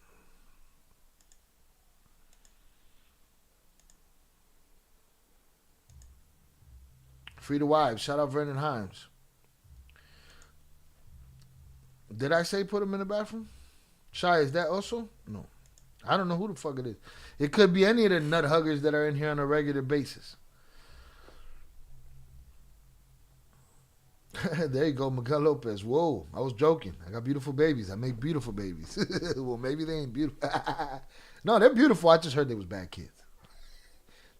Free the wives. Shout out Vernon Himes. Did I say put him in the bathroom? Shy, is that also? No. I don't know who the fuck it is. It could be any of the nut huggers that are in here on a regular basis. There you go, Miguel Lopez. Whoa, I was joking. I got beautiful babies. I make beautiful babies. Well, maybe they ain't beautiful. No, they're beautiful. I just heard they was bad kids.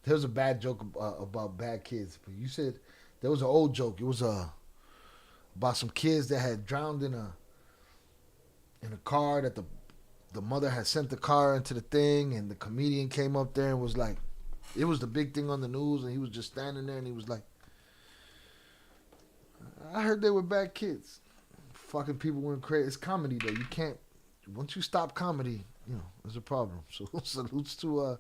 There was a bad joke about bad kids. But you said there was an old joke. It was about some kids that had drowned in a car that the mother had sent the car into the thing, and the comedian came up there and was like, it was the big thing on the news, and he was just standing there and he was like, I heard they were bad kids. Fucking people went crazy. It's comedy though. You can't, once you stop comedy, you know, there's a problem. So salutes to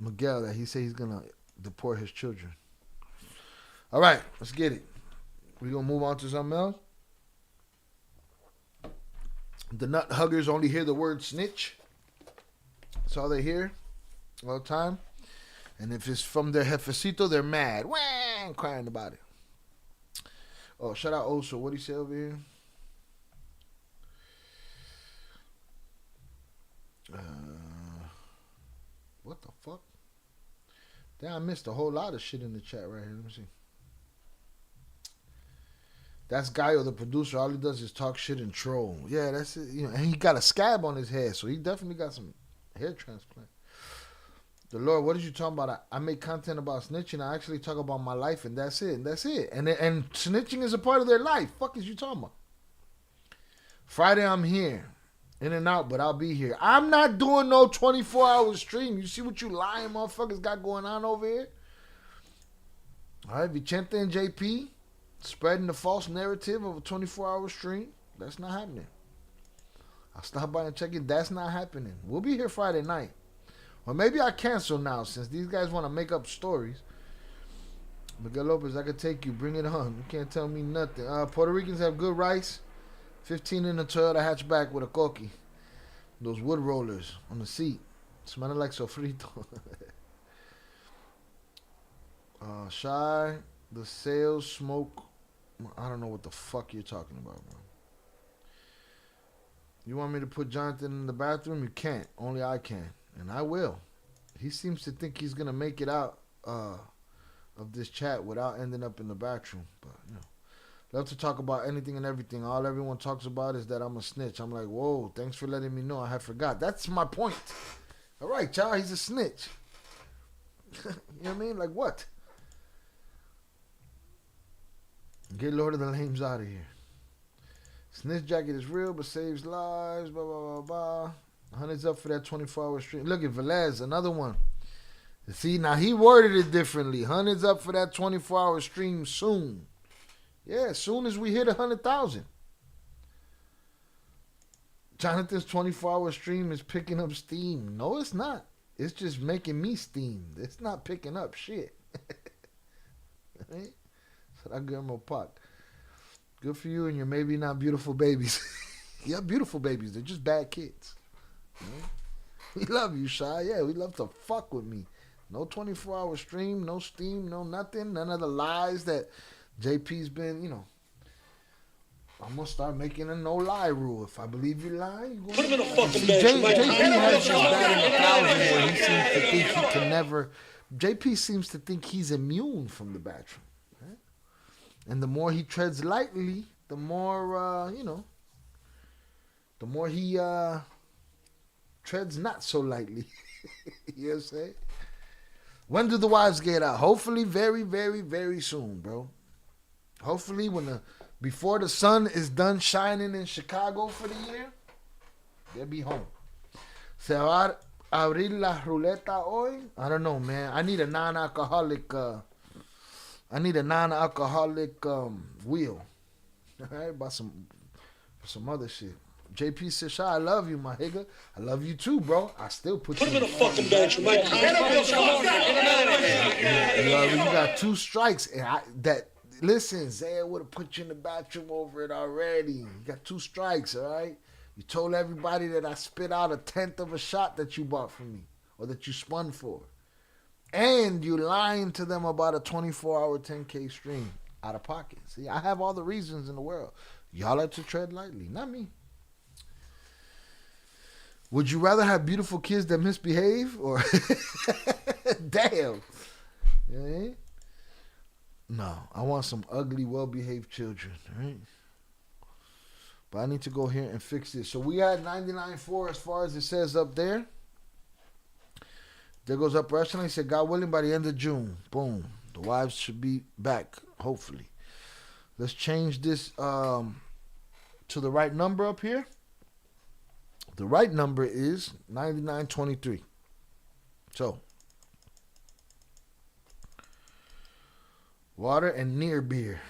Miguel that he said he's gonna deport his children. All right, let's get it. We gonna move on to something else. The nut huggers only hear the word snitch. That's all they hear all the time. And if it's from their jefecito, they're mad. Wah, crying about it. Oh, shout out Oso. What do you say over here? What the fuck? Damn, I missed a whole lot of shit in the chat right here. Let me see. That's Gaio, the producer. All he does is talk shit and troll. Yeah, that's it. You know, and he got a scab on his head, so he definitely got some hair transplant. The Lord, what are you talking about? I make content about snitching. I actually talk about my life, and that's it. And that's it. And snitching is a part of their life. Fuck is you talking about? Friday, I'm here. In and out, but I'll be here. I'm not doing no 24-hour stream. You see what you lying motherfuckers got going on over here? All right, Vicente and JP spreading the false narrative of a 24-hour stream. That's not happening. I'll stop by and check it. That's not happening. We'll be here Friday night. Or maybe I cancel now since these guys want to make up stories. Miguel Lopez, I could take you. Bring it on. You can't tell me nothing. Puerto Ricans have good rice. 15 in a Toyota hatchback with a coqui. Those wood rollers on the seat. Smelling like sofrito. Shy, the sales smoke. I don't know what the fuck you're talking about, bro. You want me to put Jonathan in the bathroom? You can't. Only I can. And I will. He seems to think he's going to make it out of this chat without ending up in the bathroom. But, you know. Love to talk about anything and everything. All everyone talks about is that I'm a snitch. I'm like, whoa, thanks for letting me know. I had forgot. That's my point. All right, child, he's a snitch. You know what I mean? Like what? Get Lord of the Lames out of here. Snitch jacket is real, but saves lives. Blah, blah, blah, blah. 100's up for that 24-hour stream. Look at Velez, another one. See, now he worded it differently. 100's up for that 24-hour stream soon. Yeah, as soon as we hit 100,000. Jonathan's 24-hour stream is picking up steam. No, it's not. It's just making me steam. It's not picking up shit. Right? So I give him a puck. Good for you and your maybe not beautiful babies. You're beautiful babies. They're just bad kids. Right? We love you, Shy. Yeah, we love to fuck with me. No 24-hour stream, no steam, no nothing. None of the lies that JP's been, you know. I'm going to start making a no-lie rule. If I believe you lie, you're going to... Put him in a fucking bed. JP has this batting 1,000 where he seems to think he can never... JP seems to think he's immune from the bathroom. Right? And the more he treads lightly, the more, you know, the more he treads not so lightly. You know what I'm saying? When do the wives get out? Hopefully very, very, very soon, bro. Hopefully before the sun is done shining in Chicago for the year, they'll be home. Se va a abrir la ruleta hoy? I don't know, man. I need a non-alcoholic wheel. All right, about some other shit. JP says, Shy, I love you, my nigga. I love you too, bro. I still put you in a fucking bedroom, Mike. You got 2 strikes. And listen, Zaya would have put you in the bathroom over it already. You got 2 strikes, all right? You told everybody that I spit out 1/10 of a shot that you bought from me or that you spun for. And you lying to them about a 24-hour 10K stream out of pocket. See, I have all the reasons in the world. Y'all have to tread lightly, not me. Would you rather have beautiful kids that misbehave or damn? You know what I mean? No, I want some ugly, well-behaved children, right? But I need to go here and fix this. So we had 99.4 as far as it says up there. There goes Upper Echelon. He said, God willing, by the end of June. Boom. The wives should be back, hopefully. Let's change this to the right number up here. The right number is 99.23. So, water and near beer.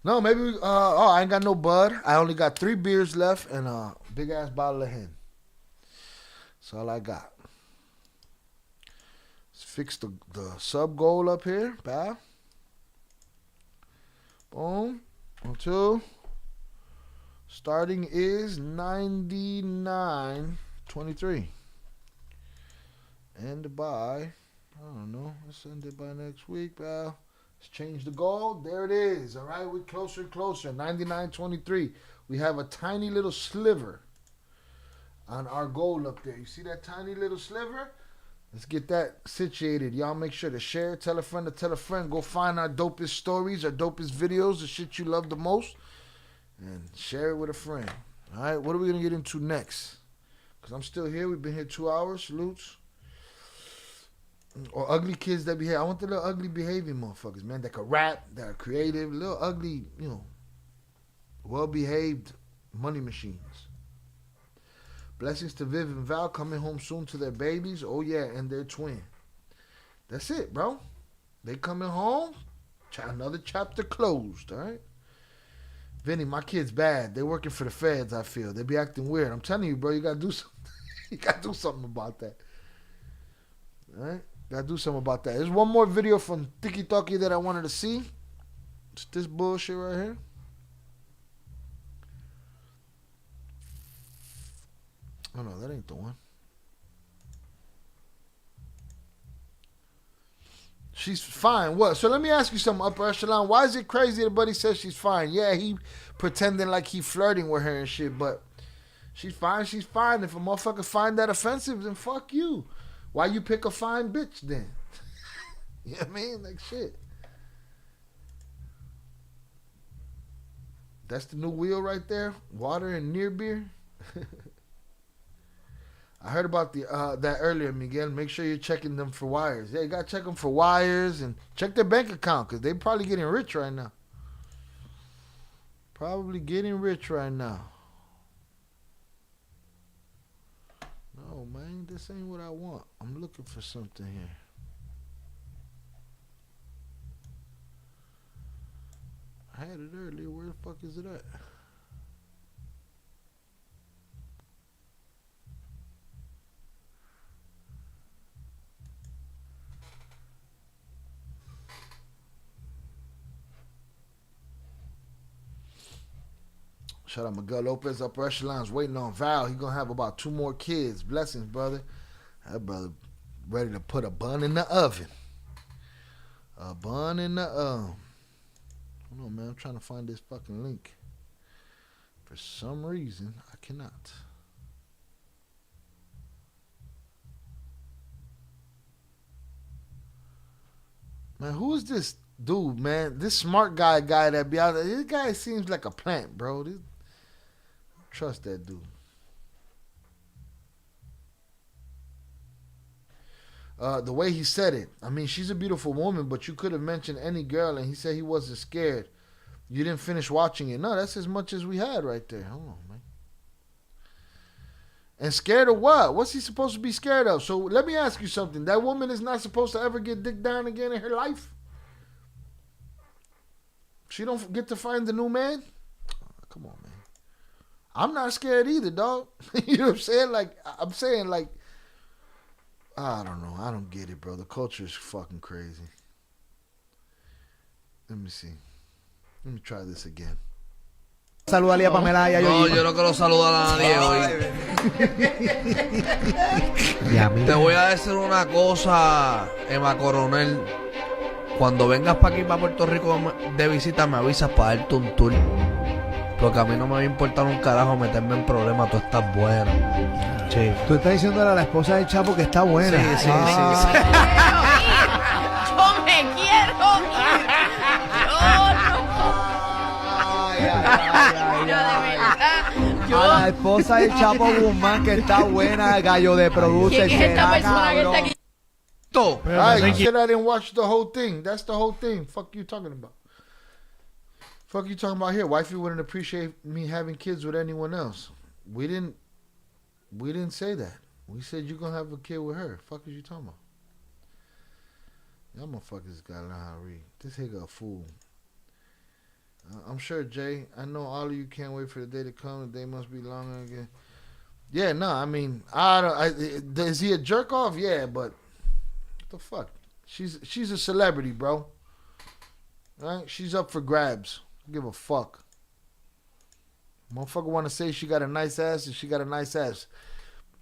No, maybe, I ain't got no bud. I only got 3 beers left and a big-ass bottle of hen. That's all I got. Let's fix the sub-goal up here. Bow. Boom. 1, 2. Starting is 99.23. End by, I don't know. Let's end it by next week, pal. Let's change the goal. There it is. All right, we're closer and closer. 99.23. We have a tiny little sliver on our goal up there. You see that tiny little sliver? Let's get that situated. Y'all make sure to share. Tell a friend to tell a friend. Go find our dopest stories, our dopest videos, the shit you love the most. And share it with a friend. All right, what are we going to get into next? Because I'm still here. We've been here 2 hours. Salutes. Or ugly kids that behave. I want the little ugly behaving motherfuckers, man, that can rap, that are creative, little ugly, you know, well-behaved money machines. Blessings to Viv and Val coming home soon to their babies. Oh, yeah, and their twin. That's it, bro. They coming home. Another chapter closed, all right? Vinny, my kid's bad. They're working for the feds, I feel. They be acting weird. I'm telling you, bro, you got to do something. You got to do something about that. All right? Got to do something about that. There's one more video from Tiki Toki that I wanted to see. It's this bullshit right here. Oh, no, that ain't the one. She's fine. What? So let me ask you something, Upper Echelon. Why is it crazy that Buddy says she's fine? Yeah, he pretending like he flirting with her and shit, but She's fine. She's fine. If a motherfucker find that offensive, then fuck you. Why you pick a fine bitch then? You know what I mean? Like shit. That's the new wheel right there. Water and near beer. I heard about that earlier, Miguel. Make sure you're checking them for wires. Yeah, you gotta check them for wires and check their bank account because they probably getting rich right now. Probably getting rich right now. No, man, this ain't what I want. I'm looking for something here. I had it earlier. Where the fuck is it at? Shout out Miguel Lopez, upper echelons, waiting on Val. He gonna have about 2 more kids. Blessings, brother. That brother ready to put a bun in the oven. A bun in the oven. Hold on, man. I'm trying to find this fucking link. For some reason, I cannot. Man, who is this dude, man? This smart guy that be out there. This guy seems like a plant, bro. Trust that dude. The way he said it. I mean, she's a beautiful woman, but you could have mentioned any girl, and he said he wasn't scared. You didn't finish watching it. No, that's as much as we had right there. Hold on, man. And scared of what? What's he supposed to be scared of? So let me ask you something. That woman is not supposed to ever get dick down again in her life? She don't get to find the new man? Come on, man. I'm not scared either, dog. You know what I'm saying? Like, I don't know. I don't get it, bro. The culture is fucking crazy. Let me see. Let me try this again. Saludale a Pamela y a No, yo no quiero saludar a nadie hoy. Te voy a decir una cosa, Emma Coronel. Cuando vengas para aquí, para Puerto Rico de visita, me avisas para darte un tour. Porque a mí no me va a importar un carajo meterme en problemas. Tú estás buena. Sí. Tú estás diciéndole a la esposa del Chapo que está buena. Sí. Yo me quiero ir. A la esposa del Chapo Guzmán que está buena, gallo de producer. ¿Quién es esta persona que está aquí? You said I didn't watch the whole thing. That's the whole thing. Fuck you talking about. Fuck you talking about here. Wifey wouldn't appreciate me having kids with anyone else. We didn't say that. We said you're gonna have a kid with her. Fuck is you talking about? Y'all motherfuckers gotta learn how to read. This nigga a fool. I'm sure, Jay, I know all of you can't wait for the day to come. The day must be longer again. Yeah, no, I mean, is he a jerk off? Yeah, but what the fuck? She's a celebrity, bro. Right? She's up for grabs. Give a fuck. Motherfucker want to say she got a nice ass and she got a nice ass.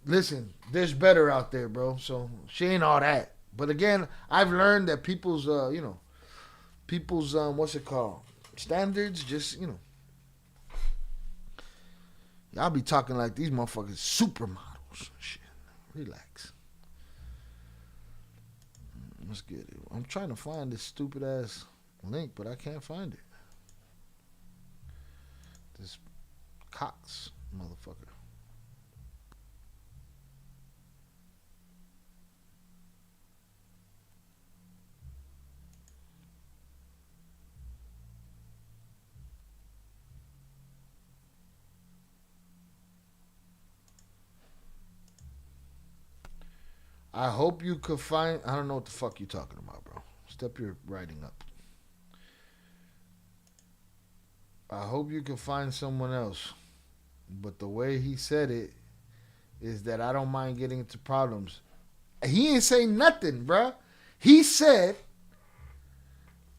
Listen, there's better out there, bro. So she ain't all that. But again, I've learned that people's, what's it called? Standards, just, y'all be talking like these motherfuckers supermodels. Shit. Relax. Let's get it. I'm trying to find this stupid ass link, but I can't find it. This Cox motherfucker. I hope you could find... I don't know what the fuck you talking about, bro. Step your writing up. I hope you can find someone else. But the way he said it is that I don't mind getting into problems. He ain't say nothing, bro. He said...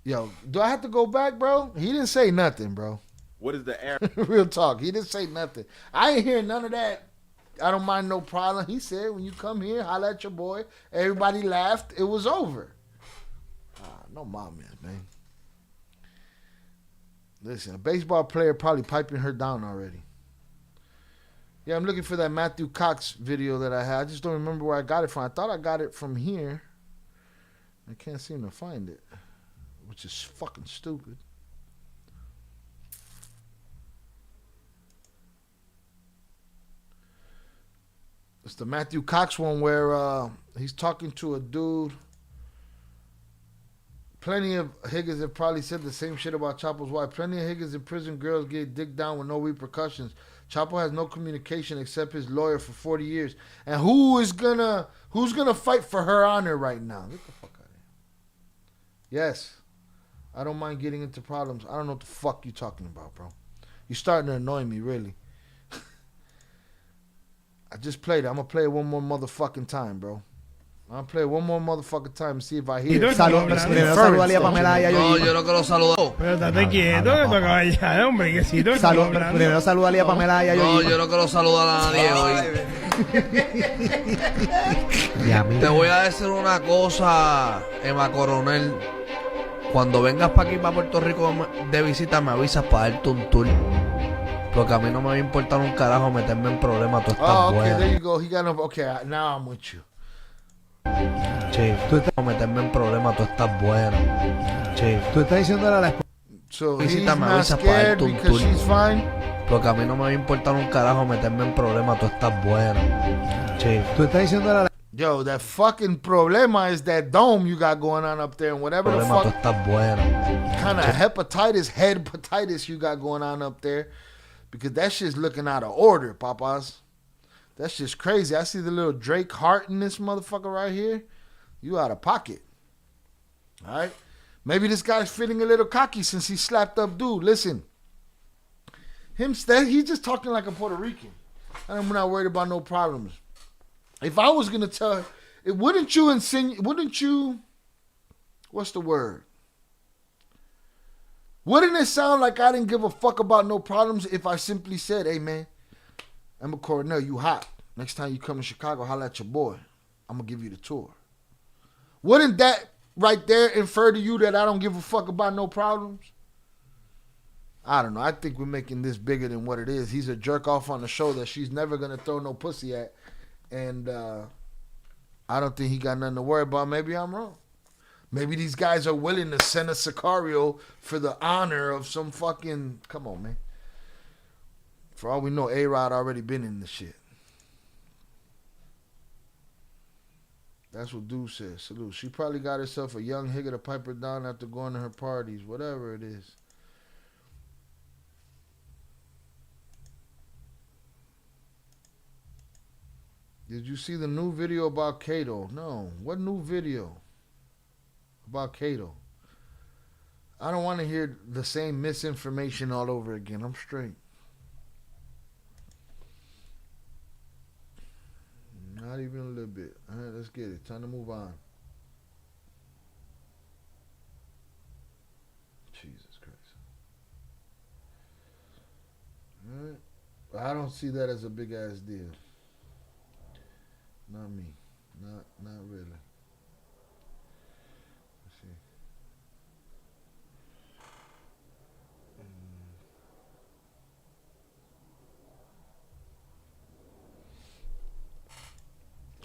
Yo, do I have to go back, bro? He didn't say nothing, bro. What is the air? Real talk. He didn't say nothing. I ain't hear none of that. I don't mind no problem. He said, when you come here, holla at your boy. Everybody laughed. It was over. No mames, man. Listen, a baseball player probably piping her down already. Yeah, I'm looking for that Matthew Cox video that I had. I just don't remember where I got it from. I thought I got it from here. I can't seem to find it, which is fucking stupid. It's the Matthew Cox one where he's talking to a dude. Plenty of Higgins have probably said the same shit about Chapo's wife. Plenty of Higgins in prison girls get digged down with no repercussions. Chapo has no communication except his lawyer for 40 years. And who's gonna fight for her honor right now? Get the fuck out of here. Yes. I don't mind getting into problems. I don't know what the fuck you talking about, bro. You're starting to annoy me, really. I just played it. I'm gonna play it one more motherfucking time, bro. I'm gonna play it one more motherfucking time and see if I hear it. Primero salúdale a Pamela y a No, Yoyi. yo no quiero saludar. Pero estate quieto, que tú acabas de llegar, hombre, que si tú estás hablando. Primero salúdale a Pamela y a No, Yoyi. yo no quiero saludar a nadie hoy. Te voy a decir una cosa, Emma Coronel. Cuando vengas para aquí, para Puerto Rico de visita, me avisas para darte un tour. Porque a mí no me va a importar un carajo meterme en problemas. Tú estás okay, buena. there you go. He got no. Okay, now I'm with you. Sí, tú estás meterme en problemas. Tú estás buena. Sí. Tú estás diciéndole a la esposa. So he's Visita, me not avisas para scared darte un because tour. she's fine. Porque a mí no me va a importar un carajo meterme en problemas. Tú estás buena. Sí. Tú estás diciéndole a la Yo, that fucking problema is that dome you got going on up there, and whatever the Problema, tú fuck estás buena. kind of hepatitis you got going on up there, because that shit's looking out of order, papas. That's just crazy. I see the little Drake heart in this motherfucker right here. You out of pocket. All right? Maybe this guy's feeling a little cocky since he slapped up dude. Listen. He's just talking like a Puerto Rican. I'm not worried about no problems. If I was going to tell her, wouldn't you, what's the word? Wouldn't it sound like I didn't give a fuck about no problems if I simply said, hey man, Emma Coronel, you hot. Next time you come to Chicago, holla at your boy. I'm going to give you the tour. Wouldn't that right there infer to you that I don't give a fuck about no problems? I don't know. I think we're making this bigger than what it is. He's a jerk off on the show that she's never going to throw no pussy at. And I don't think he got nothing to worry about. Maybe I'm wrong. Maybe these guys are willing to send a Sicario for the honor of some fucking... Come on, man. For all we know, A-Rod already been in the shit. That's what Dude says. Salute. She probably got herself a young higger to pipe her down after going to her parties. Whatever it is. Did you see the new video about Kato? No. What new video about Kato? I don't want to hear the same misinformation all over again. I'm straight. Not even a little bit. All right, let's get it. Time to move on. Jesus Christ. All right. I don't see that as a big ass deal. Not me. Not really. Let's see.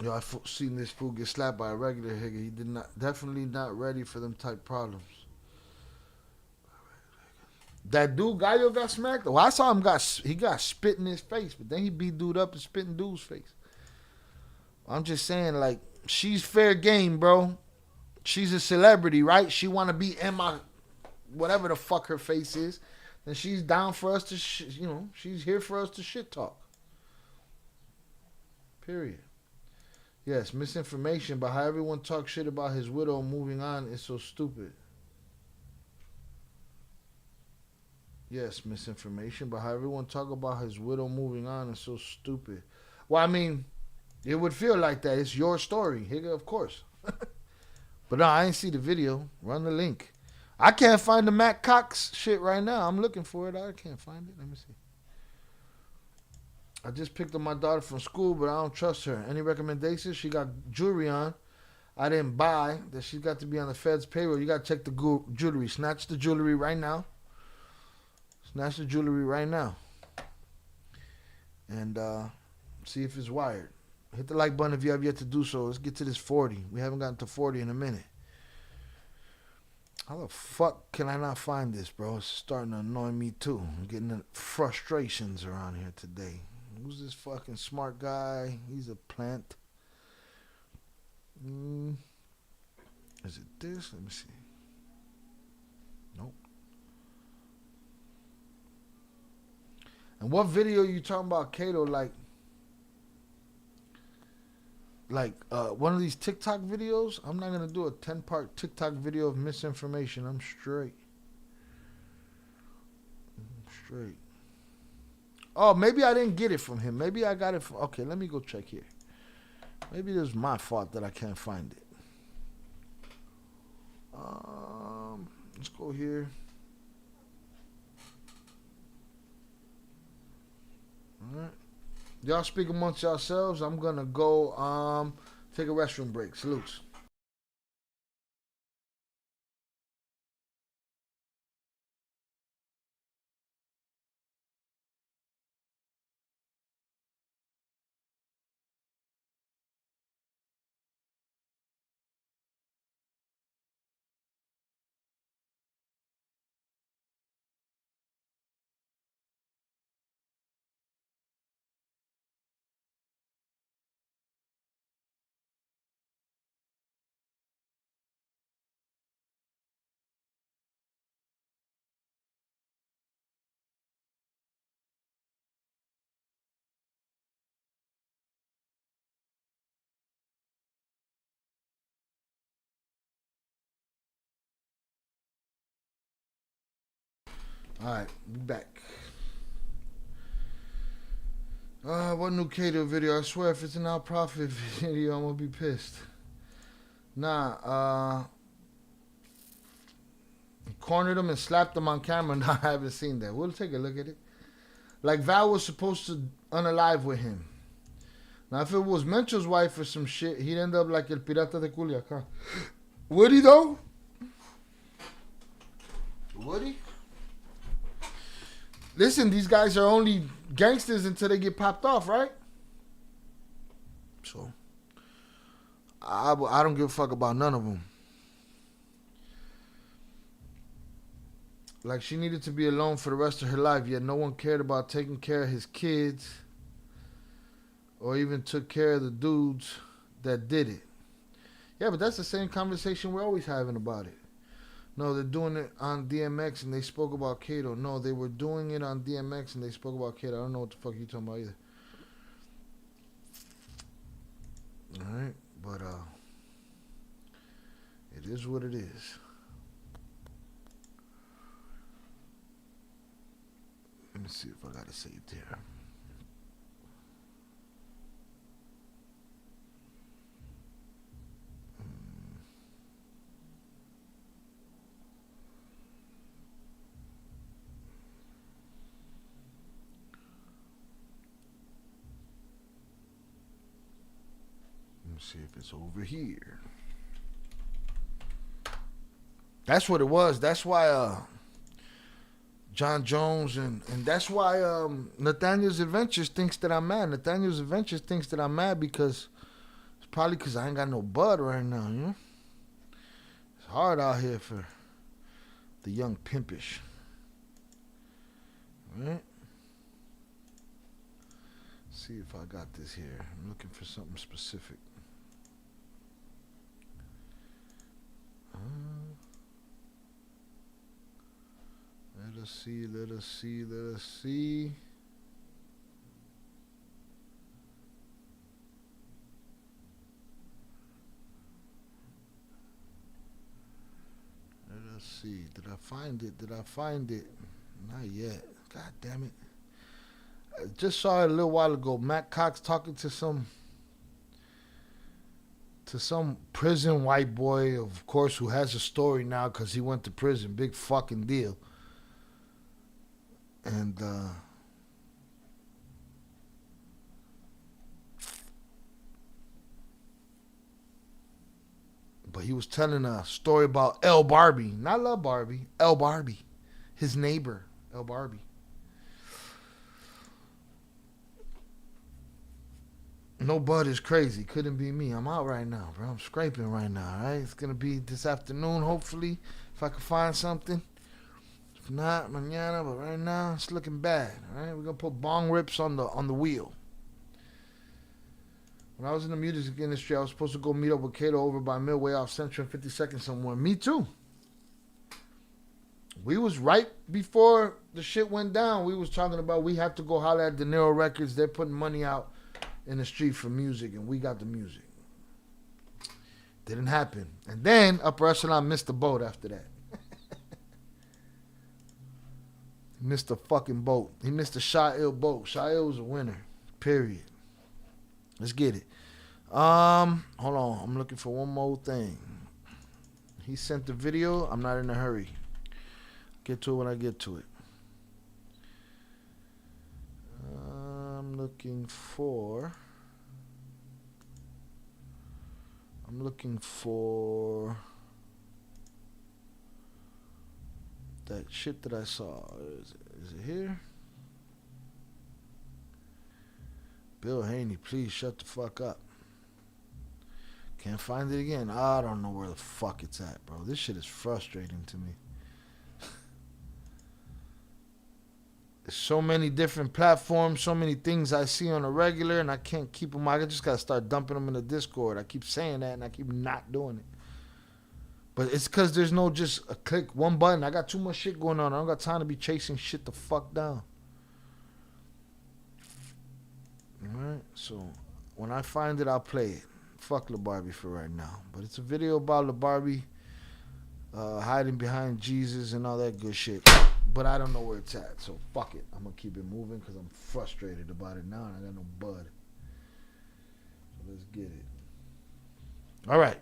Yo, I seen this fool get slapped by a regular higger. He definitely not ready for them type problems. That dude Gallo got smacked. Well, I saw him he got spit in his face, but then he beat dude up and spit in dude's face. I'm just saying, like, she's fair game, bro. She's a celebrity, right? She want to be Emma, whatever the fuck her face is. Then she's down for us to, she's here for us to shit talk. Period. Yes, misinformation, but how everyone talks shit about his widow moving on is so stupid. Yes, misinformation, but how everyone talk about his widow moving on is so stupid. Well, I mean... It would feel like that. It's your story, Higga, of course. But no, I ain't see the video. Run the link. I can't find the Matt Cox shit right now. I'm looking for it. I can't find it. Let me see. I just picked up my daughter from school, but I don't trust her. Any recommendations? She got jewelry on. I didn't buy. That she's got to be on the Fed's payroll. You got to check the jewelry. Snatch the jewelry right now. Snatch the jewelry right now. and see if it's wired. Hit the like button if you have yet to do so. Let's get to this 40. We haven't gotten to 40 in a minute. How the fuck can I not find this, bro? It's starting to annoy me too. I'm getting the frustrations around here today. Who's this fucking smart guy? He's a plant. Is it this? Let me see. Nope. And what video you talking about, Kato? Like one of these TikTok videos? I'm not gonna do a 10-part TikTok video of misinformation. I'm straight. Oh, maybe I didn't get it from him. Maybe I got it from... Okay, let me go check here. Maybe it was my fault that I can't find it. Let's go here. All right. Y'all speak amongst yourselves. I'm gonna go take a restroom break. Salutes. All right, we back. What new Kato video? I swear, if it's an out profit video, I'm gonna be pissed. Nah, cornered him and slapped him on camera. Nah, I haven't seen that. We'll take a look at it. Like Val was supposed to unalive with him. Now, if it was Mencho's wife or some shit, he'd end up like El Pirata de Culiacán. Would he though? Would he? Listen, these guys are only gangsters until they get popped off, right? So, I don't give a fuck about none of them. Like, she needed to be alone for the rest of her life, yet no one cared about taking care of his kids or even took care of the dudes that did it. Yeah, but that's the same conversation we're always having about it. No, they're doing it on DMX and they spoke about Kato. No, they were doing it on DMX and they spoke about Kato. I don't know what the fuck you're talking about either. Alright, but it is what it is. Let me see if I got it saved here. See if it's over here. That's what it was. That's why John Jones and that's why Nathaniel's Adventures thinks that I'm mad. Nathaniel's Adventures thinks that I'm mad because it's probably because I ain't got no bud right now, you know? It's hard out here for the young pimpish. Right? See if I got this here. I'm looking for something specific. Let us see. Let us see. Let us see. Let us see. Did I find it? Did I find it? Not yet. God damn it. I just saw it a little while ago. Matt Cox talking to some prison white boy, of course, who has a story now because he went to prison. Big fucking deal. And but he was telling a story about El Barbie, not Love Barbie, El Barbie, his neighbor, El Barbie. No bud is crazy. Couldn't be me. I'm out right now, bro. I'm scraping right now, all right? It's going to be this afternoon, hopefully, if I can find something. If not, mañana, but right now, it's looking bad, all right? We're going to put bong rips on the wheel. When I was in the music industry, I was supposed to go meet up with Kato over by Midway off Central and 52nd somewhere. Me too. We was right before the shit went down. We was talking about we have to go holler at De Niro Records. They're putting money out in the street for music, and we got the music. Didn't happen. And then Upper Echelon missed the boat after that. He missed the fucking boat. He missed the Sha'il boat. Sha'il was a winner. Period. Let's get it. Hold on. I'm looking for one more thing. He sent the video. I'm not in a hurry. Get to it when I get to it. I'm looking for that shit that I saw. Is it here? Bill Haney, please shut the fuck up. Can't find it again. I don't know where the fuck it's at, bro. This shit is frustrating to me. There's so many different platforms, so many things I see on a regular, and I can't keep them. I just got to start dumping them in the Discord. I keep saying that, and I keep not doing it. But it's because there's no just a click, one button. I got too much shit going on. I don't got time to be chasing shit the fuck down. Alright, so when I find it, I'll play it. Fuck La Barbie for right now. But it's a video about La Barbie hiding behind Jesus and all that good shit. But I don't know where it's at, so fuck it. I'm going to keep it moving because I'm frustrated about it now and I got no bud. So let's get it. All right.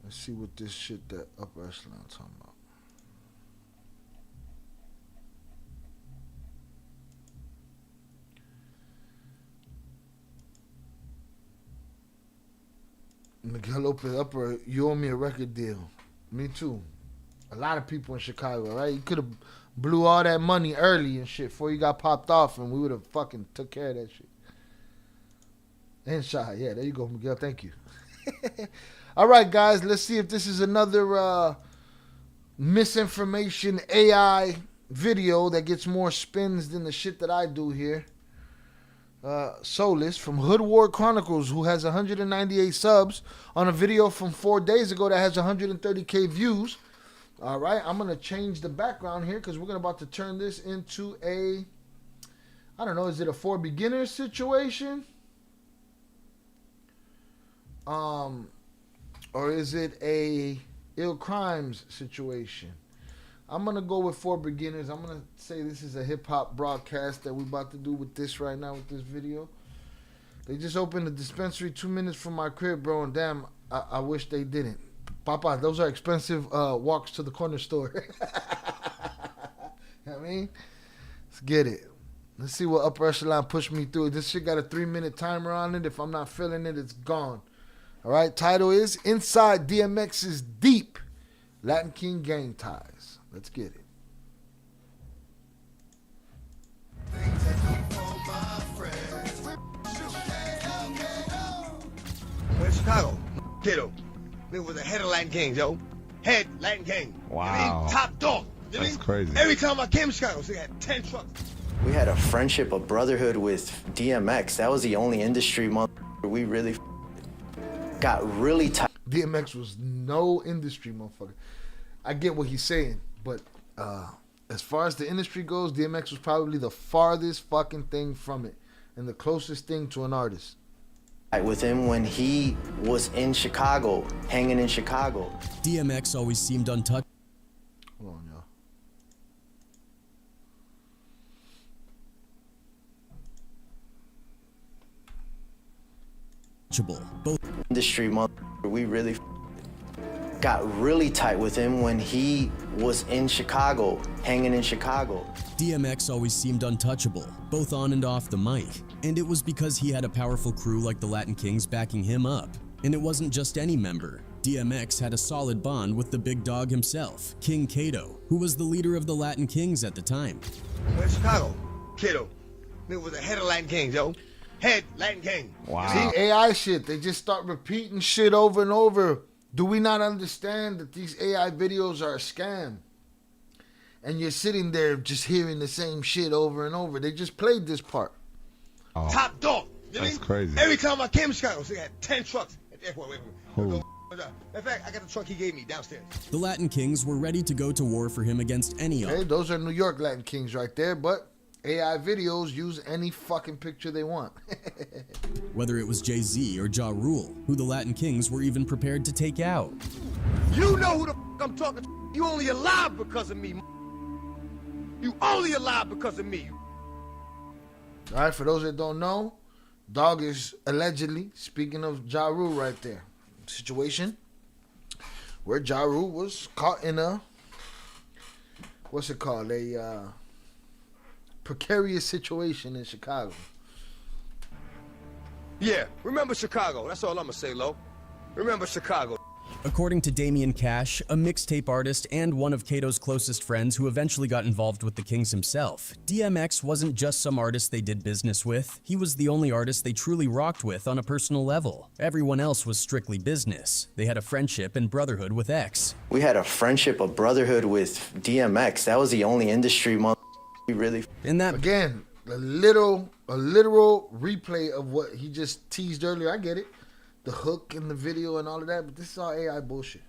Let's see what this shit that Upper Echelon talking about. Miguel Lopez Upper, you owe me a record deal. Me too. A lot of people in Chicago, right? You could have blew all that money early and shit before you got popped off, and we would have fucking took care of that shit. And Shy, yeah, there you go, Miguel. Thank you. All right, guys, let's see if this is another misinformation AI video that gets more spins than the shit that I do here. Soulless from Hood War Chronicles, who has 198 subs on a video from 4 days ago that has 130K views. All right, I'm going to change the background here because we're about to turn this into a, I don't know, is it a For Beginners situation? Or is it a Ill Crimes situation? I'm going to go with For Beginners. I'm going to say this is a hip-hop broadcast that we're about to do with this right now, with this video. They just opened a dispensary 2 minutes from my crib, bro, and damn, I wish they didn't. Papa, those are expensive walks to the corner store. You know what I mean? Let's get it. Let's see what Upper Echelon pushed me through. This shit got a 3-minute timer on it. If I'm not feeling it, it's gone. All right, title is Inside DMX's Deep Latin King Gang Ties. Let's get it. We're in Chicago, kiddo. We was the head of Latin Kings, yo. Head Latin King. Wow. I mean, top dog. That's crazy. Every time I came to Chicago, so we had 10 trucks. We had a friendship, a brotherhood with DMX. That was the only industry we really got really tight. DMX was no industry motherfucker. I get what he's saying, but as far as the industry goes, DMX was probably the farthest fucking thing from it and the closest thing to an artist. With him when he was in Chicago, hanging in Chicago. DMX always seemed untouchable. Hold on, y'all. Both industry we really got really tight with him when he was in Chicago, hanging in Chicago. DMX always seemed untouchable, both on and off the mic. And it was because he had a powerful crew like the Latin Kings backing him up. And it wasn't just any member. DMX had a solid bond with the big dog himself, King Kato, who was the leader of the Latin Kings at the time. We're in Chicago, kiddo. We was the head of Latin Kings, yo. head Latin King. Wow. See, AI shit, they just start repeating shit over and over. Do we not understand that these AI videos are a scam? And you're sitting there just hearing the same shit over and over. They just played this part. Oh, Top dog. You that's mean? crazy. Every time I came to Chicago, so they had 10 trucks at the airport. Oh. In fact, I got the truck he gave me downstairs. The Latin Kings were ready to go to war for him against any Okay, those are New York Latin Kings right there, but AI videos use any fucking picture they want. whether it was Jay-Z or Ja Rule, who the Latin Kings were even prepared to take out. You know who the I'm talking to. You only alive because of me. You only alive because of me. All right, for those that don't know, Dog is allegedly, speaking of Ja Rule right there, situation where Ja Rule was caught in a, what's it called, a precarious situation in Chicago. Yeah, remember Chicago. That's all I'm gonna say, Lo. Remember Chicago. According to Damian Cash, a mixtape artist and one of Kato's closest friends who eventually got involved with the Kings himself, DMX wasn't just some artist they did business with, he was the only artist they truly rocked with on a personal level. Everyone else was strictly business. They had a friendship and brotherhood with X. We had a friendship, a brotherhood with DMX. That was the only industry we really... In that... Again, a literal replay of what he just teased earlier. I get it. The hook in the video and all of that, but this is all AI bullshit.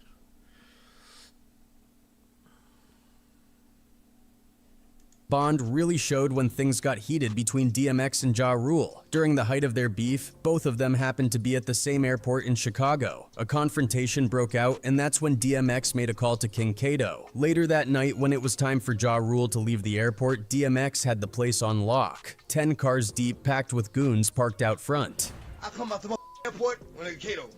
Bond really showed when things got heated between DMX and Ja Rule. During the height of their beef, both of them happened to be at the same airport in Chicago. A confrontation broke out, and that's when DMX made a call to King Kato. Later that night, when it was time for Ja Rule to leave the airport, DMX had the place on lock. 10 cars deep, packed with goons, parked out front. I come out the airport when I get Kato.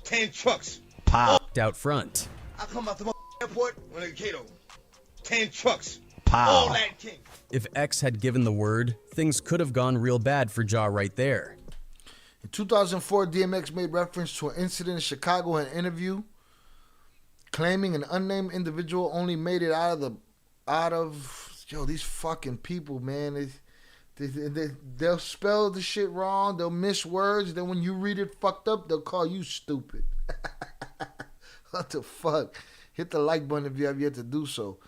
Ten trucks. Parked out front. I come out the airport when I get Kato. 10 trucks. Pow. All Latin King. If X had given the word, things could have gone real bad for Ja right there. In 2004, DMX made reference to an incident in Chicago in an interview, claiming an unnamed individual only made it out of yo, these fucking people, man. They'll spell the shit wrong. They'll miss words. Then when you read it fucked up, they'll call you stupid. What the fuck? Hit the like button if you have yet to do so.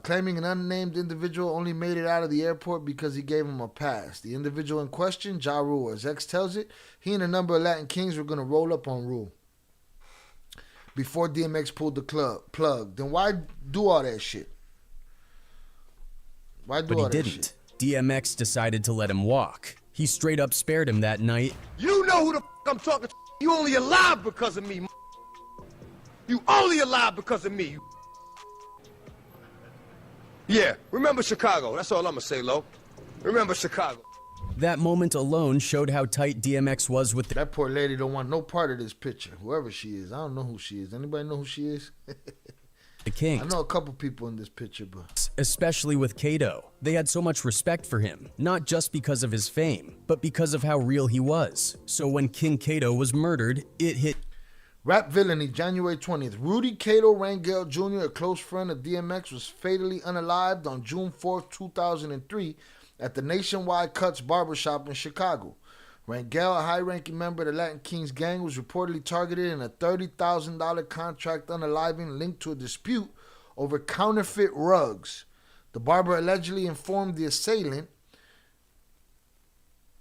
Claiming an unnamed individual only made it out of the airport because he gave him a pass. The individual in question, Ja Rule, as X tells it, he and a number of Latin Kings were going to roll up on Rule before DMX pulled the plug. Then why do all that shit? But he didn't. DMX decided to let him walk. He straight up spared him that night. You know who the I'm talking to. You only alive because of me. You only alive because of me. Yeah, remember Chicago. That's all I'm gonna say, Lo. Remember Chicago. That moment alone showed how tight DMX was with That poor lady don't want no part of this picture. Whoever she is. I don't know who she is. Anybody know who she is? the Kings. I know a couple people in this picture, but... Especially with Kato. They had so much respect for him, not just because of his fame, but because of how real he was. So when King Kato was murdered, it hit... Rap villainy, January 20th. Rudy Kato Rangel Jr., a close friend of DMX, was fatally unalived on June 4th, 2003 at the Nationwide Cuts barbershop in Chicago. Rangel, a high-ranking member of the Latin Kings gang, was reportedly targeted in a $30,000 contract unaliving linked to a dispute over counterfeit rugs. The barber allegedly informed the assailant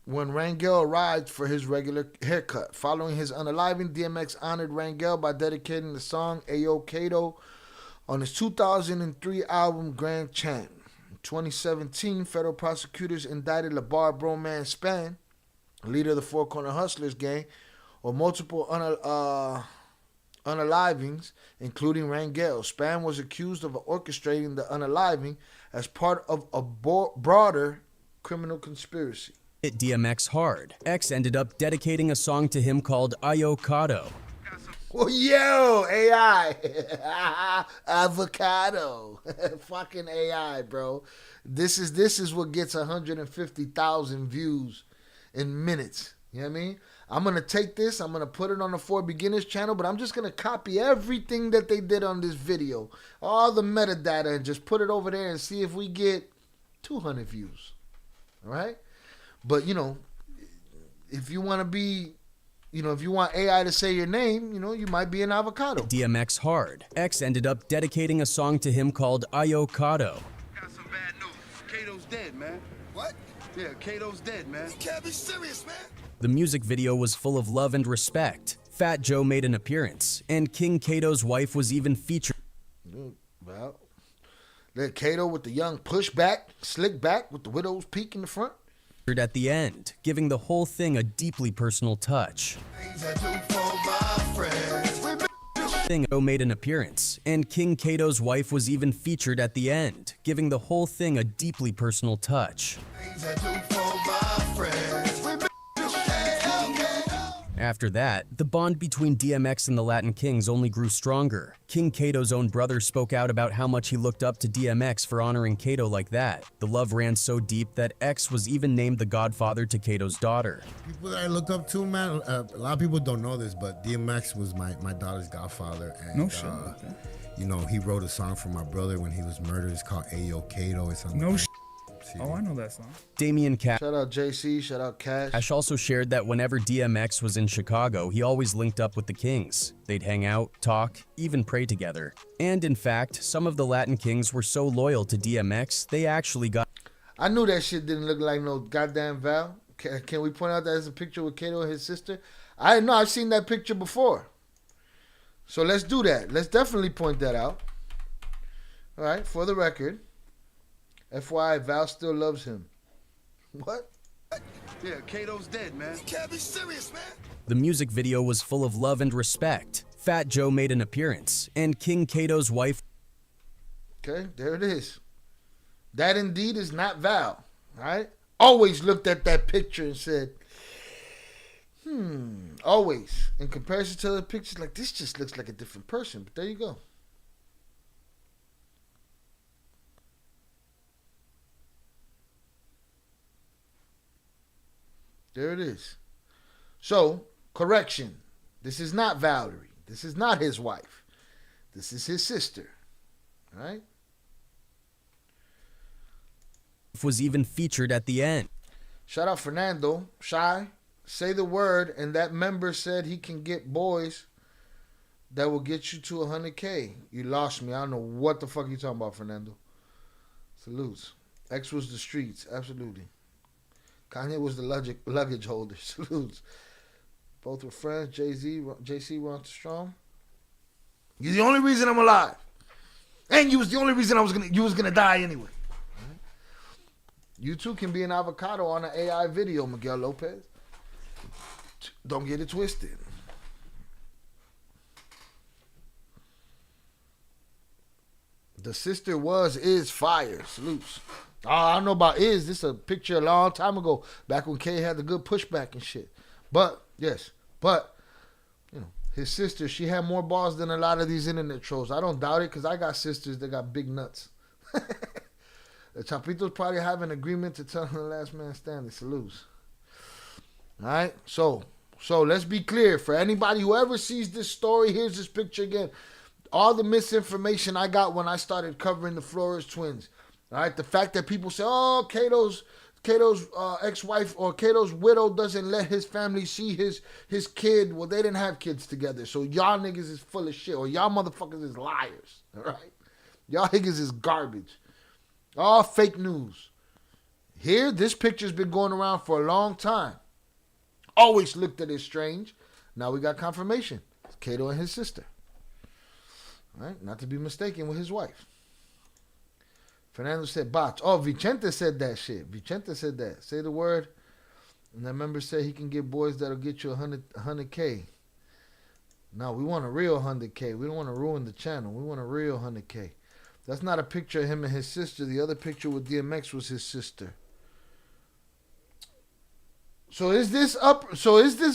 when Rangel arrived for his regular haircut. Following his unaliving, DMX honored Rangel by dedicating the song Ayo Kato on his 2003 album Grand Chant. In 2017, federal prosecutors indicted LeBar Broman Span, leader of the Four Corner Hustlers gang, on multiple unalivings, including Rangel. Span was accused of orchestrating the unaliving as part of a broader criminal conspiracy. Hit DMX hard. X ended up dedicating a song to him called Ayo Kato. Well, yo, AI. Avocado. Fucking AI, bro. This is what gets 150,000 views in minutes. You know what I mean? I'm going to take this, I'm going to put it on the 4 Beginners channel, but I'm just going to copy everything that they did on this video, all the metadata, and just put it over there and see if we get 200 views. All right? But, you know, if you want to be, you know, if you want AI to say your name, you know, you might be an avocado. DMX hard. X ended up dedicating a song to him called Ayokado. Got some bad news. Kato's dead, man. What? Yeah, Kato's dead, man. You can't be serious, man. The music video was full of love and respect. Fat Joe made an appearance, and King Kato's wife was even featured. Well, let Kato with the young pushback, slick back with the widow's peak in the front. At the end, giving the whole thing a deeply personal touch. Joe made an appearance, and King Kato's wife was even featured at the end, giving the whole thing a deeply personal touch. After that, the bond between DMX and the Latin Kings only grew stronger. King Kato's own brother spoke out about how much he looked up to DMX for honoring Kato like that. The love ran so deep that X was even named the godfather to Kato's daughter. People that I look up to, man, a lot of people don't know this, but DMX was my daughter's godfather. And, no shit. Okay. You know, he wrote a song for my brother when he was murdered. It's called Ayo Kato. It's on no shit. Oh, I know that song. Damian Cash. Shout out JC, shout out Cash. Cash also shared that whenever DMX was in Chicago, he always linked up with the Kings. They'd hang out, talk, even pray together. And in fact, some of the Latin Kings were so loyal to DMX, they actually got... I knew that shit didn't look like no goddamn Val. Can we point out that there's a picture with Kato and his sister? I know, I've seen that picture before. So let's do that. Let's definitely point that out. All right, for the record. FYI, Val still loves him. What? Yeah, Kato's dead, man. You can't be serious, man. The music video was full of love and respect. Fat Joe made an appearance, and King Kato's wife... Okay, there it is. That indeed is not Val, right? Always looked at that picture and said, always. In comparison to other pictures, like, this just looks like a different person. But there you go. There it is. So, correction. This is not Valerie. This is not his wife. This is his sister. All right? Was even featured at the end. Shout out Fernando. Shy. Say the word, and that member said he can get boys that will get you to 100K. You lost me. I don't know what the fuck you talking about, Fernando. Salutes. X was the streets. Absolutely. Kanye was the luggage holder. Salutes. Both were friends. JC were on strong. You're the only reason I'm alive. And you was the only reason you was gonna die anyway. Right? You too can be an avocado on an AI video, Miguel Lopez. Don't get it twisted. The sister is fire. Salutes. Oh, I don't know about is. This is a picture a long time ago, back when K had the good pushback and shit. But, yes. But, you know, his sister, she had more balls than a lot of these internet trolls. I don't doubt it, because I got sisters that got big nuts. The Chapitos probably have an agreement to tell him the last man standing. Salutes. All right? So let's be clear. For anybody who ever sees this story, here's this picture again. All the misinformation I got when I started covering the Flores twins. All right, the fact that people say, "Oh, Kato's ex-wife or Kato's widow doesn't let his family see his kid." Well, they didn't have kids together, so y'all niggas is full of shit, or y'all motherfuckers is liars. All right, y'all niggas is garbage. All fake news. Here, this picture's been going around for a long time. Always looked at it strange. Now we got confirmation. It's Kato and his sister. All right, not to be mistaken with his wife. Fernando said bots. Oh, Vicente said that shit. Vicente said that. Say the word. And that member said he can get boys that'll get you 100K. No, we want a real 100K. We don't want to ruin the channel. We want a real 100K. That's not a picture of him and his sister. The other picture with DMX was his sister. So is this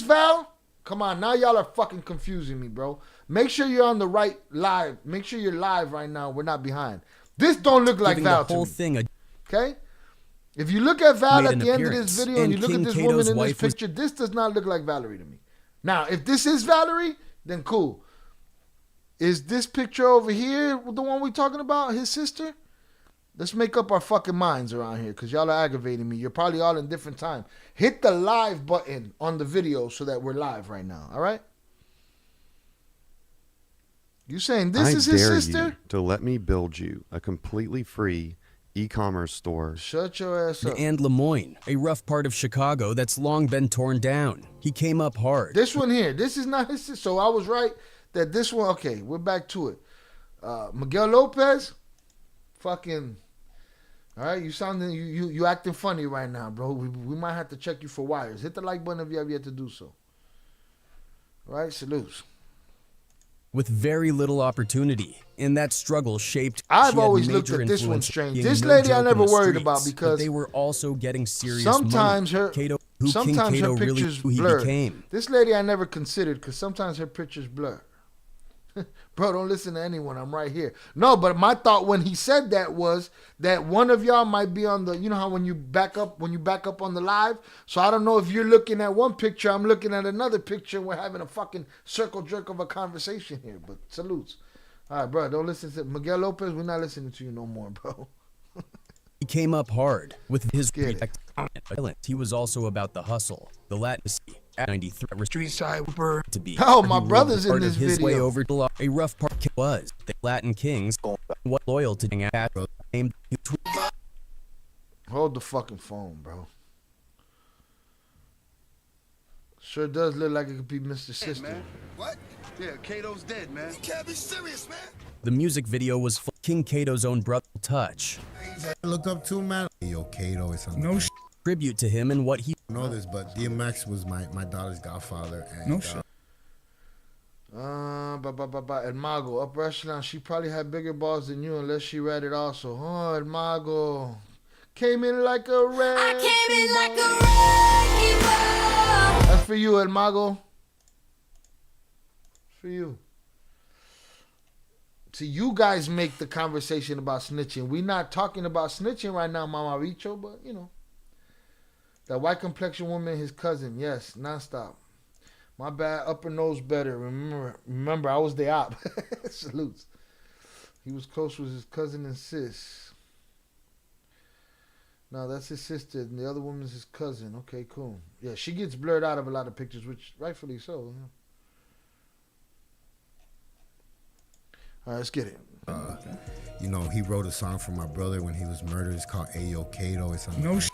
Val? Come on, now y'all are fucking confusing me, bro. Make sure you're on the right live. Make sure you're live right now. We're not behind. This don't look like Val to me. Okay? If you look at Val made at an the end of this appearance, video and you look King at this Kato's woman in this wife was- picture, this does not look like Valerie to me. Now, if this is Valerie, then cool. Is this picture over here the one we talking about, his sister? Let's make up our fucking minds around here because y'all are aggravating me. You're probably all in different time. Hit the live button on the video so that we're live right now, all right? You saying this is his sister? You to let me build you a completely free e-commerce store. Shut your ass up. And Lemoyne, a rough part of Chicago that's long been torn down. He came up hard. This one here, this is not his sister. So I was right that this one, okay, we're back to it. Miguel Lopez, fucking, all right, you sounding, you acting funny right now, bro. We might have to check you for wires. Hit the like button if you have yet to do so. All right, salutes. With very little opportunity, and that struggle shaped. I've always looked at this one strange. This lady I never worried about because they were also getting serious. Sometimes money. her, Kato, sometimes her really pictures who he blurred. became. This lady I never considered because sometimes her pictures blur. Bro, don't listen to anyone. I'm right here. No, but my thought when he said that was that one of y'all might be on the, you know how when you back up on the live? So I don't know if you're looking at one picture, I'm looking at another picture, and we're having a fucking circle jerk of a conversation here. But salutes. All right, bro, don't listen to Miguel Lopez. We're not listening to you no more, bro. He came up hard with his violence. He was also about the hustle, the Latincy. At 93 street side to be. Oh, my brother's in this his video. Way over to a rough part was the Latin Kings. What loyal to at named. Hold the fucking phone, bro. Sure does look like it could be Mr. Sister. Man. What? Yeah, Kato's dead, man. You can't be serious, man. The music video was King Kato's own brother touch. I looked up to, man. Yo, Kato or something. No tribute to him and what he. I know this, but DMX was my daughter's godfather. And, No shit. El Mago, upper echelon. She probably had bigger balls than you unless she read it also. Oh, El Mago. Came in like a wreck. That's for you, El Mago. For you. See, you guys make the conversation about snitching. We're not talking about snitching right now, Mama Richo, but you know. That white complexion woman, his cousin, yes, nonstop. My bad, upper nose better. Remember, I was the op. Salutes. He was close with his cousin and sis. No, that's his sister, and the other woman's his cousin. Okay, cool. Yeah, she gets blurred out of a lot of pictures, which rightfully so. Yeah. All right, let's get it. You know, he wrote a song for my brother when he was murdered. It's called Ayo Kato or something. No shit.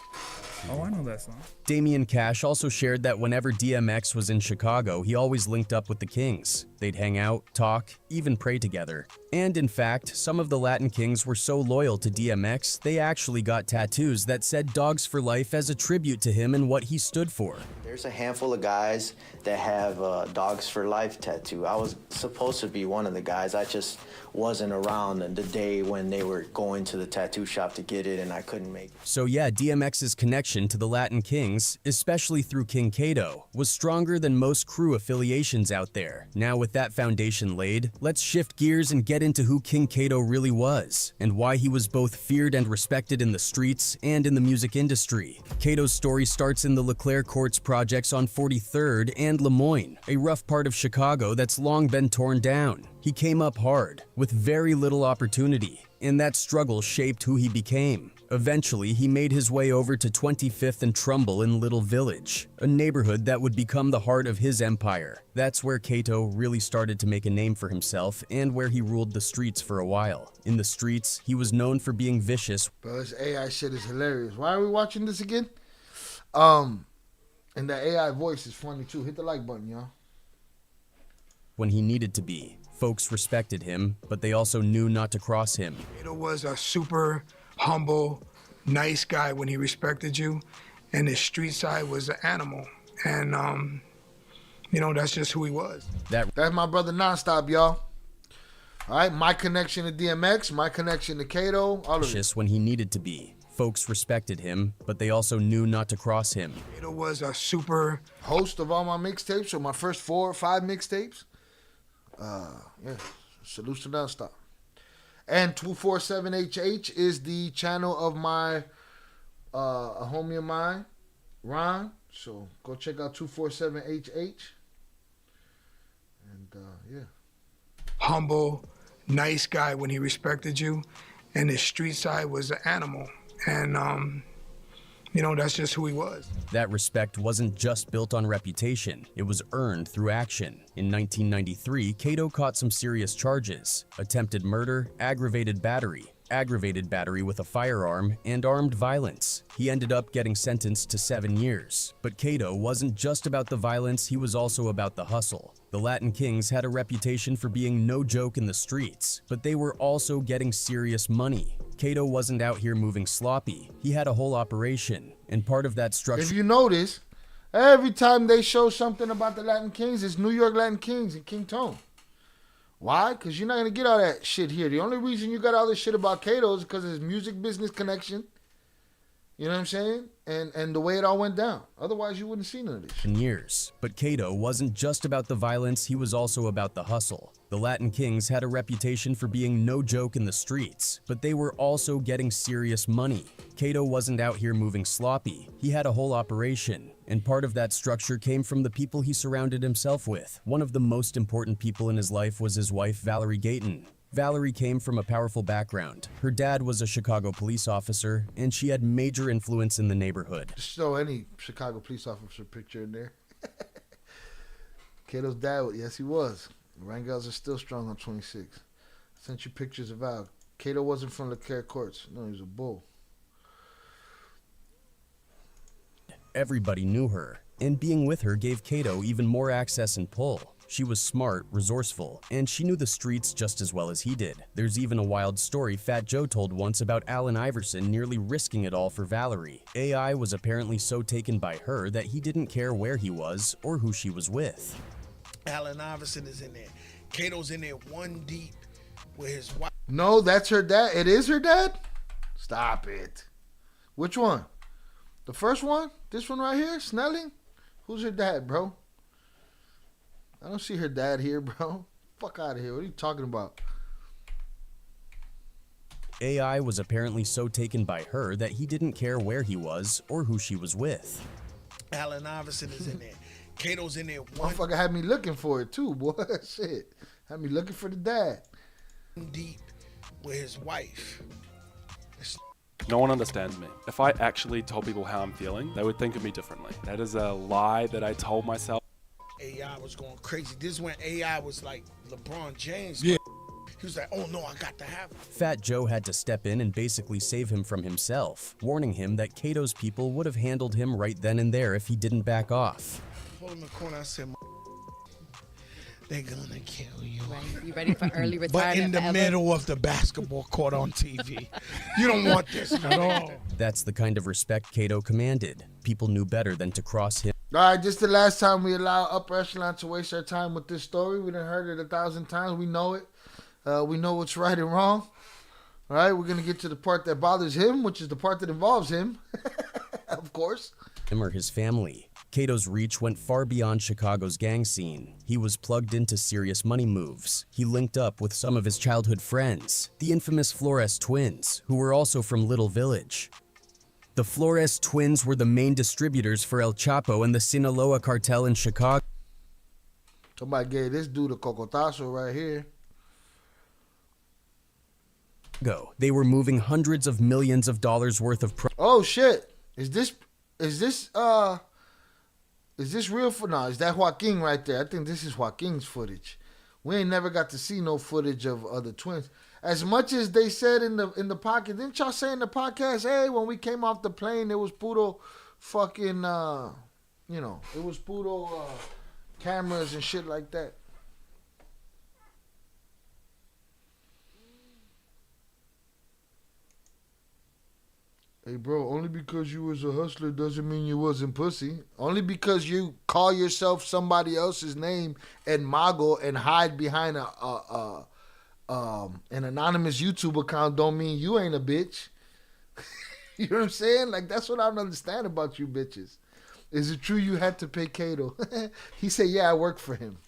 Oh, I know that song. Damian Cash also shared that whenever DMX was in Chicago, he always linked up with the Kings. They'd hang out, talk, even pray together. And in fact, some of the Latin Kings were so loyal to DMX, they actually got tattoos that said Dogs for Life as a tribute to him and what he stood for. There's a handful of guys that have Dogs for Life tattoo. I was supposed to be one of the guys. I just wasn't around the day when they were going to the tattoo shop to get it and I couldn't make it. So yeah, DMX's connection to the Latin Kings, especially through King Kato, was stronger than most crew affiliations out there. Now with that foundation laid, let's shift gears and get into who King Kato really was, and why he was both feared and respected in the streets and in the music industry. Kato's story starts in the LeClaire Courts projects on 43rd and Lemoyne, a rough part of Chicago that's long been torn down. He came up hard, with very little opportunity, and that struggle shaped who he became. Eventually, he made his way over to 25th and Trumbull in Little Village, a neighborhood that would become the heart of his empire. That's where Kato really started to make a name for himself and where he ruled the streets for a while. In the streets, he was known for being vicious. Bro, this AI shit is hilarious. Why are we watching this again? And the AI voice is funny too. Hit the like button, y'all. When he needed to be. Folks respected him, but they also knew not to cross him. Kato was a super humble, nice guy when he respected you, and his street side was an animal. And, you know, that's just who he was. That's my brother Nonstop, y'all. All right, my connection to DMX, my connection to Kato, all of it. When he needed to be. Folks respected him, but they also knew not to cross him. Kato was a super host of all my mixtapes, or my first 4 or 5 mixtapes. Yeah, salute to Nonstop. And 247HH is the channel of my a homie of mine, Ron. So go check out 247HH. And yeah. Humble, nice guy when he respected you, and his street side was an animal. And you know, that's just who he was. That respect wasn't just built on reputation, it was earned through action. In 1993, Cato caught some serious charges: attempted murder, aggravated battery with a firearm, and armed violence. He ended up getting sentenced to 7 years. But Cato wasn't just about the violence, he was also about the hustle. The Latin Kings had a reputation for being no joke in the streets, but they were also getting serious money. Cato wasn't out here moving sloppy, he had a whole operation, and part of that structure— If you notice, every time they show something about the Latin Kings, it's New York Latin Kings and King Tone. Why? Because you're not going to get all that shit here. The only reason you got all this shit about Cato is because of his music business connection. You know what I'm saying? And the way it all went down. Otherwise, you wouldn't see none of this. Years. But Cato wasn't just about the violence, he was also about the hustle. The Latin Kings had a reputation for being no joke in the streets, but they were also getting serious money. Cato wasn't out here moving sloppy, he had a whole operation, and part of that structure came from the people he surrounded himself with. One of the most important people in his life was his wife, Valerie Gayton. Valerie came from a powerful background. Her dad was a Chicago police officer, and she had major influence in the neighborhood. Just throw any Chicago police officer picture in there. Cato's dad, yes, he was. Rangels are still strong on 26. Sent you pictures of Val. Cato wasn't from LeClaire Courts. No, he was a bull. Everybody knew her, and being with her gave Cato even more access and pull. She was smart, resourceful, and she knew the streets just as well as he did. There's even a wild story Fat Joe told once about Allen Iverson nearly risking it all for Valerie. AI was apparently so taken by her that he didn't care where he was or who she was with. Allen Iverson is in there. Cato's in there one deep with his wife. No, that's her dad. It is her dad? Stop it. Which one? The first one? This one right here? Snelling? Who's her dad, bro? I don't see her dad here, bro. Fuck out of here. What are you talking about? AI was apparently so taken by her that he didn't care where he was or who she was with. Allen Iverson is in there. Cato's in there one Motherfucker had me looking for it too, boy. Shit. Had me looking for the dad. deep with his wife. No one understands me. If I actually told people how I'm feeling, they would think of me differently. That is a lie that I told myself. AI was going crazy. This is when AI was like LeBron James. Yeah. He was like, oh no, I got to have it. Fat Joe had to step in and basically save him from himself, warning him that Cato's people would have handled him right then and there if he didn't back off. Pulled him in the corner, I said, they're gonna kill you. Right. You ready for early retirement? But in the middle of the basketball court on TV. You don't want this at all. That's the kind of respect Cato commanded. People knew better than to cross him. All right, this is the last time we allow upper echelon to waste our time with this story. We done heard it 1,000 times. We know it. We know what's right and wrong. All right, we're going to get to the part that bothers him, which is the part that involves him, of course. Him or his family. Cato's reach went far beyond Chicago's gang scene. He was plugged into serious money moves. He linked up with some of his childhood friends, the infamous Flores twins, who were also from Little Village. The Flores twins were the main distributors for El Chapo and the Sinaloa cartel in Chicago. Somebody gave this dude a cocotazo right here. They were moving hundreds of millions of dollars worth of Oh shit. Is this real for now? Is that Joaquin right there? I think this is Joaquin's footage. We ain't never got to see no footage of other twins. As much as they said in the podcast, didn't y'all say in the podcast, hey, when we came off the plane, it was puro fucking it was puro cameras and shit like that. Hey, bro, only because you was a hustler doesn't mean you wasn't pussy. Only because you call yourself somebody else's name and mogul and hide behind an anonymous YouTube account don't mean you ain't a bitch. You know what I'm saying? Like, that's what I don't understand about you bitches. Is it true you had to pay Cato? He said, yeah, I work for him.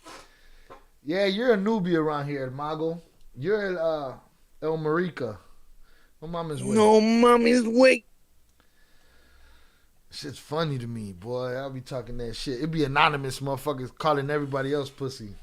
Yeah, you're a newbie around here, mogul. You're El Marica. No mama's way. No mommy's way. Shit's funny to me, boy. I'll be talking that shit. It be anonymous motherfuckers calling everybody else pussy.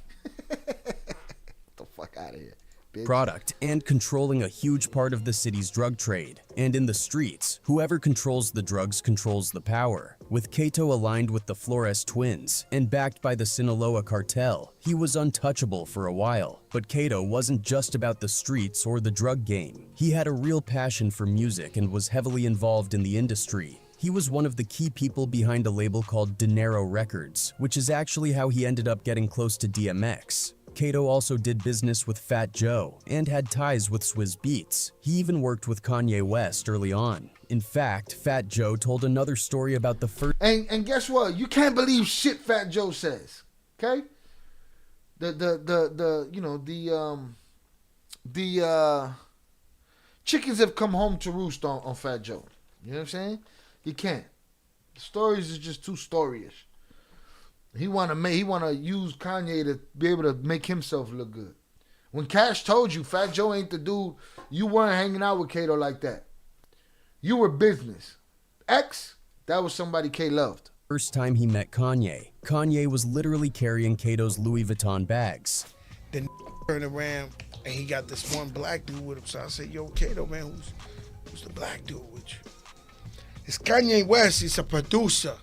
Get the fuck out of here, bitch. Product and controlling a huge part of the city's drug trade. And in the streets, whoever controls the drugs controls the power. With Kato aligned with the Flores twins and backed by the Sinaloa cartel, he was untouchable for a while. But Kato wasn't just about the streets or the drug game. He had a real passion for music and was heavily involved in the industry. He was one of the key people behind a label called Dinero Records, which is actually how he ended up getting close to DMX. Kato also did business with Fat Joe and had ties with Swizz Beatz. He even worked with Kanye West early on. In fact, Fat Joe told another story about the first— And guess what? You can't believe shit Fat Joe says. Okay? The chickens have come home to roost on Fat Joe. You know what I'm saying? You can't. The stories is just too storyish. He wanna use Kanye to be able to make himself look good. When Cash told you Fat Joe ain't the dude, you weren't hanging out with Kato like that. You were business. X, that was somebody K loved. First time he met Kanye, Kanye was literally carrying Kato's Louis Vuitton bags. Then turned around and he got this one black dude with him. So I said, yo, Kato, man, who's the black dude with you? It's Kanye West. He's a producer.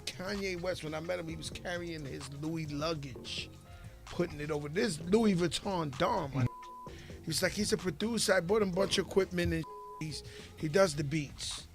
Kanye West, when I met him, he was carrying his Louis luggage, putting it over this Louis Vuitton Dom. He was like, he's a producer. I bought him a bunch of equipment and he does the beats.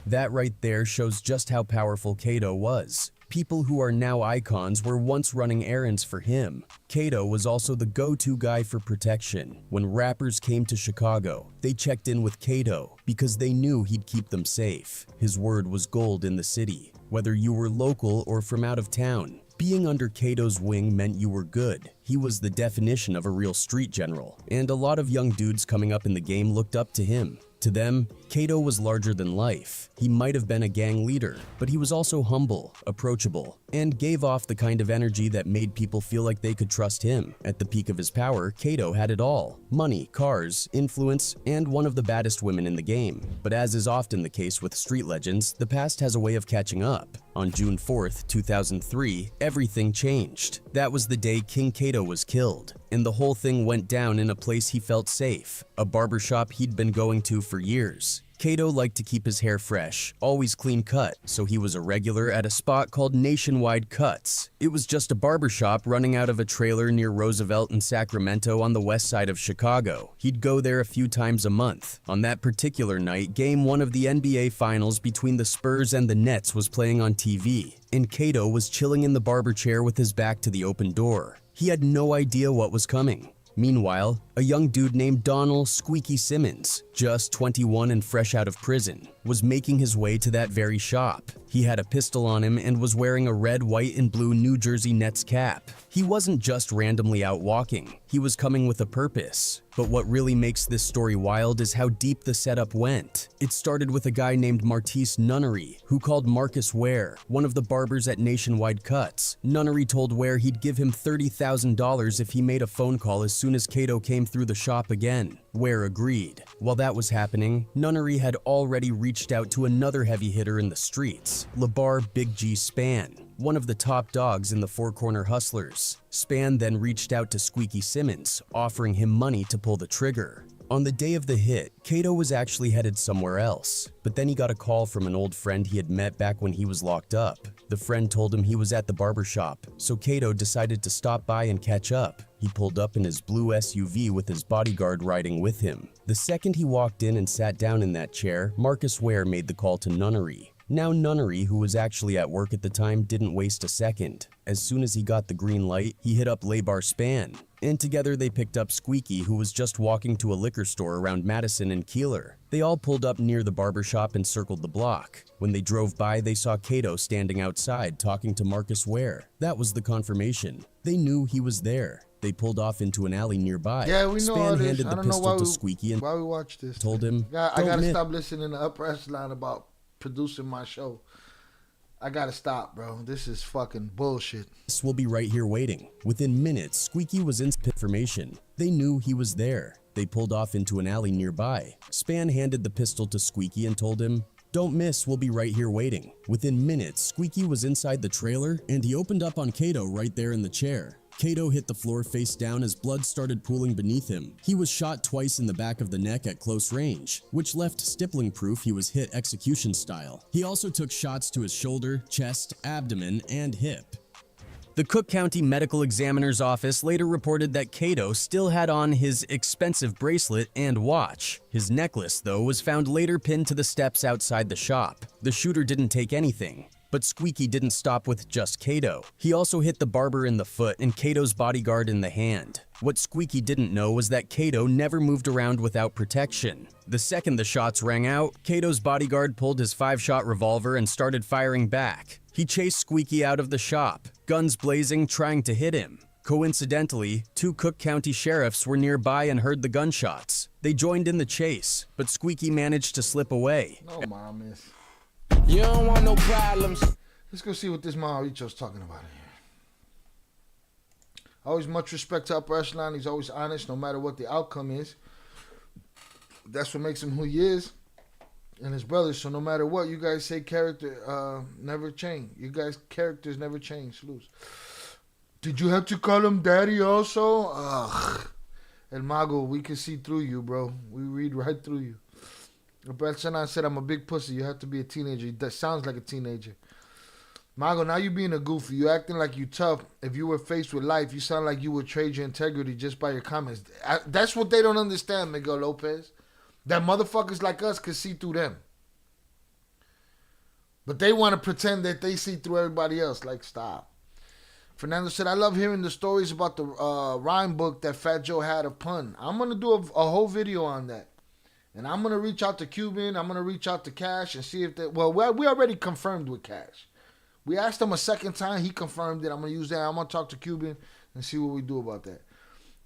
That right there shows just how powerful Kato was. People who are now icons were once running errands for him. Kato was also the go-to guy for protection. When rappers came to Chicago, they checked in with Kato because they knew he'd keep them safe. His word was gold in the city. Whether you were local or from out of town, being under Kato's wing meant you were good. He was the definition of a real street general, and a lot of young dudes coming up in the game looked up to him. To them, Kato was larger than life. He might have been a gang leader, but he was also humble, approachable, and gave off the kind of energy that made people feel like they could trust him. At the peak of his power, Kato had it all: money, cars, influence, and one of the baddest women in the game. But as is often the case with street legends, the past has a way of catching up. On June 4th, 2003, everything changed. That was the day King Kato was killed, and the whole thing went down in a place he felt safe, a barbershop he'd been going to for years. Kato liked to keep his hair fresh, always clean cut, so he was a regular at a spot called Nationwide Cuts. It was just a barbershop running out of a trailer near Roosevelt and Sacramento on the west side of Chicago. He'd go there a few times a month. On that particular night, Game 1 of the NBA Finals between the Spurs and the Nets was playing on TV, and Kato was chilling in the barber chair with his back to the open door. He had no idea what was coming. Meanwhile, a young dude named Donald Squeaky Simmons, just 21 and fresh out of prison, was making his way to that very shop. He had a pistol on him and was wearing a red, white, and blue New Jersey Nets cap. He wasn't just randomly out walking, he was coming with a purpose. But what really makes this story wild is how deep the setup went. It started with a guy named Martise Nunnery, who called Marcus Ware, one of the barbers at Nationwide Cuts. Nunnery told Ware he'd give him $30,000 if he made a phone call as soon as Kato came through the shop again. Ware agreed. While that was happening, Nunnery had already reached out to another heavy hitter in the streets, LeBar Big G Span, one of the top dogs in the Four Corner Hustlers. Span then reached out to Squeaky Simmons, offering him money to pull the trigger. On the day of the hit, Kato was actually headed somewhere else, but then he got a call from an old friend he had met back when he was locked up. The friend told him he was at the barbershop, so Kato decided to stop by and catch up. He pulled up in his blue SUV with his bodyguard riding with him. The second he walked in and sat down in that chair, Marcus Ware made the call to Nunnery. Now Nunnery, who was actually at work at the time, didn't waste a second. As soon as he got the green light, he hit up LeBar Span, and together they picked up Squeaky, who was just walking to a liquor store around Madison and Keeler. They all pulled up near the barbershop and circled the block. When they drove by, they saw Kato standing outside talking to Marcus Ware. That was the confirmation. They knew he was there. They pulled off into an alley nearby. Yeah, we know Span all this. handed the pistol to Squeaky and why we watch this. Told him, I gotta stop listening to Upper Echelon about producing my show. I gotta stop, bro. This is fucking bullshit. This will be right here waiting. Within minutes, Squeaky was in information. They knew he was there. They pulled off into an alley nearby. Span handed the pistol to Squeaky and told him, Don't miss, we'll be right here waiting. Within minutes, Squeaky was inside the trailer, and he opened up on Kato right there in the chair. Kato hit the floor face down as blood started pooling beneath him. He was shot twice in the back of the neck at close range, which left stippling proof he was hit execution style. He also took shots to his shoulder, chest, abdomen, and hip. The Cook County Medical Examiner's Office later reported that Kato still had on his expensive bracelet and watch. His necklace, though, was found later pinned to the steps outside the shop. The shooter didn't take anything. But Squeaky didn't stop with just Kato. He also hit the barber in the foot and Kato's bodyguard in the hand. What Squeaky didn't know was that Kato never moved around without protection. The second the shots rang out, Kato's bodyguard pulled his 5-shot revolver and started firing back. He chased Squeaky out of the shop, guns blazing, trying to hit him. Coincidentally, 2 Cook County sheriffs were nearby and heard the gunshots. They joined in the chase, but Squeaky managed to slip away. No, mom is. You don't want no problems. Let's go see what this Mauricho's talking about here. Always much respect to upper echelon. He's always honest no matter what the outcome is. That's what makes him who he is. And his brothers, so no matter what, you guys say character never change. You guys' characters never change. Salutes. Did you have to call him daddy also? Ugh. El Mago, we can see through you, bro. We read right through you. Belchanan said, I'm a big pussy. You have to be a teenager. That sounds like a teenager. Mago, now you being a goofy. You acting like you tough. If you were faced with life, you sound like you would trade your integrity just by your comments. That's what they don't understand, Miguel Lopez. That motherfuckers like us could see through them. But they want to pretend that they see through everybody else. Like, stop. Fernando said, I love hearing the stories about the rhyme book that Fat Joe had of pun. I'm going to do a whole video on that. And I'm going to reach out to Cuban. I'm going to reach out to Cash and see if they... Well, we already confirmed with Cash. We asked him a second time. He confirmed it. I'm going to use that. I'm going to talk to Cuban and see what we do about that.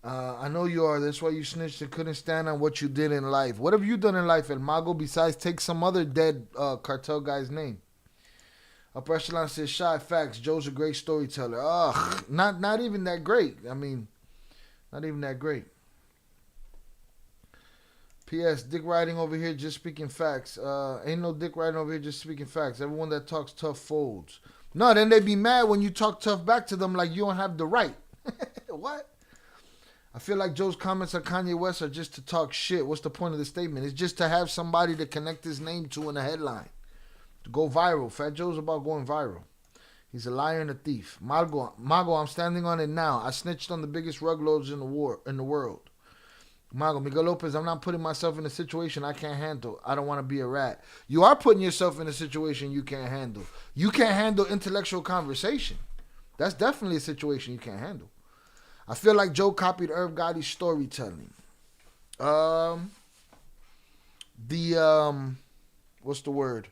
I know you are. That's why you snitched and couldn't stand on what you did in life. What have you done in life, El Mago, besides take some other dead cartel guy's name? Upper Echelon says, Shy facts. Joe's a great storyteller. Ugh, not even that great. I mean, not even that great. P.S. Dick riding over here just speaking facts. Ain't no dick riding over here just speaking facts. Everyone that talks tough folds. No, then they be mad when you talk tough back to them like you don't have the right. What? I feel like Joe's comments on Kanye West are just to talk shit. What's the point of the statement? It's just to have somebody to connect his name to in a headline. To go viral. Fat Joe's about going viral. He's a liar and a thief. Mago, I'm standing on it now. I snitched on the biggest rug lords in the world. Mago, Miguel Lopez, I'm not putting myself in a situation I can't handle. I don't want to be a rat. You are putting yourself in a situation you can't handle. You can't handle intellectual conversation. That's definitely a situation you can't handle. I feel like Joe copied Irv Gotti's storytelling. What's the word?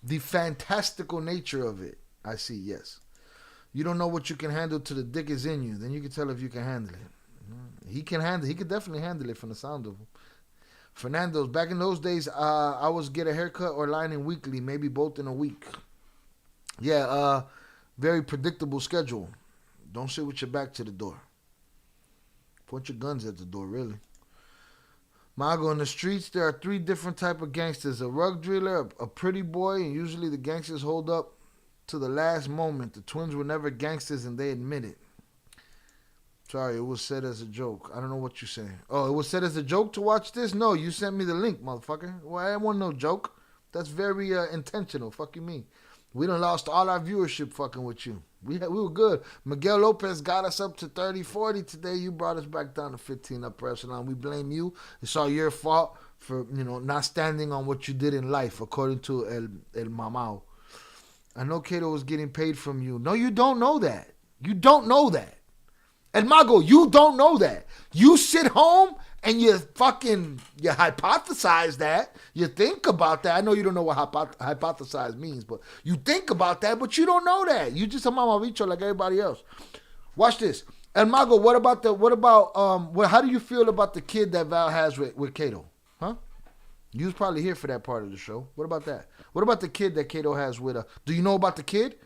The fantastical nature of it. I see, yes. You don't know what you can handle till the dick is in you. Then you can tell if you can handle it. He can definitely handle it from the sound of him. Fernando's, back in those days, I was get a haircut or lining weekly, maybe both in a week. Yeah, very predictable schedule. Don't sit with your back to the door. Point your guns at the door, really. Mago, in the streets, there are 3 different type of gangsters. A rug driller, a pretty boy, and usually the gangsters hold up to the last moment. The twins were never gangsters, and they admit it. Sorry, it was said as a joke. I don't know what you're saying. Oh, it was said as a joke to watch this? No, you sent me the link, motherfucker. Well, I want no joke. That's very intentional. Fuck you mean. We done lost all our viewership fucking with you. We were good. Miguel Lopez got us up to 30, 40 today. You brought us back down to 15 up echelon. We blame you. It's all your fault for, not standing on what you did in life, according to El Mamao. I know Kato was getting paid from you. No, you don't know that. You don't know that. El Mago, you don't know that. You sit home and you hypothesize that. You think about that. I know you don't know what hypothesize means, but you think about that, but you don't know that. You just a mamabicho like everybody else. Watch this. El Mago, how do you feel about the kid that Val has with Kato? Huh? You was probably here for that part of the show. What about that? What about the kid that Kato has with her? Do you know about the kid?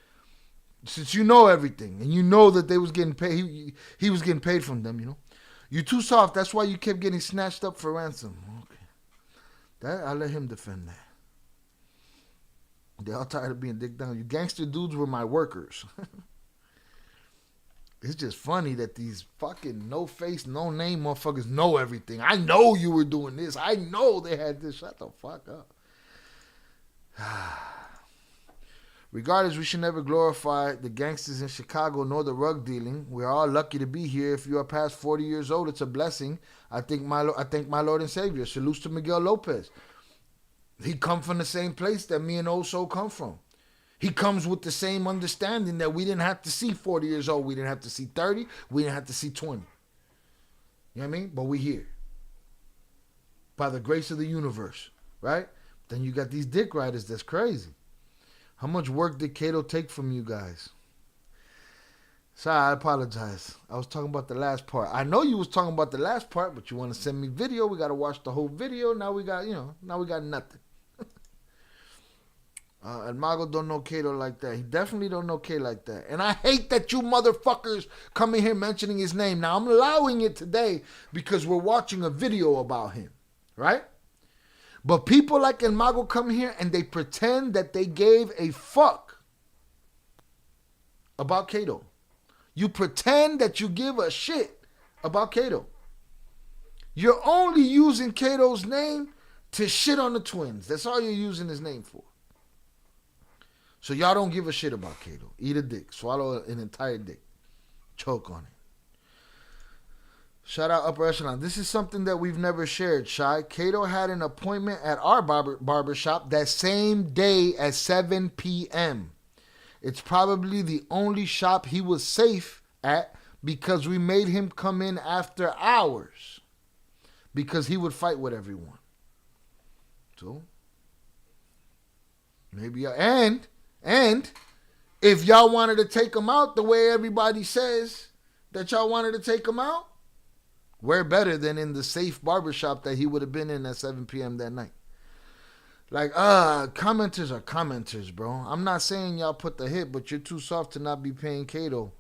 Since you know everything and you know that they was getting paid, he was getting paid from them, You're too soft. That's why you kept getting snatched up for ransom. Okay. That I let him defend that. They all tired of being dicked down. You gangster dudes were my workers. It's just funny that these fucking no face, no name motherfuckers know everything. I know you were doing this. I know they had this. Shut the fuck up. Regardless, we should never glorify the gangsters in Chicago nor the rug dealing. We're all lucky to be here. If you are past 40 years old, it's a blessing. I thank my Lord and Savior. Salutes to Miguel Lopez. He come from the same place that me and Oso come from. He comes with the same understanding that we didn't have to see 40 years old. We didn't have to see 30. We didn't have to see 20. You know what I mean? But we here. By the grace of the universe. Right? Then you got these dick riders that's crazy. How much work did Kato take from you guys? Sorry, I apologize. I was talking about the last part. I know you was talking about the last part, but you want to send me video. We got to watch the whole video. Now we got, now we got nothing. And Mago don't know Kato like that. He definitely don't know K like that. And I hate that you motherfuckers come in here mentioning his name. Now, I'm allowing it today because we're watching a video about him. Right? But people like El Mago come here and they pretend that they gave a fuck about Kato. You pretend that you give a shit about Kato. You're only using Kato's name to shit on the twins. That's all you're using his name for. So y'all don't give a shit about Kato. Eat a dick. Swallow an entire dick. Choke on it. Shout out Upper Echelon. This is something that we've never shared, Shy. Kato had an appointment at our barber shop that same day at 7 p.m. It's probably the only shop he was safe at because we made him come in after hours because he would fight with everyone. So, maybe, and if y'all wanted to take him out the way everybody says that y'all wanted to take him out, where better than in the safe barbershop that he would have been in at 7 p.m. that night. Like, commenters are commenters, bro. I'm not saying y'all put the hit, but you're too soft to not be paying Kato.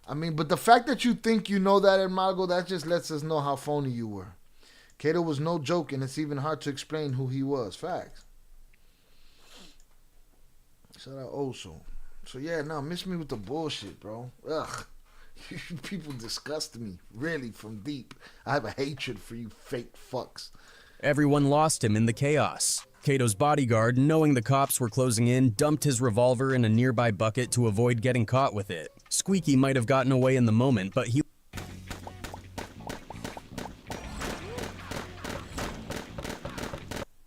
I mean, but the fact that you think you know that, Mago, that just lets us know how phony you were. Kato was no joke, and it's even hard to explain who he was. Facts. Shout out Oso. So, yeah, no, miss me with the bullshit, bro. Ugh. You people disgust me, really, from deep. I have a hatred for you fake fucks. Everyone lost him in the chaos. Kato's bodyguard, knowing the cops were closing in, dumped his revolver in a nearby bucket to avoid getting caught with it. Squeaky might have gotten away in the moment, but he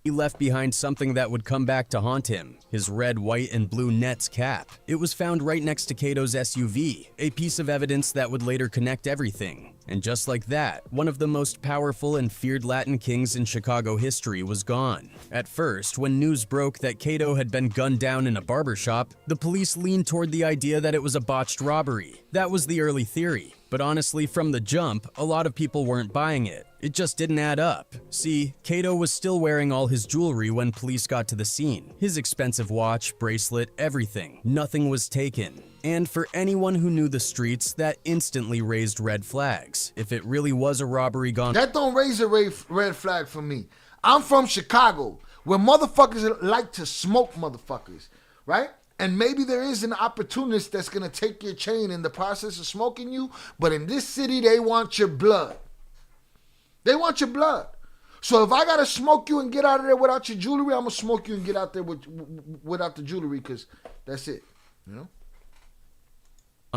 left behind something that would come back to haunt him, his red, white, and blue Nets cap. It was found right next to Kato's SUV, a piece of evidence that would later connect everything. And just like that, one of the most powerful and feared Latin kings in Chicago history was gone. At first, when news broke that Kato had been gunned down in a barbershop, the police leaned toward the idea that it was a botched robbery. That was the early theory. But honestly, from the jump, a lot of people weren't buying it. It just didn't add up. See, Kato was still wearing all his jewelry when police got to the scene. His expensive watch, bracelet, everything. Nothing was taken. And for anyone who knew the streets, that instantly raised red flags. If it really was a robbery gone... That don't raise a red flag for me. I'm from Chicago, where motherfuckers like to smoke motherfuckers, right? And maybe there is an opportunist that's going to take your chain in the process of smoking you, but in this city, they want your blood. They want your blood. So if I got to smoke you and get out of there without your jewelry, I'm going to smoke you and get out there without the jewelry because that's it, you know?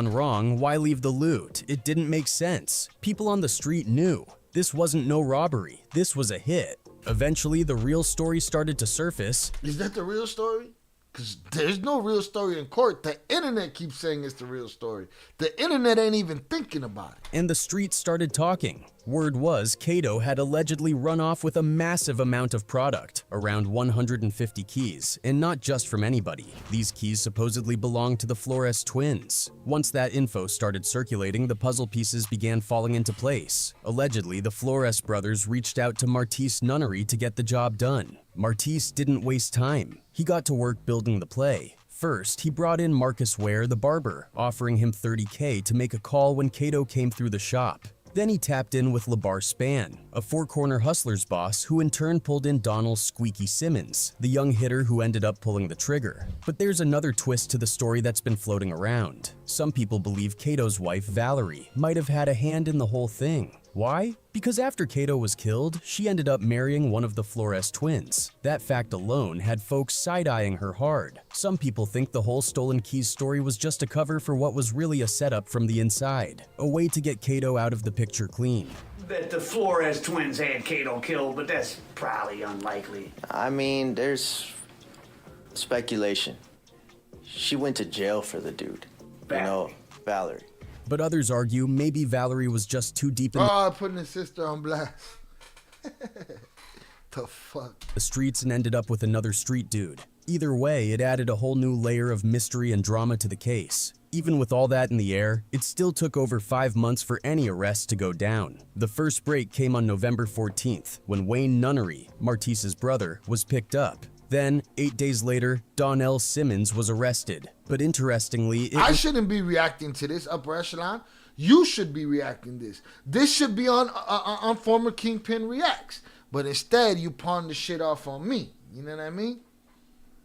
Wrong, why leave the loot? It didn't make sense. People on the street knew. This wasn't no robbery. This was a hit. Eventually, the real story started to surface. Is that the real story? Because there's no real story in court. The internet keeps saying it's the real story. The internet ain't even thinking about it. And the streets started talking. Word was Kato had allegedly run off with a massive amount of product, around 150 keys, and not just from anybody. These keys supposedly belonged to the Flores twins. Once that info started circulating, the puzzle pieces began falling into place. Allegedly, the Flores brothers reached out to Martise Nunnery to get the job done. Martise didn't waste time. He got to work building the play. First, he brought in Marcus Ware, the barber, offering him $30K to make a call when Kato came through the shop. Then he tapped in with Labar Spann, a four-corner hustlers boss who in turn pulled in Donald Squeaky Simmons, the young hitter who ended up pulling the trigger. But there's another twist to the story that's been floating around. Some people believe Cato's wife, Valerie, might have had a hand in the whole thing. Why? Because after Cato was killed, she ended up marrying one of the Flores twins. That fact alone had folks side-eyeing her hard. Some people think the whole Stolen Keys story was just a cover for what was really a setup from the inside, a way to get Cato out of the picture clean. That the Flores twins had Cato killed, but that's probably unlikely. I mean, there's speculation. She went to jail for the dude. You know, Valerie. But others argue maybe Valerie was just too deep in putting his sister on blast. The fuck? The streets and ended up with another street dude. Either way, it added a whole new layer of mystery and drama to the case. Even with all that in the air, it still took over 5 months for any arrest to go down. The first break came on November 14th, when Wayne Nunnery, Martise's brother, was picked up. Then, 8 days later, Donnell Simmons was arrested. But interestingly, I shouldn't be reacting to this, upper echelon. You should be reacting this. This should be on former Kingpin Reacts. But instead, you pawn the shit off on me. You know what I mean?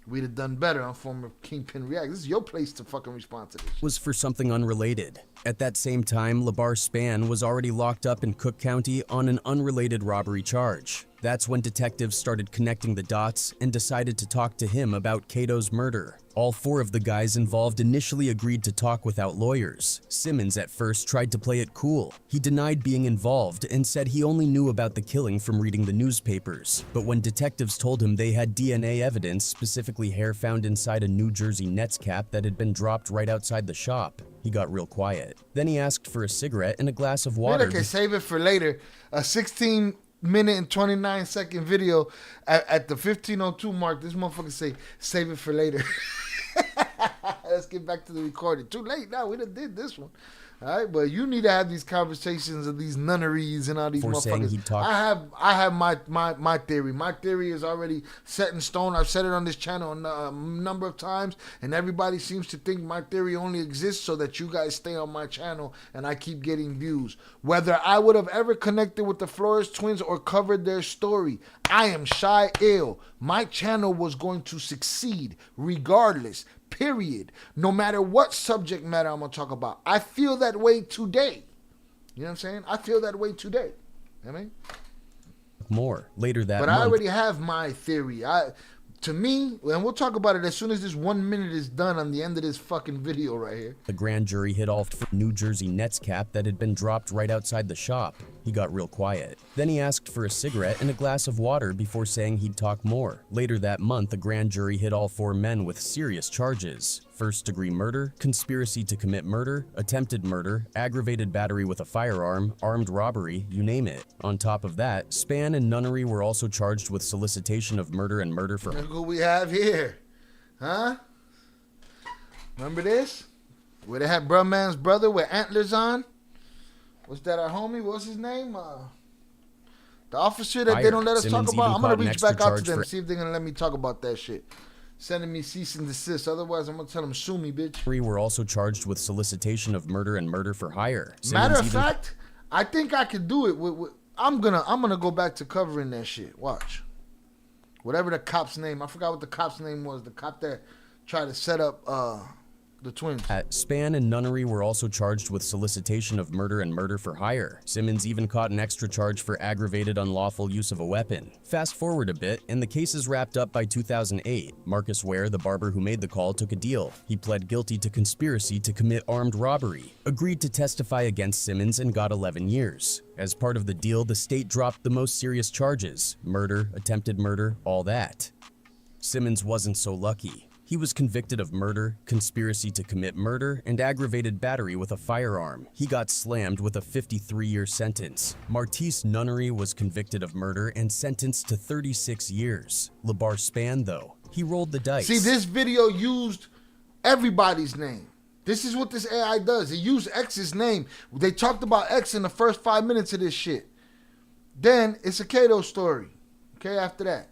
We'd have done better on former Kingpin Reacts. This is your place to fucking respond to this. Was for something unrelated. At that same time, Labar Spann was already locked up in Cook County on an unrelated robbery charge. That's when detectives started connecting the dots and decided to talk to him about Cato's murder. All 4 of the guys involved initially agreed to talk without lawyers. Simmons at first tried to play it cool. He denied being involved and said he only knew about the killing from reading the newspapers. But when detectives told him they had DNA evidence, specifically hair found inside a New Jersey Nets cap that had been dropped right outside the shop, he got real quiet. Then he asked for a cigarette and a glass of water. Okay, save it for later. A 16-minute and 29-second video at the 15:02 mark. This motherfucker say, save it for later. Let's get back to the recording. Too late now. We done did this one. All right, but you need to have these conversations of these nunneries and all these motherfuckers. I have my theory. My theory is already set in stone. I've said it on this channel a number of times, and everybody seems to think my theory only exists so that you guys stay on my channel and I keep getting views. Whether I would have ever connected with the Flores twins or covered their story, I am shy ill. My channel was going to succeed regardless. Period. No matter what subject matter I'm going to talk about. I feel that way today. You know what I'm saying? I feel that way today. You know what I mean? More later that month. But I already have my theory. To me, and we'll talk about it as soon as this 1 minute is done on the end of this fucking video right here. The grand jury hit all for New Jersey Nets cap that had been dropped right outside the shop. He got real quiet. Then he asked for a cigarette and a glass of water before saying he'd talk more. Later that month, the grand jury hit all 4 men with serious charges. First-degree murder, conspiracy to commit murder, attempted murder, aggravated battery with a firearm, armed robbery, you name it. On top of that, Spann and Nunnery were also charged with solicitation of murder and murder for... Look who we have here. Huh? Remember this? Where they had Bruh-Man's brother with antlers on? Was that our homie? What's his name? The officer that they don't let us talk about? I'm going to reach back out to them and see if they're going to let me talk about that shit. Sending me cease and desist. Otherwise, I'm going to tell them, sue me, bitch. 3 were also charged with solicitation of murder and murder for hire. Matter of fact, I think I could do it. I'm gonna go back to covering that shit. Watch. Whatever the cop's name. I forgot what the cop's name was. The cop that tried to set up the twins. Spann and Nunnery were also charged with solicitation of murder and murder for hire. Simmons even caught an extra charge for aggravated unlawful use of a weapon. Fast forward a bit, and the case is wrapped up by 2008. Marcus Ware, the barber who made the call, took a deal. He pled guilty to conspiracy to commit armed robbery, agreed to testify against Simmons, and got 11 years. As part of the deal, the state dropped the most serious charges: murder, attempted murder, all that. Simmons wasn't so lucky. He was convicted of murder, conspiracy to commit murder, and aggravated battery with a firearm. He got slammed with a 53-year sentence. Martise Nunnery was convicted of murder and sentenced to 36 years. Labar Spann, though, he rolled the dice. See, this video used everybody's name. This is what this AI does. It used X's name. They talked about X in the first 5 minutes of this shit. Then it's a Cato story. Okay, after that.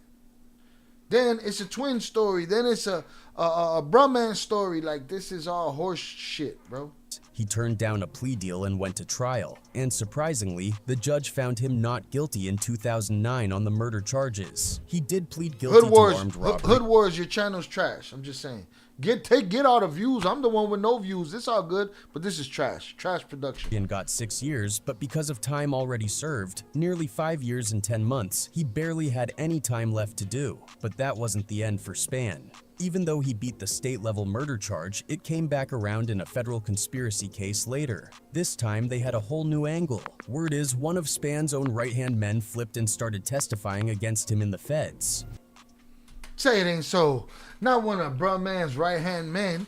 Then it's a twin story. Then it's a Bruh-Man story. Like, this is all horse shit, bro. He turned down a plea deal and went to trial, and surprisingly, the judge found him not guilty in 2009 on the murder charges. He did plead guilty to armed robbery. Hood Wars, your channel's trash. I'm just saying. Get all the views. I'm the one with no views. It's all good, but this is trash. Trash production. And got 6 years, but because of time already served, nearly 5 years and 10 months, he barely had any time left to do. But that wasn't the end for Span. Even though he beat the state-level murder charge, it came back around in a federal conspiracy case later. This time, they had a whole new angle. Word is, one of Span's own right-hand men flipped and started testifying against him in the feds. Say it ain't so. Not one of bruh man's right-hand men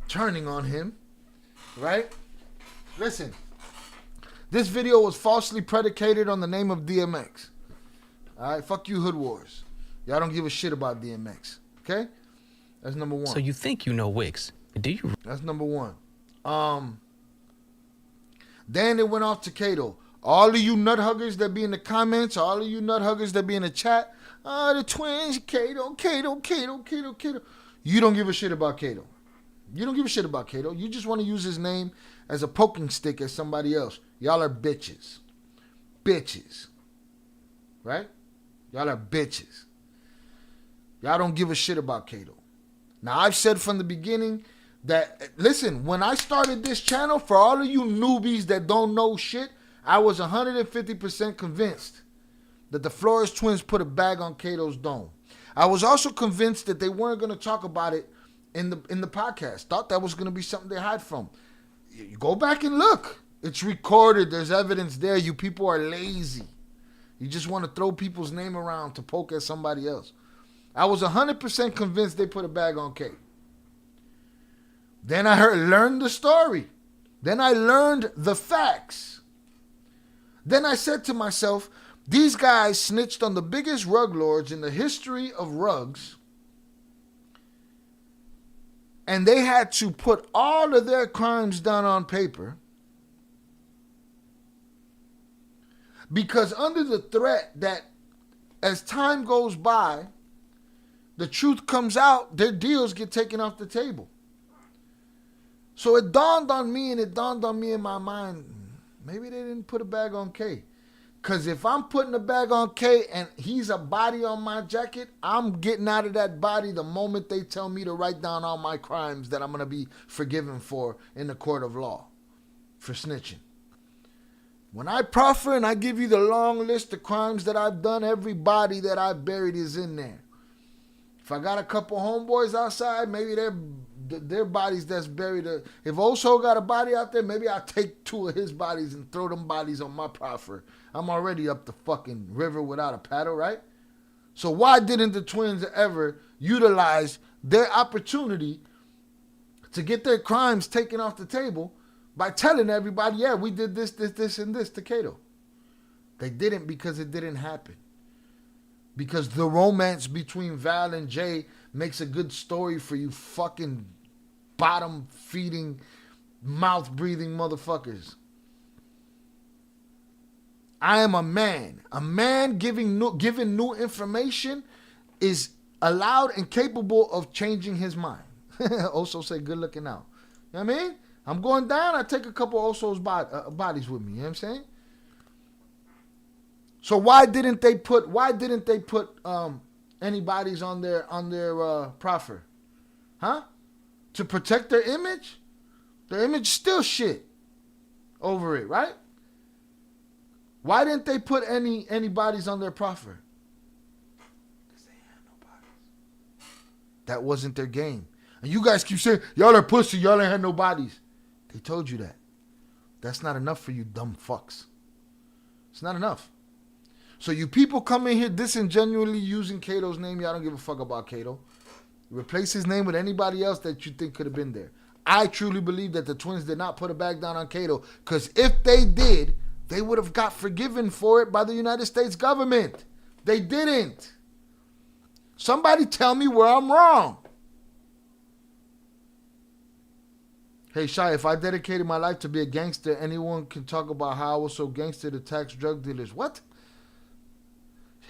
turning on him, right? Listen, this video was falsely predicated on the name of DMX. All right, fuck you, Hood Wars. Y'all don't give a shit about DMX, okay? That's number one. So you think you know Wicks? Do you? That's number one. Then it went off to Kato. All of you nut huggers that be in the comments, all of you nut huggers that be in the chat, the twins, Kato. You don't give a shit about Kato. You don't give a shit about Kato. You just want to use his name as a poking stick at somebody else. Y'all are bitches. Bitches. Right? Y'all are bitches. Y'all don't give a shit about Kato. Now, I've said from the beginning that, listen, when I started this channel, for all of you newbies that don't know shit, I was 150% convinced that the Flores twins put a bag on Kato's dome. I was also convinced that they weren't going to talk about it in the podcast. Thought that was going to be something they hide from. You go back and look. It's recorded. There's evidence there. You people are lazy. You just want to throw people's name around to poke at somebody else. I was 100% convinced they put a bag on Kate. Then I learned the story. Then I learned the facts. Then I said to myself, these guys snitched on the biggest rug lords in the history of rugs, and they had to put all of their crimes down on paper because under the threat that as time goes by, the truth comes out, their deals get taken off the table. So it dawned on me, and it dawned on me in my mind, maybe they didn't put a bag on K. Because if I'm putting a bag on K and he's a body on my jacket, I'm getting out of that body the moment they tell me to write down all my crimes that I'm going to be forgiven for in the court of law for snitching. When I proffer and I give you the long list of crimes that I've done, every body that I've buried is in there. If I got a couple homeboys outside, maybe their bodies that's buried. If Oso got a body out there, maybe I'll take 2 of his bodies and throw them bodies on my proffer. I'm already up the fucking river without a paddle, right? So why didn't the twins ever utilize their opportunity to get their crimes taken off the table by telling everybody, yeah, we did this, and this to Kato? They didn't because it didn't happen. Because the romance between Val and Jay makes a good story for you fucking bottom-feeding, mouth-breathing motherfuckers. I am a man. A man given new information is allowed and capable of changing his mind. Also say good looking out. You know what I mean? I'm going down, I take a couple of Oso's bodies with me. You know what I'm saying? So why didn't they put any bodies on their proffer? Huh? To protect their image? Their image still shit over it, right? Why didn't they put any bodies on their proffer? Because they had no bodies. That wasn't their game. And you guys keep saying, y'all are pussy, y'all ain't had no bodies. They told you that. That's not enough for you dumb fucks. It's not enough. So you people come in here disingenuously using Kato's name. Y'all don't give a fuck about Kato. Replace his name with anybody else that you think could have been there. I truly believe that the twins did not put a bag down on Kato, because if they did, they would have got forgiven for it by the United States government. They didn't. Somebody tell me where I'm wrong. Hey, Shy, if I dedicated my life to be a gangster, anyone can talk about how I was so gangster to tax drug dealers. What?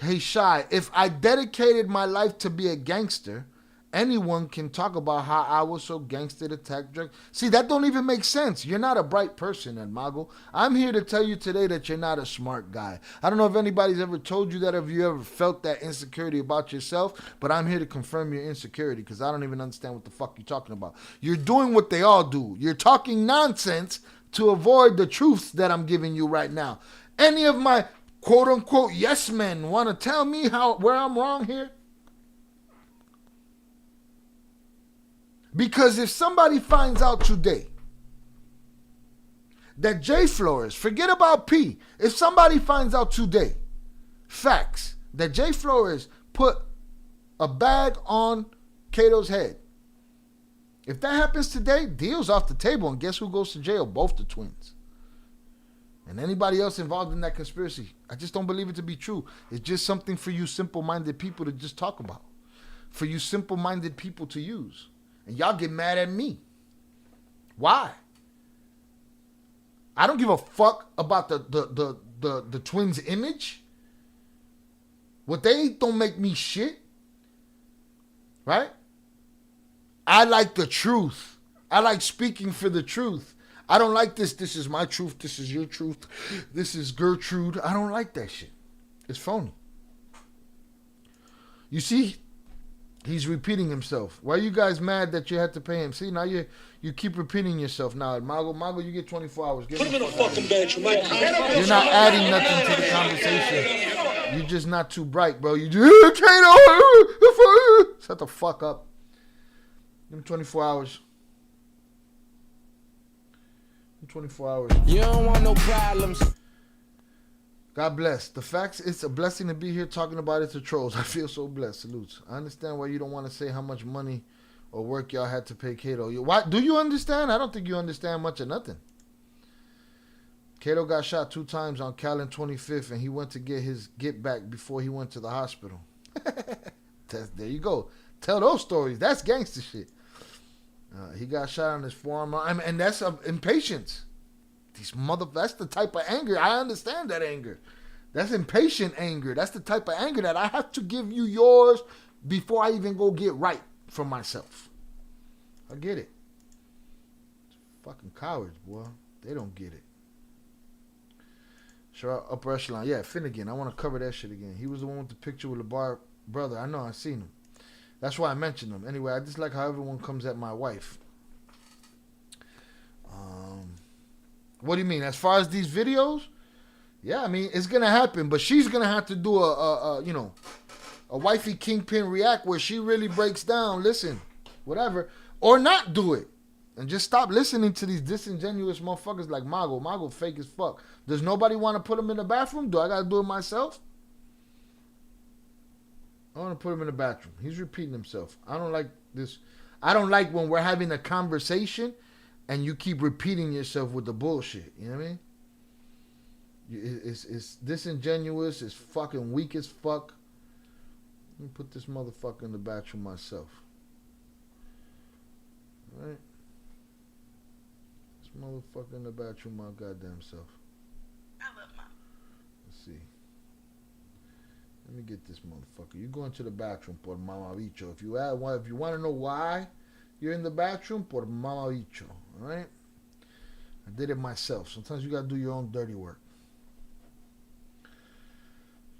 Hey, Shy, if I dedicated my life to be a gangster, anyone can talk about how I was so gangster to attack drug. See, that don't even make sense. You're not a bright person, Edmago. I'm here to tell you today that you're not a smart guy. I don't know if anybody's ever told you that, if you ever felt that insecurity about yourself, but I'm here to confirm your insecurity because I don't even understand what the fuck you're talking about. You're doing what they all do. You're talking nonsense to avoid the truths that I'm giving you right now. Any of my quote-unquote yes men want to tell me where I'm wrong here? Because if somebody finds out today that J Flores, forget about P, if somebody finds out today, facts, that J Flores put a bag on Cato's head, if that happens today, deal's off the table, and guess who goes to jail? Both the twins. And anybody else involved in that conspiracy. I just don't believe it to be true. It's just something for you simple-minded people to just talk about. For you simple-minded people to use. And y'all get mad at me. Why? I don't give a fuck about the twins' image. What they don't make me shit. Right? I like the truth. I like speaking for the truth. I don't like this. This is my truth. This is your truth. This is Gertrude. I don't like that shit. It's phony. You see? He's repeating himself. Why are you guys mad that you had to pay him? See, now you keep repeating yourself now. Mago, you get 24 hours. Put him in a fucking bed, you might. You're not adding nothing to the conversation. You're just not too bright, bro. You just, shut the fuck up. Give him 24 hours. 24 hours. You don't want no problems. God bless. The facts, it's a blessing to be here talking about it to trolls. I feel so blessed. Salutes. I understand why you don't want to say how much money or work y'all had to pay Cato. Why do you understand? I don't think you understand much of nothing. Cato got shot 2 times on Callan 25th, and he went to get his get back before he went to the hospital. There you go. Tell those stories. That's gangster shit. He got shot on his forearm, and that's impatience. That's the type of anger. I understand that anger. That's impatient anger. That's the type of anger that I have to give you yours before I even go get right for myself. I get it. Fucking cowards, boy. They don't get it. Sure, upper echelon. Yeah, Finnegan. I want to cover that shit again. He was the one with the picture with the bar brother. I know. I seen him. That's why I mentioned him. Anyway, I just like how everyone comes at my wife. What do you mean? As far as these videos? Yeah, I mean, it's going to happen. But she's going to have to do a wifey kingpin react where she really breaks down, listen, whatever. Or not do it. And just stop listening to these disingenuous motherfuckers like Mago. Mago fake as fuck. Does nobody want to put him in the bathroom? Do I got to do it myself? I want to put him in the bathroom. He's repeating himself. I don't like this. I don't like when we're having a conversation and you keep repeating yourself with the bullshit. You know what I mean? It's disingenuous. It's fucking weak as fuck. Let me put this motherfucker in the bathroom myself. All right? This motherfucker in the bathroom my goddamn self. Let's see. Let me get this motherfucker. You go into the bathroom por mamabicho. If you want to know why you're in the bathroom, por mamabicho. All right? I did it myself. Sometimes you got to do your own dirty work.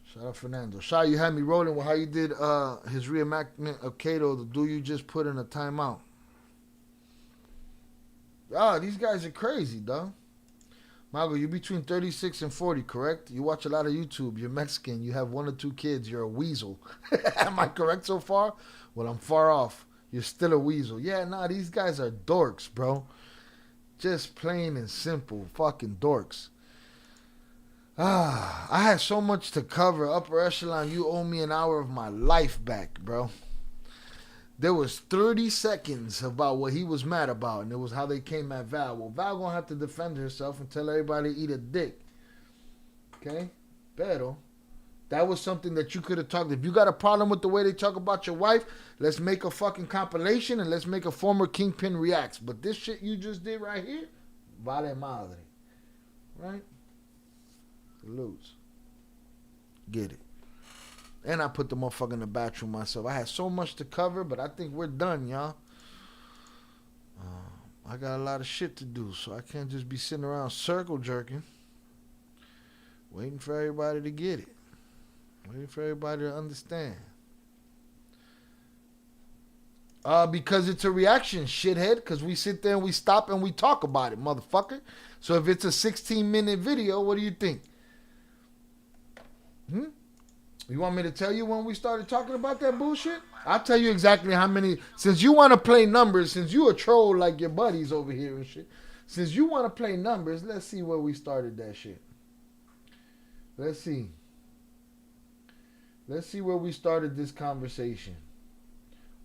Shout out Fernando. Shy, you had me rolling with how you did his reenactment of Cato, the dude you just put in a timeout. These guys are crazy, dog. Mago, you're between 36 and 40, correct? You watch a lot of YouTube. You're Mexican. You have 1 or 2 kids. You're a weasel. Am I correct so far? Well, I'm far off. You're still a weasel. Yeah, these guys are dorks, bro. Just plain and simple fucking dorks. I had so much to cover. Upper echelon, you owe me an hour of my life back, bro. There was 30 seconds about what he was mad about, and it was how they came at Val. Well, Val gonna have to defend herself and tell everybody to eat a dick. Okay? Pero that was something that you could have talked. If you got a problem with the way they talk about your wife, let's make a fucking compilation and let's make a former Kingpin reacts. But this shit you just did right here, vale madre. Right? Salutes. Get it. And I put the motherfucker in the bathroom myself. I had so much to cover, but I think we're done, y'all. I got a lot of shit to do, so I can't just be sitting around circle jerking, waiting for everybody to get it. Waiting for everybody to understand. Because it's a reaction, shithead. Because we sit there and we stop and we talk about it, motherfucker. So if it's a 16-minute video, what do you think? You want me to tell you when we started talking about that bullshit? I'll tell you exactly how many. Since you want to play numbers, since you a troll like your buddies over here and shit. Since you want to play numbers, let's see where we started that shit. Let's see. Let's see where we started this conversation.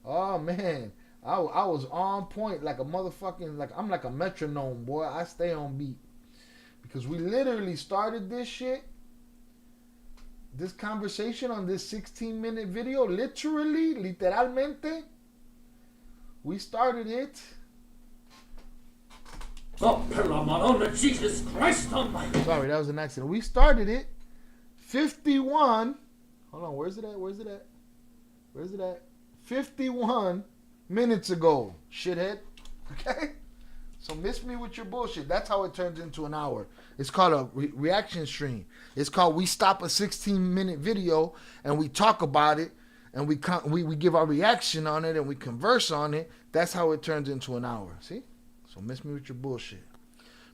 Oh, man. I was on point like a motherfucking, like I'm like a metronome, boy. I stay on beat. Because we literally started this shit, this conversation on this 16-minute video, literalmente, we started it. Oh, Jesus Christ almighty. Sorry, that was an accident. We started it 51. Hold on, where's it at? Where's it at? Where's it at? 51 minutes ago, shithead. Okay? So miss me with your bullshit. That's how it turns into an hour. It's called a reaction stream. It's called we stop a 16-minute video and we talk about it and we give our reaction on it and we converse on it. That's how it turns into an hour. See? So miss me with your bullshit.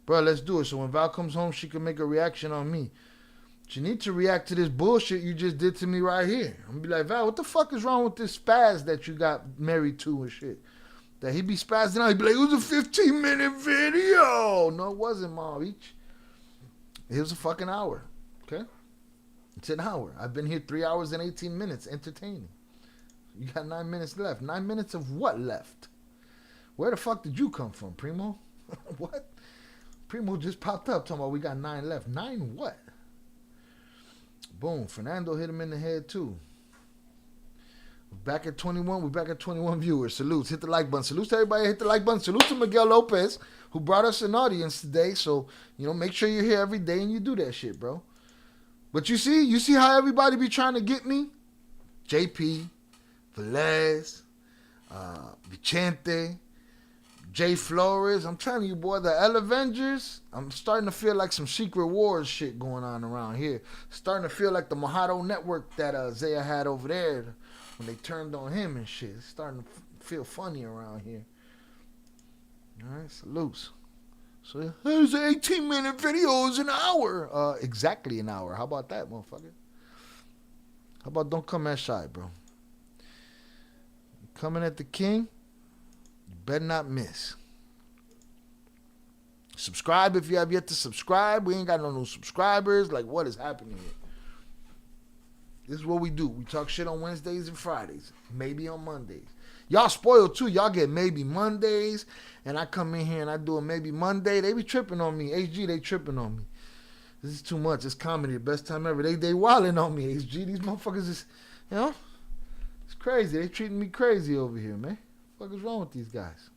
Bro, let's do it. So when Val comes home, she can make a reaction on me. She needs to react to this bullshit you just did to me right here. I'm gonna be like, Val, what the fuck is wrong with this spaz that you got married to and shit? That he be spazzing out. He'd be like, it was a 15-minute video. No, it wasn't, Mom. It was a fucking hour. Okay? It's an hour. I've been here 3 hours and 18 minutes entertaining. You got 9 minutes left. 9 minutes of what left? Where the fuck did you come from, Primo? What? Primo just popped up talking about we got 9 left. 9 what? Boom. Fernando hit him in the head too. Back at 21. We're back at 21 viewers. Salutes. Hit the like button. Salutes to everybody. Hit the like button. Salutes to Miguel Lopez, who brought us an audience today. So, make sure you're here every day and you do that shit, bro. But you see how everybody be trying to get me? JP, Velez, Vicente, Jay Flores. I'm telling you, boy, the L Avengers, I'm starting to feel like some Secret Wars shit going on around here. Starting to feel like the Mojado network that Zaya had over there when they turned on him and shit. It's starting to feel funny around here. All right, salutes. So there's an 18-minute video is an hour. Exactly an hour. How about that, motherfucker? How about don't come that shy, bro? Coming at the king, you better not miss. Subscribe if you have yet to subscribe. We ain't got no new subscribers. Like, what is happening here? This is what we do. We talk shit on Wednesdays and Fridays. Maybe on Mondays. Y'all spoiled too. Y'all get maybe Mondays. And I come in here and I do a maybe Monday. They be tripping on me. HG, they tripping on me. This is too much. It's comedy. The best time ever. They wilding on me. HG, these motherfuckers is, it's crazy. They treating me crazy over here, man. What the fuck is wrong with these guys?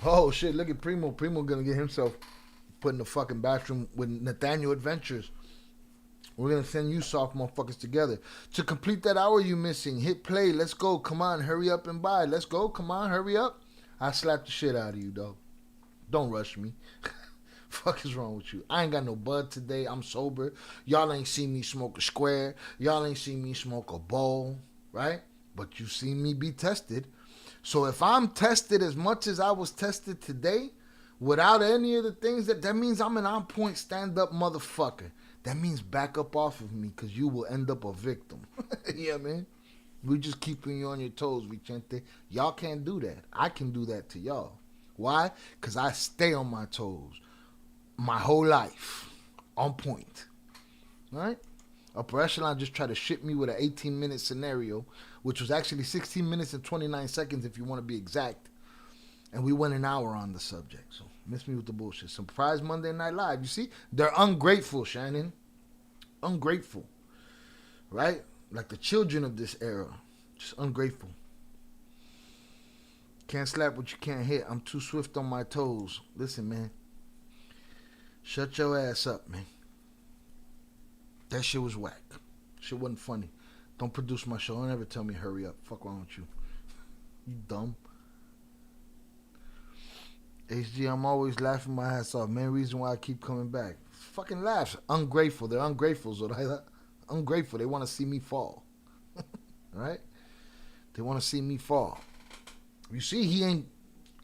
Oh, shit. Look at Primo. Primo gonna get himself put in the fucking bathroom with Nathaniel Adventures. We're gonna send you soft motherfuckers together. To complete that hour you missing, hit play. Let's go. Come on. Hurry up and buy. Let's go. Come on. Hurry up. I slap the shit out of you, dog. Don't rush me. Fuck is wrong with you? I ain't got no bud today. I'm sober. Y'all ain't seen me smoke a square. Y'all ain't seen me smoke a bowl. Right? But you seen me be tested. So if I'm tested as much as I was tested today, without any of the things, that means I'm an on-point stand-up motherfucker. That means back up off of me because you will end up a victim. Yeah, man. We just keeping you on your toes, Vicente. Y'all can't do that. I can do that to y'all. Why? Because I stay on my toes my whole life. On point. All right? Upper Echelon just tried to ship me with an 18-minute scenario, which was actually 16 minutes and 29 seconds if you want to be exact. And we went an hour on the subject. So miss me with the bullshit. Surprise Monday Night Live. You see? They're ungrateful, Shannon. Ungrateful. Right? Like the children of this era. Just ungrateful. Can't slap what you can't hit. I'm too swift on my toes. Listen, man. Shut your ass up, man. That shit was whack. Shit wasn't funny. Don't produce my show. Don't ever tell me hurry up. Fuck wrong with you. You dumb. HG, I'm always laughing my ass off. Main reason why I keep coming back. Fucking laughs. Ungrateful. They're ungrateful, Zoraida. Ungrateful. They want to see me fall. Right? They want to see me fall. You see, he ain't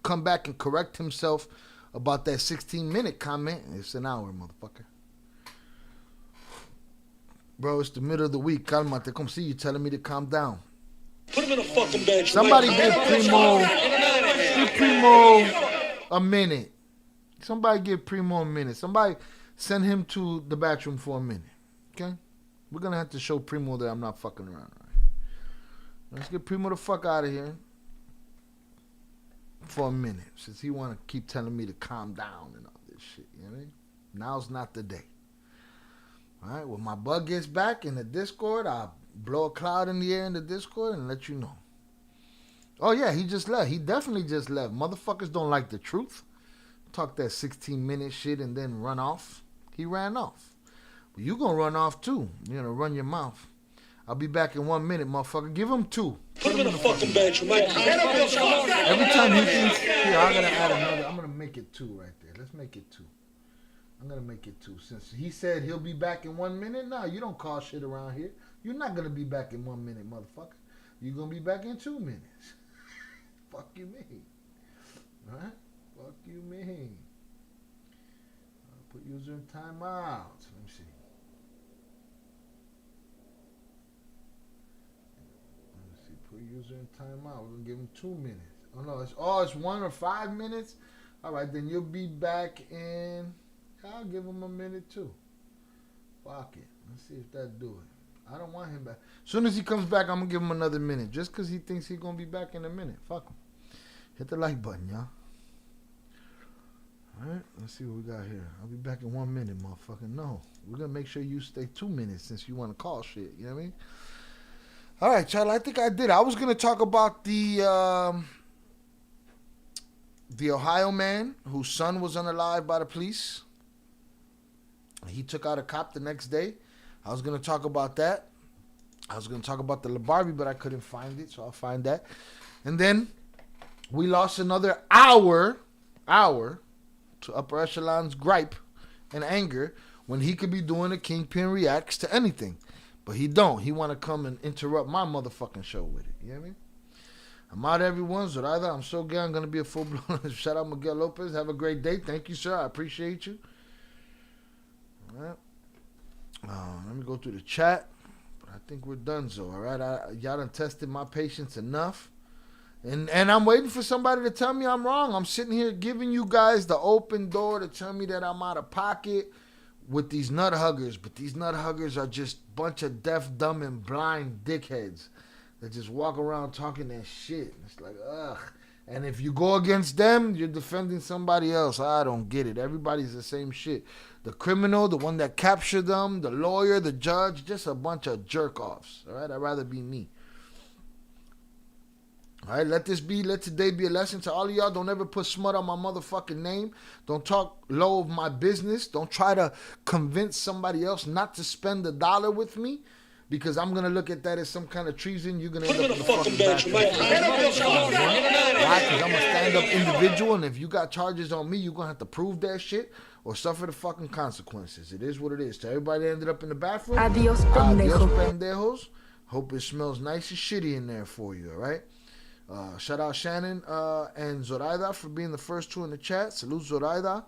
come back and correct himself about that 16-minute comment. It's an hour, motherfucker. Bro, it's the middle of the week. Calmate. Come see you telling me to calm down. Put him in a fucking bench. Somebody give Primo a minute. Somebody give Primo a minute. Somebody send him to the bathroom for a minute. Okay? We're going to have to show Primo that I'm not fucking around. Right? Let's get Primo the fuck out of here for a minute, since he want to keep telling me to calm down and all this shit. You know what I mean? Now's not the day. All right? When my bug gets back in the Discord, I'll blow a cloud in the air in the Discord and let you know. Oh, yeah, he just left. He definitely just left. Motherfuckers don't like the truth. Talk that 16-minute shit and then run off. He ran off. But you going to run off, too. You're going to run your mouth. I'll be back in 1 minute, motherfucker. Give him 2. Put him in a fucking bench. Every time he thinks, here, I got to add another. I'm going to make it 2 right there. Let's make it 2. I'm going to make it 2. Since he said he'll be back in 1 minute, no, you don't call shit around here. You're not going to be back in 1 minute, motherfucker. You're going to be back in 2 minutes. Fuck you mean. All right? Fuck you mean. I'll put user in timeout. Let me see. Let's see. Put user in timeout. We're going to give him 2 minutes. Oh, no. It's 1 or 5 minutes? All right, then you'll be back in... I'll give him a minute, too. Fuck it. Let's see if that do it. I don't want him back. As soon as he comes back, I'm going to give him another minute. Just because he thinks he's going to be back in a minute. Fuck him. Hit the like button, y'all. All right. Let's see what we got here. I'll be back in 1 minute, motherfucker. No. We're going to make sure you stay 2 minutes since you want to call shit. You know what I mean? All right, y'all. I think I did. I was going to talk about the Ohio man whose son was unalived by the police. He took out a cop the next day. I was going to talk about that. I was going to talk about the LaBarbie, but I couldn't find it, so I'll find that. And then we lost another hour to Upper Echelon's gripe and anger when he could be doing a Kingpin Reacts to anything. But he don't. He want to come and interrupt my motherfucking show with it. You know what I mean? I'm out, everyone. Zoraida, I'm so gay. I'm going to be a full-blown... Shout out Miguel Lopez. Have a great day. Thank you, sir. I appreciate you. All right. Let me go through the chat. But I think we're done, so all right. Y'all done tested my patience enough. And I'm waiting for somebody to tell me I'm wrong. I'm sitting here giving you guys the open door to tell me that I'm out of pocket with these nut huggers. But these nut huggers are just a bunch of deaf, dumb, and blind dickheads that just walk around talking that shit. It's like, ugh. And if you go against them, you're defending somebody else. I don't get it. Everybody's the same shit. The criminal, the one that captured them, the lawyer, the judge, just a bunch of jerk-offs. All right? I'd rather be me. All right? Let today be a lesson to all of y'all. Don't ever put smut on my motherfucking name. Don't talk low of my business. Don't try to convince somebody else not to spend $1 with me. Because I'm going to look at that as some kind of treason. You're going to end up in the fucking bench. Why? Because I'm a stand-up individual, and if you got charges on me, you're going to have to prove that shit or suffer the fucking consequences. It is what it is. To everybody that ended up in the bathroom, adios pendejos. Hope it smells nice and shitty in there for you, all right? Shout out Shannon and Zoraida for being the first 2 in the chat. Salute Zoraida.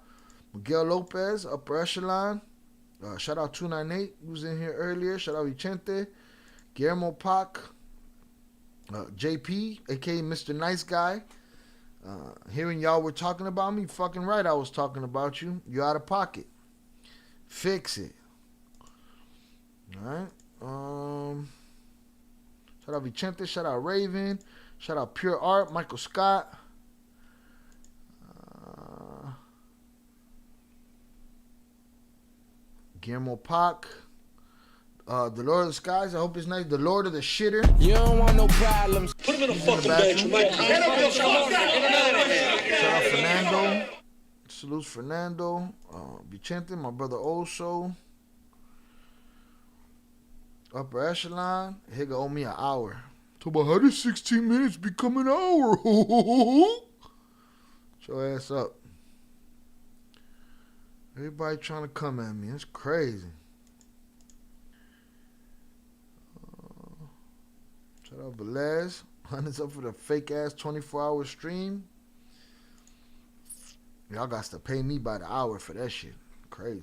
Miguel Lopez, Upper Echelon. Shout out 298, who was in here earlier. Shout out Vicente, Guillermo Pac, JP, aka Mr. Nice Guy. Hearing y'all were talking about me, fucking right, I was talking about you. You're out of pocket. Fix it. All right. Shout out Vicente. Shout out Raven. Shout out Pure Art, Michael Scott. Guillermo Pac, the Lord of the Skies. I hope it's nice. The Lord of the Shitter. You don't want no problems. Put him in the fucking bench, Mike. Shout out Fernando. Salutes Fernando. Vicente, my brother Oso. Upper echelon. Higa owe me an hour. Talk about how did 16 minutes become an hour? Shut your ass up. Everybody trying to come at me. It's crazy. Shout out Velez. Hundreds up for the fake ass 24-hour stream. Y'all got to pay me by the hour for that shit. Crazy.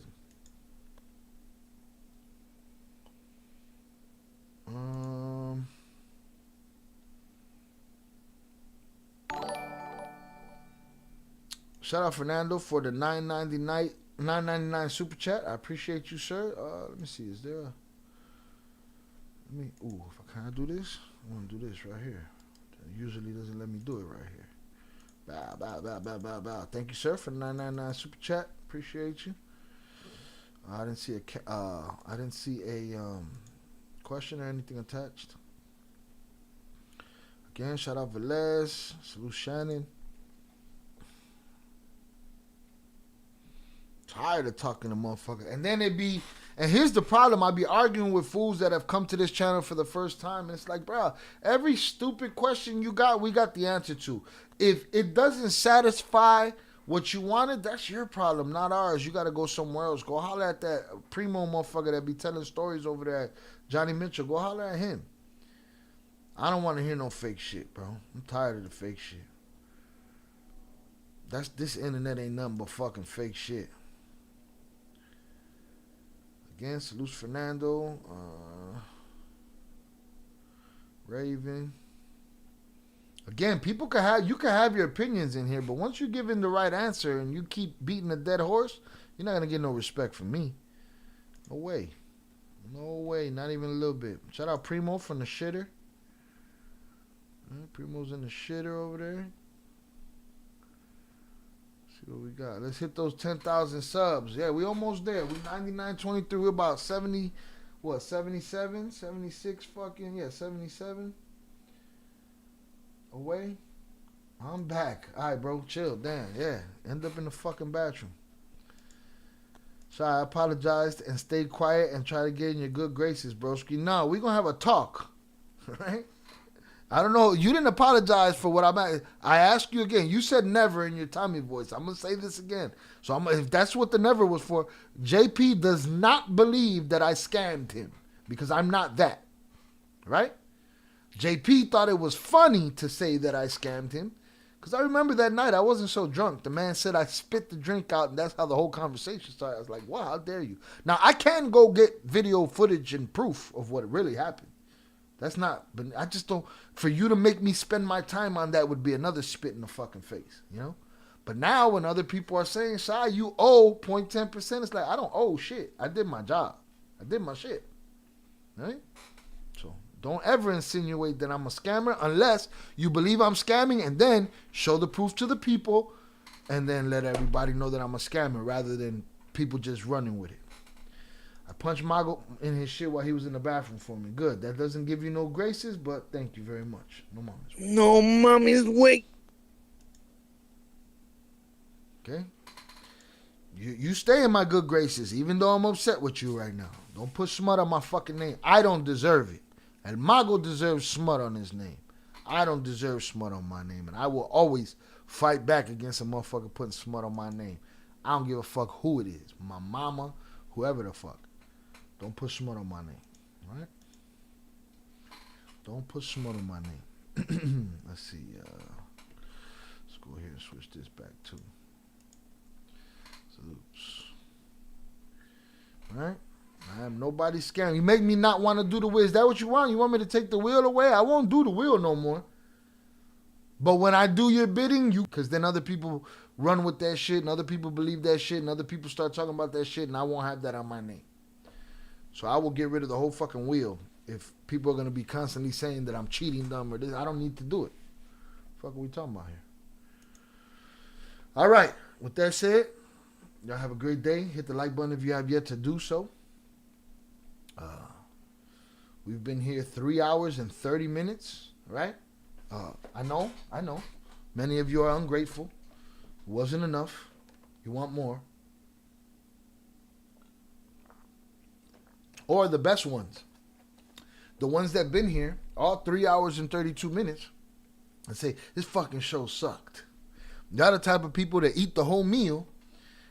Shout out Fernando for the $9.99 super chat. I appreciate you, sir. Let me see. Is there a... Ooh, can I do this? I want to do this right here. It usually doesn't let me do it right here. Bow, bow, bow, bow, bow, bow. Thank you, sir, for the $9.99 super chat. Appreciate you. I didn't see a question or anything attached. Again, shout out Velez. Salute Shannon. Tired of talking to motherfuckers. And then and here's the problem. I be arguing with fools that have come to this channel for the first time. And it's like, bro, every stupid question you got, we got the answer to. If it doesn't satisfy what you wanted, that's your problem, not ours. You got to go somewhere else. Go holler at that primo motherfucker that be telling stories over there at Johnny Mitchell. Go holler at him. I don't want to hear no fake shit, bro. I'm tired of the fake shit. This internet ain't nothing but fucking fake shit. Again, salutes Fernando, Raven. Again, you can have your opinions in here, but once you give in the right answer and you keep beating a dead horse, you're not gonna get no respect from me. No way. No way, not even a little bit. Shout out Primo from the shitter. Primo's in the shitter over there. See what we got. Let's hit those 10,000 subs. Yeah, we almost there. We 99.23. We're about 70, 77, 76 fucking, 77 away. I'm back. All right, bro, chill. Damn, yeah. End up in the fucking bathroom. So I apologized and stayed quiet and try to get in your good graces, broski. No, we're going to have a talk, right? I don't know. You didn't apologize for what I'm at. I asked you again. You said never in your Tommy voice. I'm going to say this again. So if that's what the never was for, JP does not believe that I scammed him because I'm not that. Right? JP thought it was funny to say that I scammed him because I remember that night I wasn't so drunk. The man said I spit the drink out and that's how the whole conversation started. I was like, wow, how dare you? Now, I can go get video footage and proof of what really happened. That's not, but I just don't, for you to make me spend my time on that would be another spit in the fucking face, you know? But now when other people are saying, Shy, you owe 0.10%, it's like, I don't owe shit. I did my job. I did my shit. Right? So don't ever insinuate that I'm a scammer unless you believe I'm scamming and then show the proof to the people and then let everybody know that I'm a scammer rather than people just running with it. I punched Mago in his shit while he was in the bathroom for me. Good. That doesn't give you no graces, but thank you very much. No mommy's way. No mommy's way. Okay? You stay in my good graces, even though I'm upset with you right now. Don't put smut on my fucking name. I don't deserve it. And Mago deserves smut on his name. I don't deserve smut on my name. And I will always fight back against a motherfucker putting smut on my name. I don't give a fuck who it is. My mama, whoever the fuck. Don't put smut on my name, all right? Don't put smut on my name. Let's see. Let's go ahead and switch this back too. Salutes. All right? I am nobody's scam. You make me not want to do the wheel. Is that what you want? You want me to take the wheel away? I won't do the wheel no more. But when I do your bidding, because then other people run with that shit and other people believe that shit and other people start talking about that shit and I won't have that on my name. So I will get rid of the whole fucking wheel if people are going to be constantly saying that I'm cheating them or this. I don't need to do it. What the fuck are we talking about here? All right. With that said, y'all have a great day. Hit the like button if you have yet to do so. We've been here 3 hours and 30 minutes, right? I know. Many of you are ungrateful. It wasn't enough. You want more. Or the best ones. The ones that been here all 3 hours and 32 minutes and say, this fucking show sucked. Y'all the type of people that eat the whole meal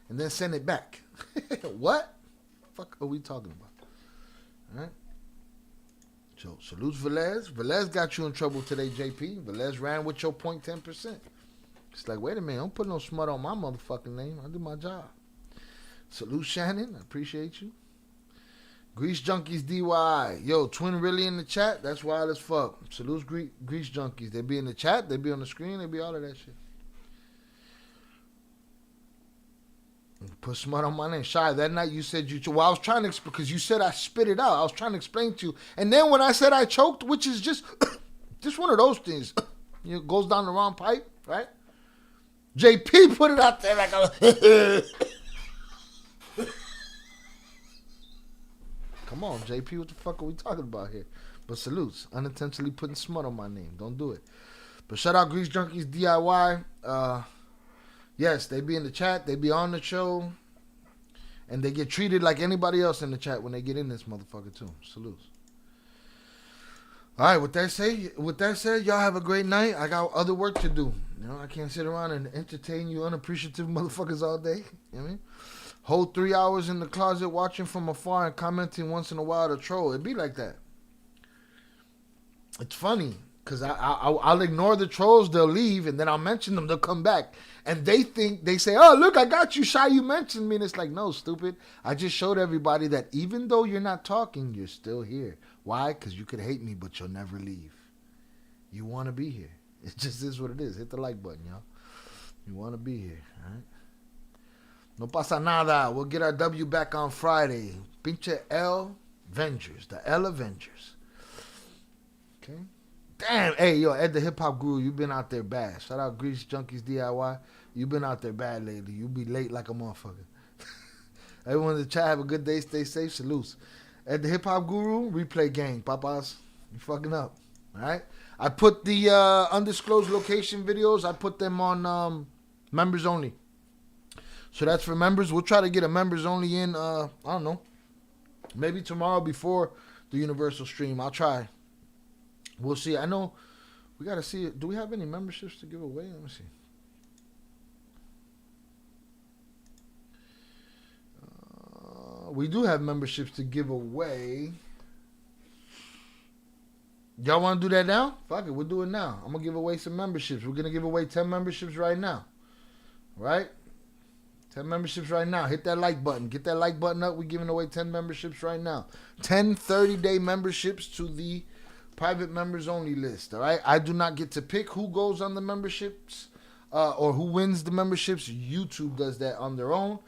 and then send it back. What? Fuck are we talking about? All right. So, salutes Velez. Velez got you in trouble today, JP. Velez ran with your 0.10%. It's like, wait a minute, don't put no smut on my motherfucking name. I do my job. Salute Shannon. I appreciate you. Grease Junkies DY. Yo, Twin really in the chat? That's wild as fuck. Salute Grease Junkies. They be in the chat. They be on the screen. They be all of that shit. Put smut on my name. Shy, that night you said you choked. Well, I was trying to, because you said I spit it out. I was trying to explain to you. And then when I said I choked, which is just one of those things. It goes down the wrong pipe, right? JP put it out there like a... Come on, JP, what the fuck are we talking about here? But salutes. Unintentionally putting smut on my name. Don't do it. But shout out Grease Junkies DIY. Yes, they be in the chat. They be on the show. And they get treated like anybody else in the chat when they get in this motherfucker too. Salutes. All right, with that said, y'all have a great night. I got other work to do. You know, I can't sit around and entertain you unappreciative motherfuckers all day. You know what I mean? Whole 3 hours in the closet watching from afar and commenting once in a while to troll. It'd be like that. It's funny because I'll ignore the trolls. They'll leave and then I'll mention them. They'll come back and they say, oh, look, I got you, Shy. You mentioned me. And it's like, no, stupid. I just showed everybody that even though you're not talking, you're still here. Why? Because you could hate me, but you'll never leave. You want to be here. It just is what it is. Hit the like button, y'all. You want to be here, all right? No pasa nada. We'll get our W back on Friday. Pinche L Avengers. The L Avengers. Okay. Damn. Hey, yo, Ed the Hip Hop Guru, you been out there bad. Shout out Grease Junkies DIY. You been out there bad lately. You be late like a motherfucker. Everyone in the chat, have a good day. Stay safe. Salutes. Ed the Hip Hop Guru, replay gang. Papas, you fucking up. All right. I put the undisclosed location videos. I put them on members only. So that's for members. We'll try to get a members only in, I don't know, maybe tomorrow before the Universal stream. I'll try. We'll see. I know we got to see it. Do we have any memberships to give away? Let me see. We do have memberships to give away. Y'all want to do that now? Fuck it. We'll do it now. I'm going to give away some memberships. We're going to give away 10 memberships right now. Right? 10 memberships right now. Hit that like button. Get that like button up. We're giving away 10 memberships right now. 10 30-day memberships to the private members only list. All right. I do not get to pick who goes on the memberships or who wins the memberships. YouTube does that on their own.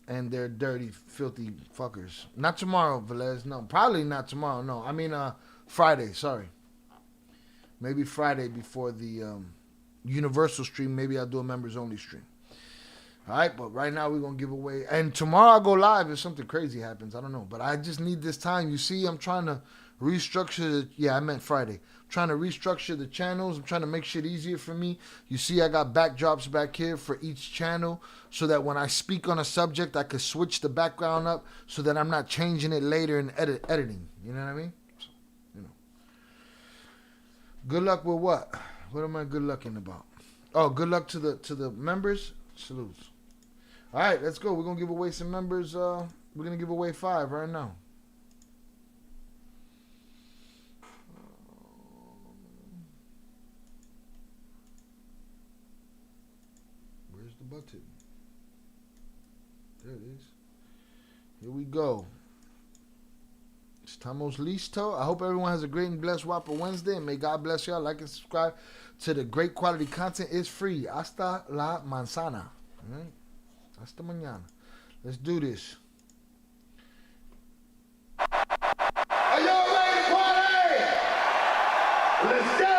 And they're dirty, filthy fuckers. Not tomorrow, Velez. No, probably not tomorrow. No, I mean Friday. Sorry. Maybe Friday before the Universal stream. Maybe I'll do a members only stream. All right, but right now we're going to give away. And tomorrow I'll go live if something crazy happens. I don't know. But I just need this time. You see, I'm trying to restructure. I meant Friday. I'm trying to restructure the channels. I'm trying to make shit easier for me. You see, I got backdrops back here for each channel so that when I speak on a subject, I could switch the background up so that I'm not changing it later in editing. You know what I mean? So, you know. Good luck with what? What am I good lucking about? Oh, good luck to the members. Salutes. All right, let's go. We're going to give away some members. We're going to give away 5 right now. Where's the button? There it is. Here we go. Estamos listo. I hope everyone has a great and blessed Whopper Wednesday. And may God bless y'all. Like and subscribe to the great quality content. It's free. Hasta la manzana. All right? Hasta mañana. Let's do this. Are y'all ready to party? Let's go!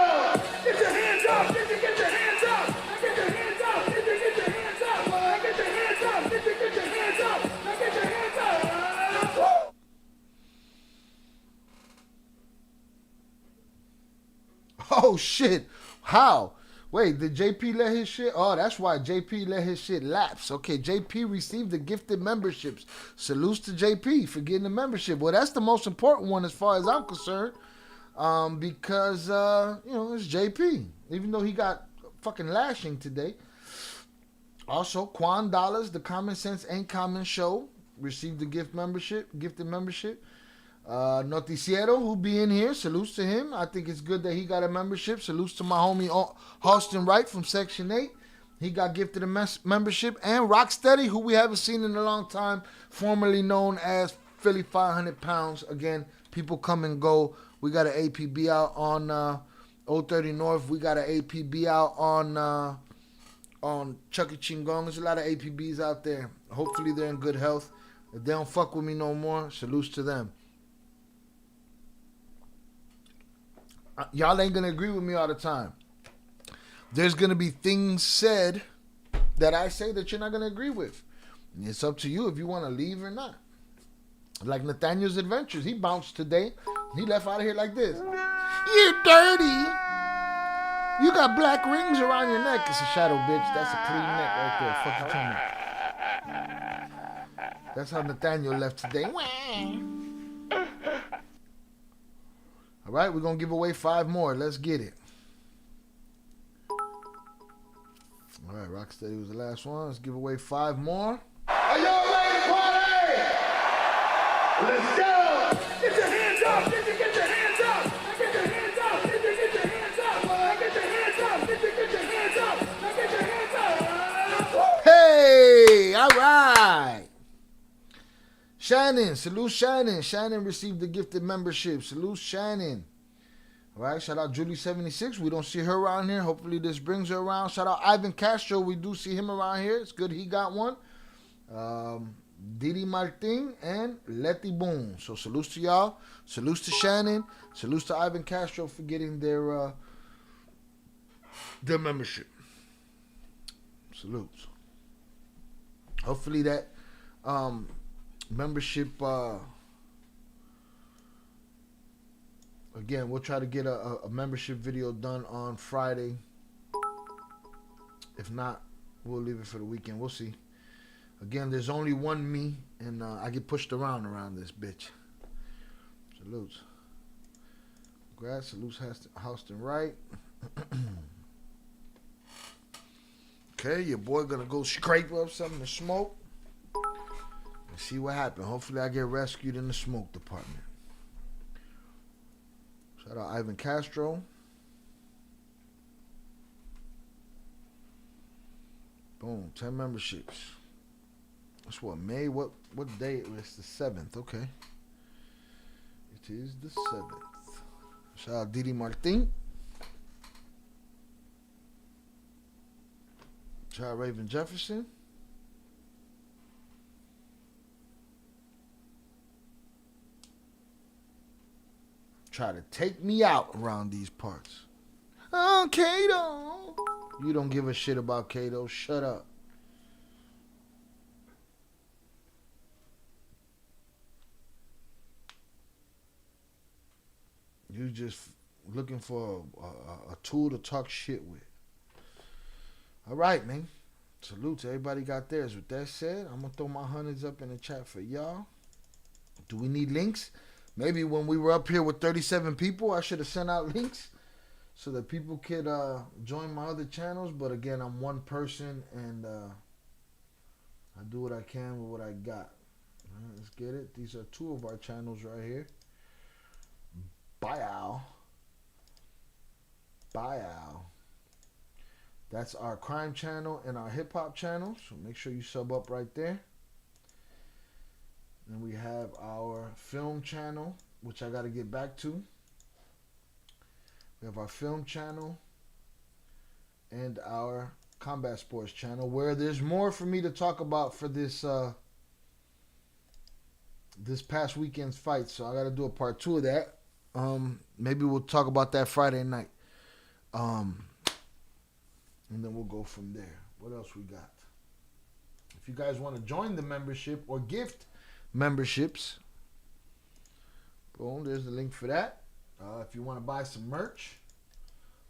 Get your hands up! Get your hands up! Get your hands up! Get your hands up! Get your hands up! Get your hands up! Get your hands up! Oh, shit. How? Wait, did JP let his shit? Oh, that's why JP let his shit lapse. Okay, JP received the gifted memberships. Salutes to JP for getting the membership. Well, that's the most important one as far as I'm concerned. Because, it's JP. Even though he got fucking lashing today. Also, Quan Dollars, the Common Sense Ain't Common show, received the gifted membership. Noticiero, who be in here, salutes to him. I think it's good that he got a membership. Salutes to my homie Halston Wright from Section 8. He got gifted a membership. And Rocksteady, who we haven't seen in a long time, formerly known as Philly 500 pounds. Again, people come and go. We got an APB out on 030 North. We got an APB out on Chucky Chingong. There's a lot of APBs out there. Hopefully they're in good health. If they don't fuck with me no more, salutes to them. Y'all ain't gonna agree with me all the time. There's gonna be things said that I say that you're not gonna agree with. And it's up to you if you want to leave or not. Like Nathaniel's Adventures, he bounced today. He left out of here like this. You dirty. You got black rings around your neck. It's a shadow, bitch. That's a clean neck right there. Fuck you talking about. That's how Nathaniel left today. All right, we're going to give away 5 more. Let's get it. All right, Rocksteady was the last one. Let's give away 5 more. Are y'all ready to party? Let's go! Get your hands up! Get your hands up! Get your hands up! Get your hands up! Get your hands up! Get your hands up! Get your hands up! Hey, all right. Shannon, salute Shannon. Shannon received the gifted membership. Salute Shannon. All right, shout out Julie76. We don't see her around here. Hopefully this brings her around. Shout out Ivan Castro. We do see him around here. It's good he got one. Didi Martin and Letty Boom. So salutes to y'all. Salutes to Shannon. Salutes to Ivan Castro for getting their membership. Salutes. Hopefully that membership, again, we'll try to get a membership video done on Friday. If not, we'll leave it for the weekend. We'll see. Again, there's only one me, and I get pushed around this bitch. Salutes. Congrats. Salutes Houston Wright. Okay, your boy gonna go scrape up something to smoke. And see what happens. Hopefully I get rescued in the smoke department. Shout out Ivan Castro. Boom, 10 memberships. That's what, May? What day? It's the 7th, okay. It is the 7th. Shout out Didi Martin. Shout out Raven Jefferson. Try to take me out around these parts. Oh, Kato. You don't give a shit about Kato. Shut up. You just looking for a tool to talk shit with. All right, man. Salute to everybody got theirs. With that said, I'm going to throw my hundreds up in the chat for y'all. Do we need links? Maybe when we were up here with 37 people, I should have sent out links so that people could join my other channels. But again, I'm one person, and I do what I can with what I got. All right, let's get it. These are 2 of our channels right here. Bye. That's our crime channel and our hip hop channel. So make sure you sub up right there. Then we have our film channel, which I got to get back to. We have our film channel and our combat sports channel, where there's more for me to talk about for this this past weekend's fight. So I got to do a part 2 of that. Maybe we'll talk about that Friday night. And then we'll go from there. What else we got? If you guys want to join the membership or gift memberships, boom, there's the link for that. If you want to buy some merch,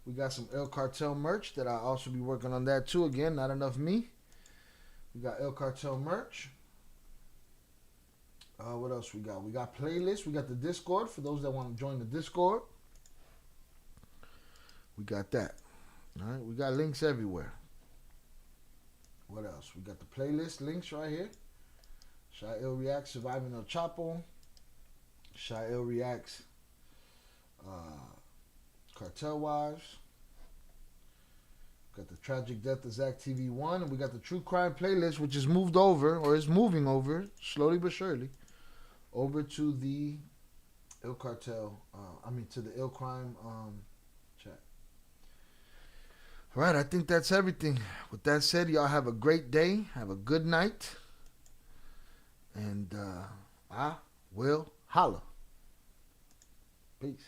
We got some El Cartel merch that I'll also be working on that too. Again, not enough me. We got El Cartel merch. What else we got? We got playlists. We got the Discord for those that want to join the Discord. We got that. All right. We got links everywhere. What else? We got the playlist links right here. Shael Reacts Surviving El Chapo. Shael Reacts Cartel Wives. Got the Tragic Death of Zach TV1. And we got the True Crime playlist, which is moved over, or is moving over, slowly but surely, over to the Il Cartel, to the Il Crime chat. All right, I think that's everything. With that said, y'all have a great day. Have a good night. And I will holla. Peace.